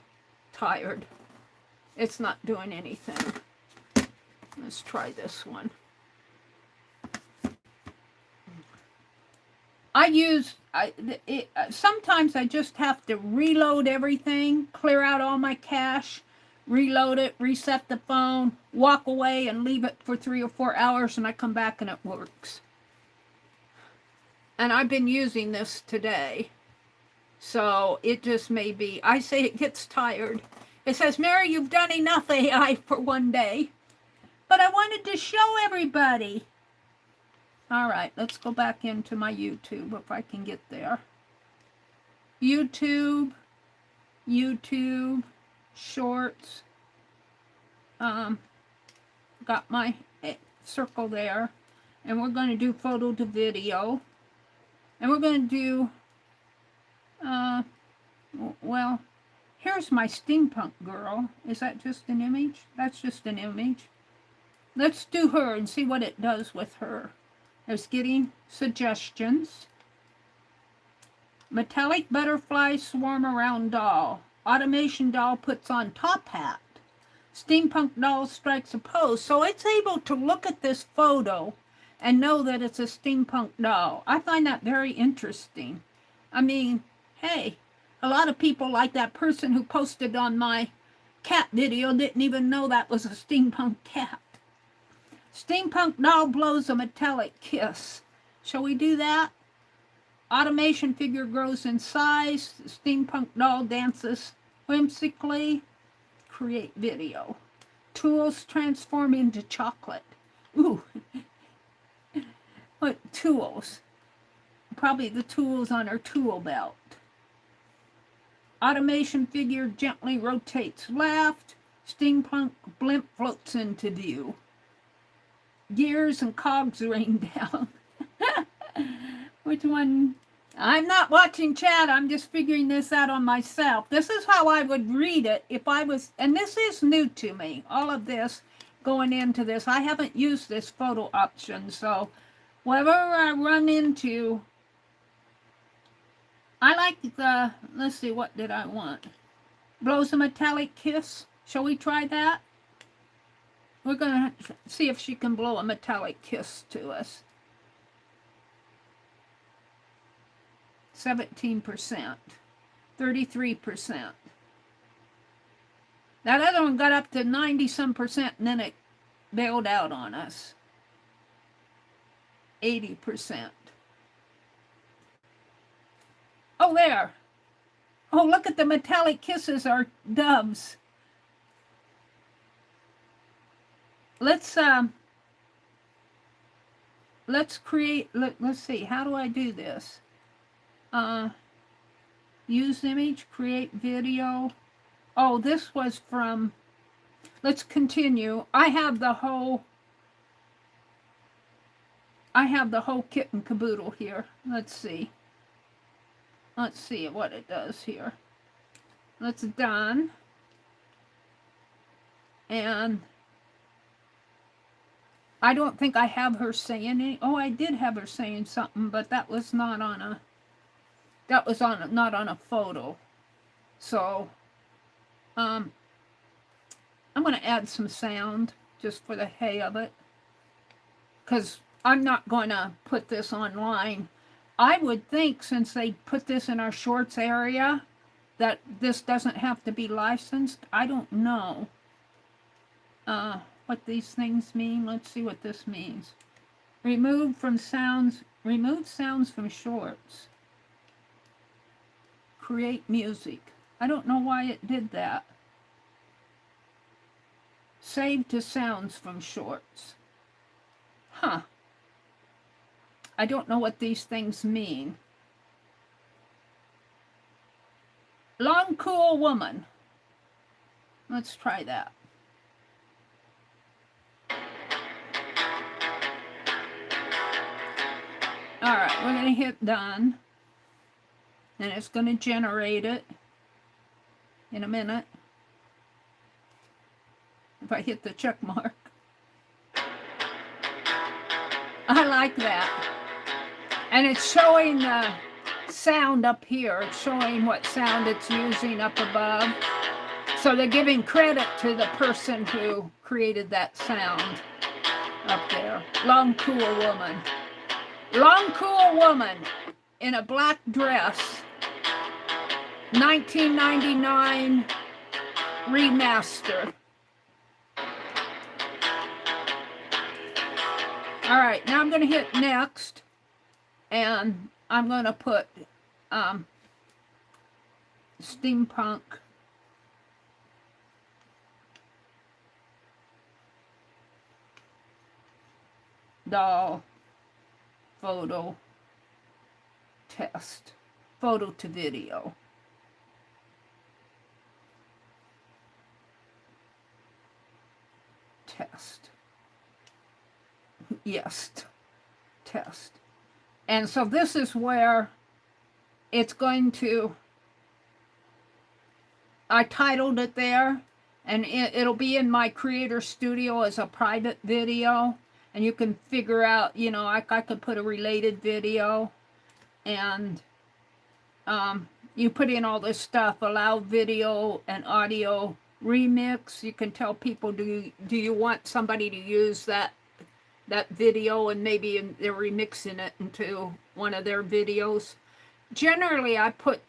S1: tired. It's not doing anything. Let's try this one. Sometimes I just have to reload everything, clear out all my cache, reload it, reset the phone, walk away and leave it for 3 or 4 hours, and I come back and it works. And I've been using this today. So it just may be, I say it gets tired. It says, Meri, you've done enough AI for one day. But I wanted to show everybody. All right, let's go back into my YouTube if I can get there. YouTube Shorts. Got my circle there. And we're going to do photo to video. And we're going to do, well, here's my steampunk girl. Is that just an image? That's just an image. Let's do her and see what it does with her. There's getting suggestions. Metallic butterfly swarm around doll. Automation doll puts on top hat. Steampunk doll strikes a pose. So it's able to look at this photo and know that it's a steampunk doll. I find that very interesting. I mean, hey, a lot of people, like that person who posted on my cat video, didn't even know that was a steampunk cat. Steampunk doll blows a metallic kiss. Shall we do that? Automation figure grows in size. Steampunk doll dances whimsically. Create video. Tools transform into chocolate. Ooh. What tools? Probably the tools on her tool belt. Automation figure gently rotates left. Steampunk blimp floats into view. Gears and cogs rain down. Which one? I'm not watching chat. I'm just figuring this out on myself. This is how I would read it if I was, and this is new to me, all of this going into this. I haven't used this photo option, so whatever I run into, I like the, let's see, what did I want? Blows a metallic kiss. Shall we try that? We're going to see if she can blow a metallic kiss to us. 17%. 33%. That other one got up to 90-some% and then it bailed out on us. 80%. Oh, there. Oh, look at the metallic kisses are doves. Let's create, let's see, how do I do this? Use image, create video. Oh, this was from, let's continue. I have the whole kit and caboodle here. Let's see. Let's see what it does here. That's done. And I don't think I have her saying any. Oh, I did have her saying something, but that was not on a. That was on not on a photo. So, I'm going to add some sound just for the hay of it, because I'm not going to put this online. I would think, since they put this in our shorts area, that this doesn't have to be licensed. I don't know what these things mean. Let's see what this means. Remove sounds from shorts. Create music. I don't know why it did that. Save to sounds from shorts. Huh. I don't know what these things mean. Long cool woman. Let's try that. All right, we're going to hit done. And it's going to generate it in a minute. If I hit the check mark. I like that. And it's showing the sound up here. It's showing what sound it's using up above. So they're giving credit to the person who created that sound up there. Long, cool woman. Long, cool woman in a black dress. 1999 remaster. All right, now I'm going to hit next, and I'm going to put steampunk doll photo test, photo to video. Test. Yes, test. And so this is where it's going to, I titled it there, and it'll be in my Creator Studio as a private video, and you can figure out, you know, I could put a related video, and you put in all this stuff, allow video and audio remix. You can tell people, do you want somebody to use that video, and maybe they're remixing it into one of their videos. Generally, I put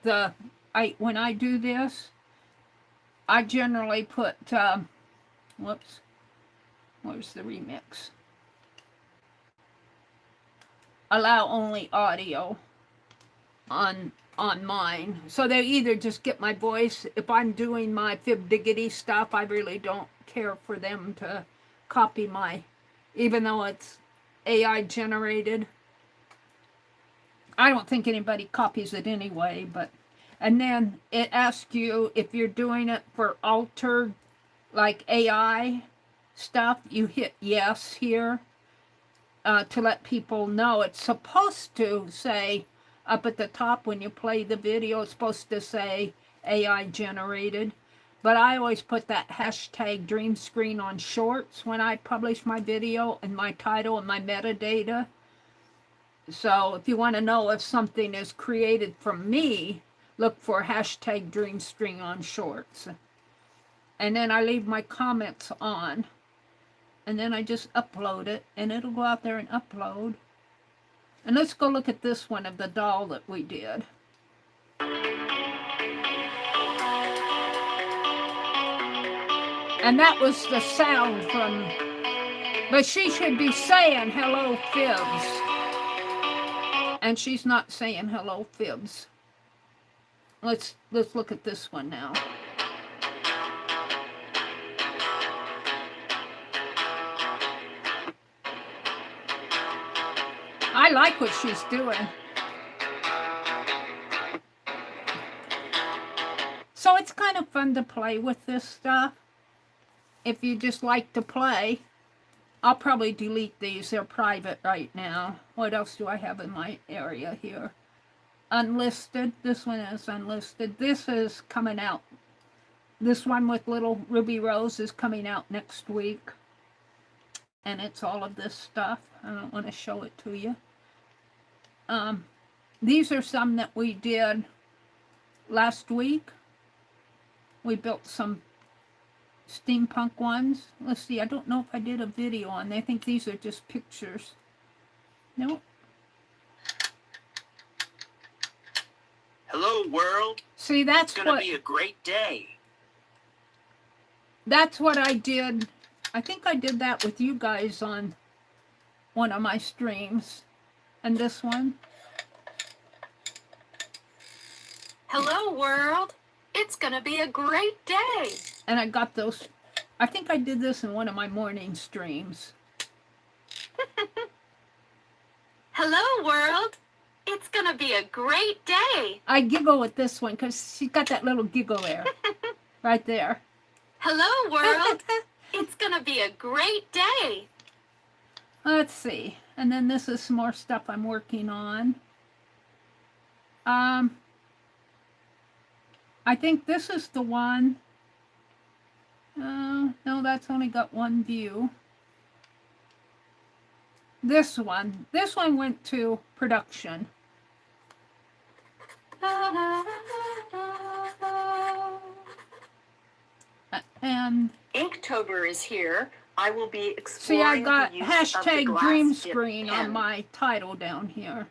S1: when I do this, I generally put, whoops, where's the remix? Allow only audio on mine. So they either just get my voice. If I'm doing my fib diggity stuff, I really don't care for them to copy my, even though it's AI generated. I don't think anybody copies it anyway, but, and then it asks you if you're doing it for altered, like AI stuff, you hit yes here to let people know. It's supposed to say up at the top when you play the video, it's supposed to say AI generated. But I always put that hashtag Dreamscreenonshorts when I publish my video, and my title and my metadata. So if you want to know if something is created from me, look for hashtag Dreamscreenonshorts. And then I leave my comments on. And then I just upload it, and it'll go out there and upload. And let's go look at this one of the doll that we did. And that was the sound from, but she should be saying hello fibs. And she's not saying hello fibs. Let's look at this one now. I like what she's doing. So it's kind of fun to play with this stuff. If you just like to play, I'll probably delete these. They're private right now. What else do I have in my area here? Unlisted. This one is unlisted. This is coming out. This one with little Ruby Rose is coming out next week. And it's all of this stuff. I don't want to show it to you. These are some that we did last week. We built some steampunk ones. Let's see, I don't know if I did a video on them. I think these are just pictures. Nope.
S2: Hello, world.
S1: See, that's
S2: It's gonna be a great day.
S1: That's what I did. I think I did that with you guys on one of my streams. And this one.
S3: Hello, world. It's gonna be a great day.
S1: And I got those. I think I did this in one of my morning streams.
S3: Hello, world. It's gonna be a great day.
S1: I giggle with this one because she's got that little giggle there. Right there.
S3: Hello, world. It's gonna be a great day.
S1: Let's see. And then this is some more stuff I'm working on. I think this is the one. No, that's only got one view. This one went to production. And
S2: Inktober is here. I will be
S1: see, I
S2: exploring
S1: got
S2: the use
S1: hashtag
S2: of the glass
S1: Dreamscreen
S2: dip
S1: on
S2: pen.
S1: my title down here.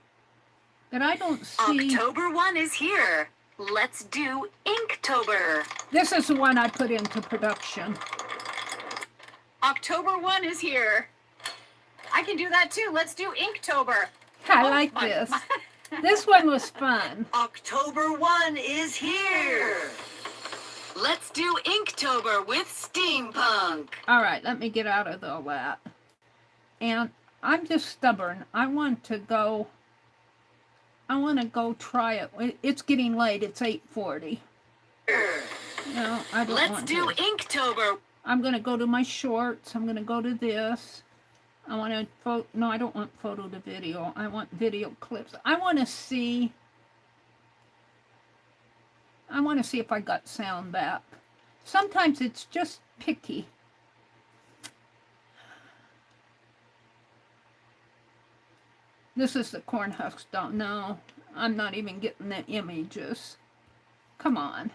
S1: But I don't see.
S2: October 1 is here. Let's do Inktober.
S1: This is the one I put into production.
S3: October 1 is here. I can do that too. Let's do Inktober.
S1: I
S3: Oh,
S1: like this. This one was fun.
S2: October 1 is here. Let's do Inktober with steampunk.
S1: All right, let me get out of all that. And I'm just stubborn. I want to go try it. It's getting late. It's 8:40. No, I don't
S2: Let's
S1: want
S2: do
S1: to.
S2: Inktober.
S1: I'm going to go to my shorts. I'm going to go to this. I want to no, I don't want photo to video. I want video clips. I want to see if I got sound back. Sometimes it's just picky. This is the corn husk doll. No, I'm not even getting the images. Come on.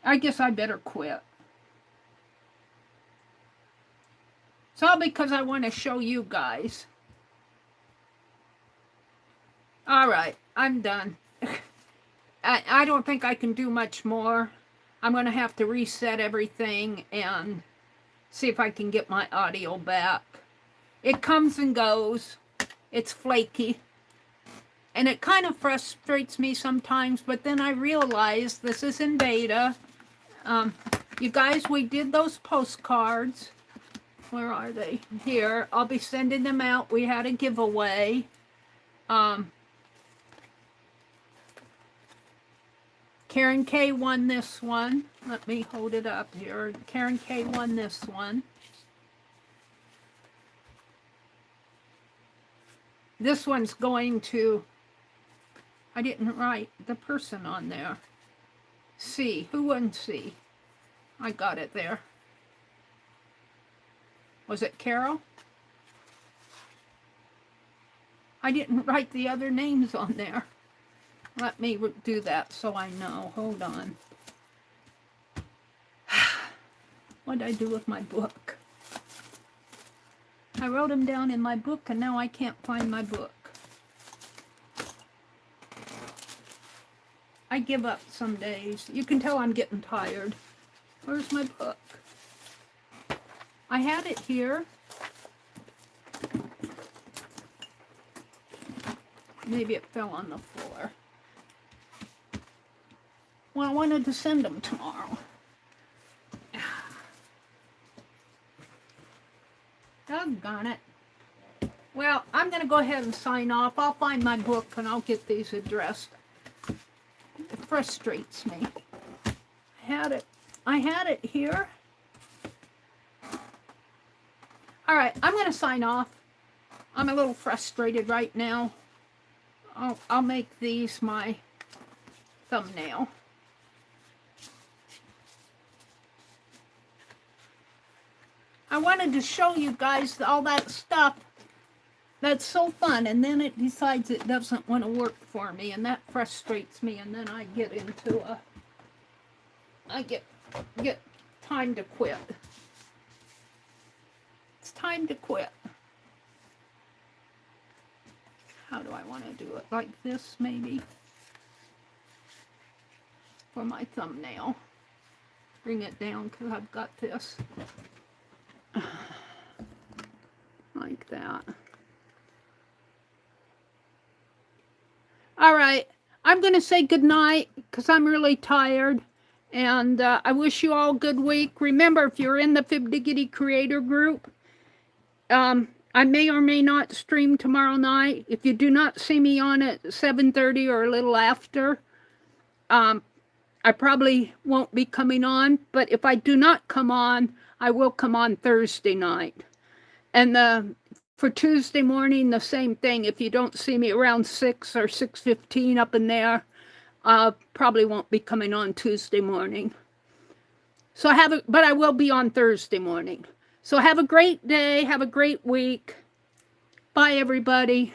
S1: I guess I better quit. It's all because I want to show you guys. All right, I'm done. I don't think I can do much more. I'm going to have to reset everything and see if I can get my audio back. It comes and goes. It's flaky. And it kind of frustrates me sometimes, but then I realize this is in beta. You guys, we did those postcards. Where are they? Here. I'll be sending them out. We had a giveaway. Karen K won this one. Let me hold it up here. Karen K won this one. This one's going to, I didn't write the person on there. C. Who won C? I got it there. Was it Carol? I didn't write the other names on there. Let me do that so I know. Hold on. What did I do with my book? I wrote them down in my book and now I can't find my book. I give up some days. You can tell I'm getting tired. Where's my book? I had it here. Maybe it fell on the floor. Well, I wanted to send them tomorrow. Doggone it. Well, I'm going to go ahead and sign off. I'll find my book and I'll get these addressed. It frustrates me. I had it here. All right, I'm going to sign off. I'm a little frustrated right now. I'll make these my thumbnail. I wanted to show you guys all that stuff that's so fun, and then it decides it doesn't want to work for me, and that frustrates me, and then I get into I get time to quit. It's time to quit. How do I want to do it? Like this, maybe? For my thumbnail. Bring it down, because I've got this. Like that. All right, I'm going to say goodnight because I'm really tired, and I wish you all a good week. Remember, if you're in the Fib Diggity Creator Group, I may or may not stream tomorrow night. If you do not see me on at 7:30 or a little after, I probably won't be coming on, but if I do not come on, I will come on Thursday night. And for Tuesday morning, the same thing. If you don't see me around 6 or 6:15 up in there, I probably won't be coming on Tuesday morning. So but I will be on Thursday morning. So have a great day. Have a great week. Bye, everybody.